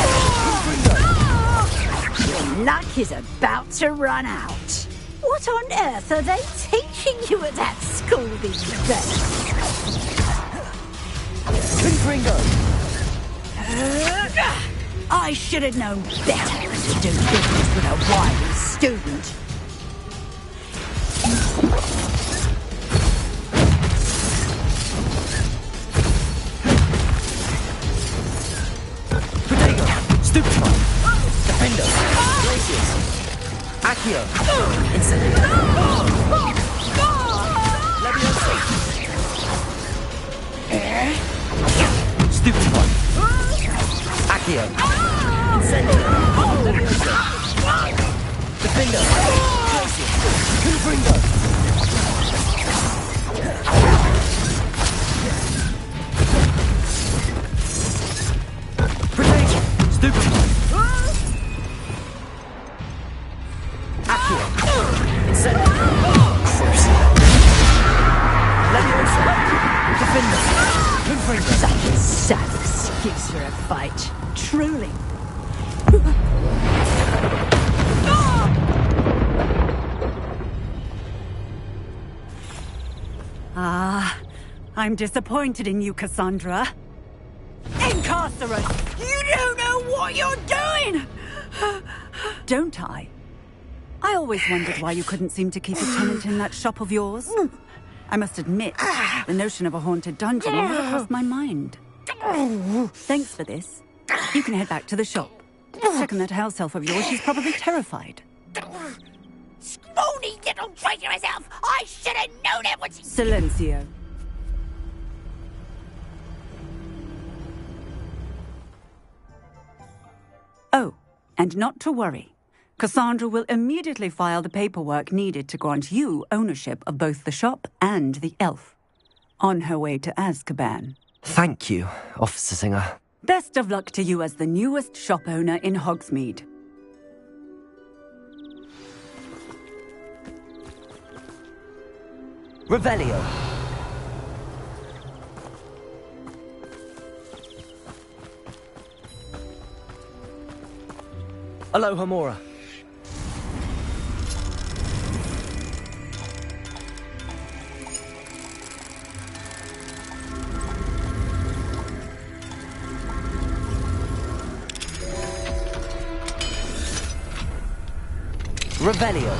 Your luck is about to run out. What on earth are they teaching you at that school these days? Confringo! I should have known better than to do business with a wily student. Potato! Stupefy! Defender! Glacius! Accio! Incendio! Levioso! Stupefy! Accio! Incendio! Levioso! Defender! Glacius! Confringo! Potato! Stupefy! Accio! Incendio! Crucible! Levioso! Defender! Confringo! Such a sad excuse for a fight. Truly. I'm disappointed in you, Cassandra. Incarcerate! You don't know what you're doing! Don't I? I always wondered why you couldn't seem to keep a tenant in that shop of yours. I must admit, the notion of a haunted dungeon never crossed my mind. Thanks for this. You can head back to the shop. Second that house elf of yours, she's probably terrified. Scrawny little traitor herself! I should have known it was... Silencio. Oh, and not to worry. Cassandra will immediately file the paperwork needed to grant you ownership of both the shop and the elf. On her way to Azkaban. Thank you, Officer Singer. Best of luck to you as the newest shop owner in Hogsmeade. Revelio. Aloha Mora. Revelio.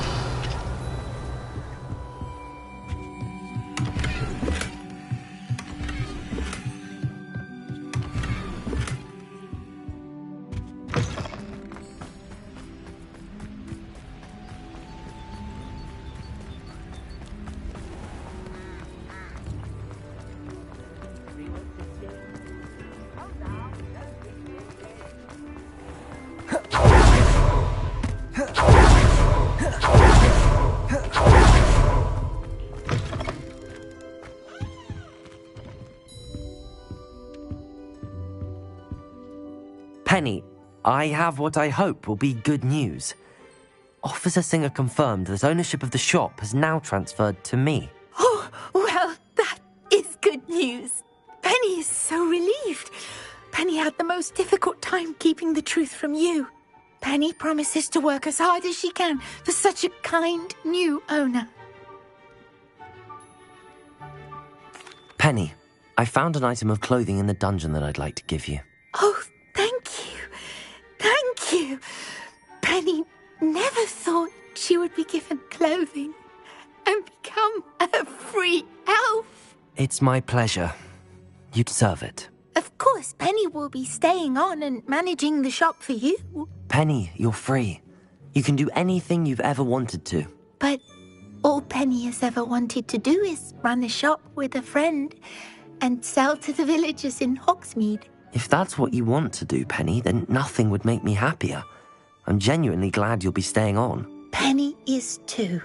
Penny, I have what I hope will be good news. Officer Singer confirmed that ownership of the shop has now transferred to me. Oh, well, that is good news. Penny is so relieved. Penny had the most difficult time keeping the truth from you. Penny promises to work as hard as she can for such a kind new owner. Penny, I found an item of clothing in the dungeon that I'd like to give you. Oh, thank you. Thank you. Penny never thought she would be given clothing and become a free elf. It's my pleasure. You deserve it. Of course, Penny will be staying on and managing the shop for you. Penny, you're free. You can do anything you've ever wanted to. But All Penny has ever wanted to do is run a shop with a friend and sell to the villagers in Hogsmeade. If that's what you want to do, Penny, then nothing would make me happier. I'm genuinely glad you'll be staying on. Penny is too.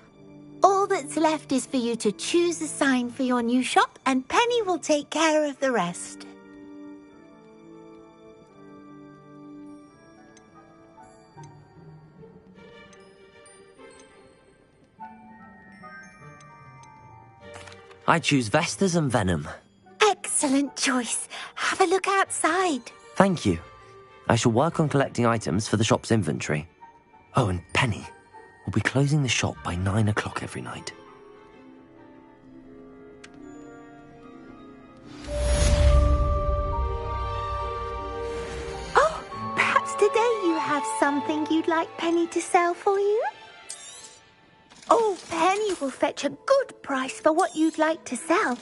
All that's left is for you to choose a sign for your new shop, and Penny will take care of the rest. I choose Vestas and Venom. Excellent choice. Have a look outside. Thank you. I shall work on collecting items for the shop's inventory. Oh, and Penny, we'll be closing the shop by 9 o'clock every night. Oh, perhaps today you have something you'd like Penny to sell for you? Oh, Penny will fetch a good price for what you'd like to sell.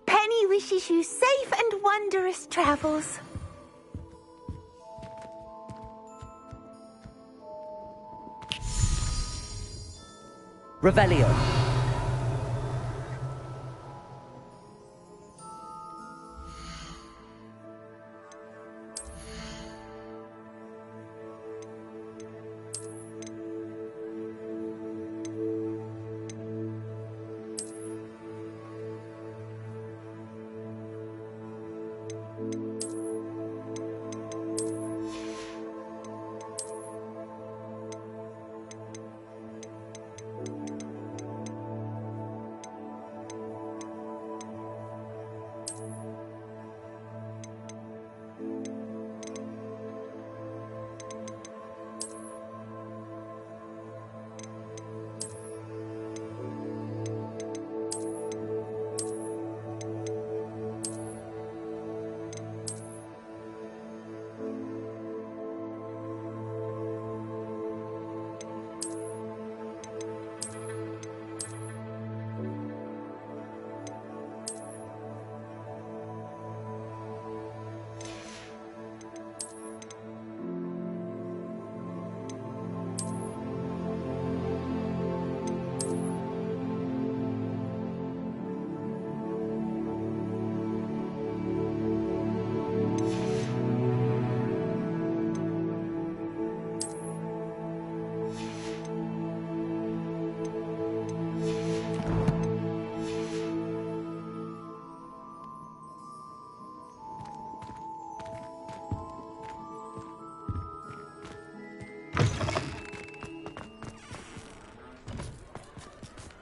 Penny wishes you safe and wondrous travels. Revelio.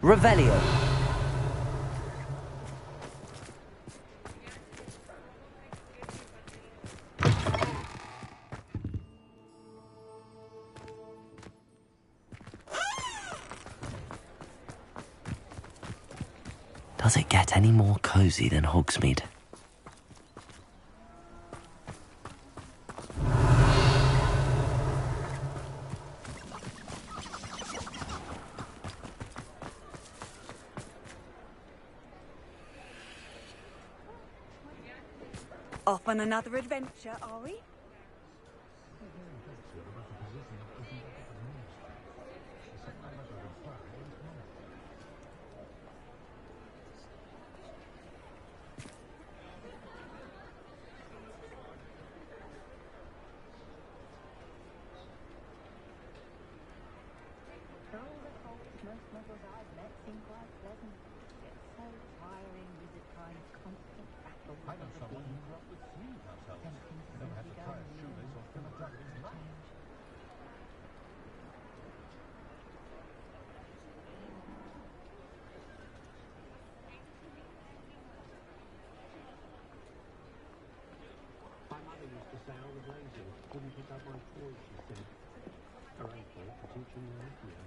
Revelio. Does it get any more cozy than Hogsmeade? Off on another adventure, are we? Couldn't pick up my toys, she said. Her ankle for teaching me radio.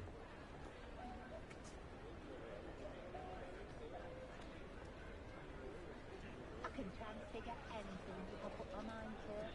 I can transfigure anything if I put my mind to it.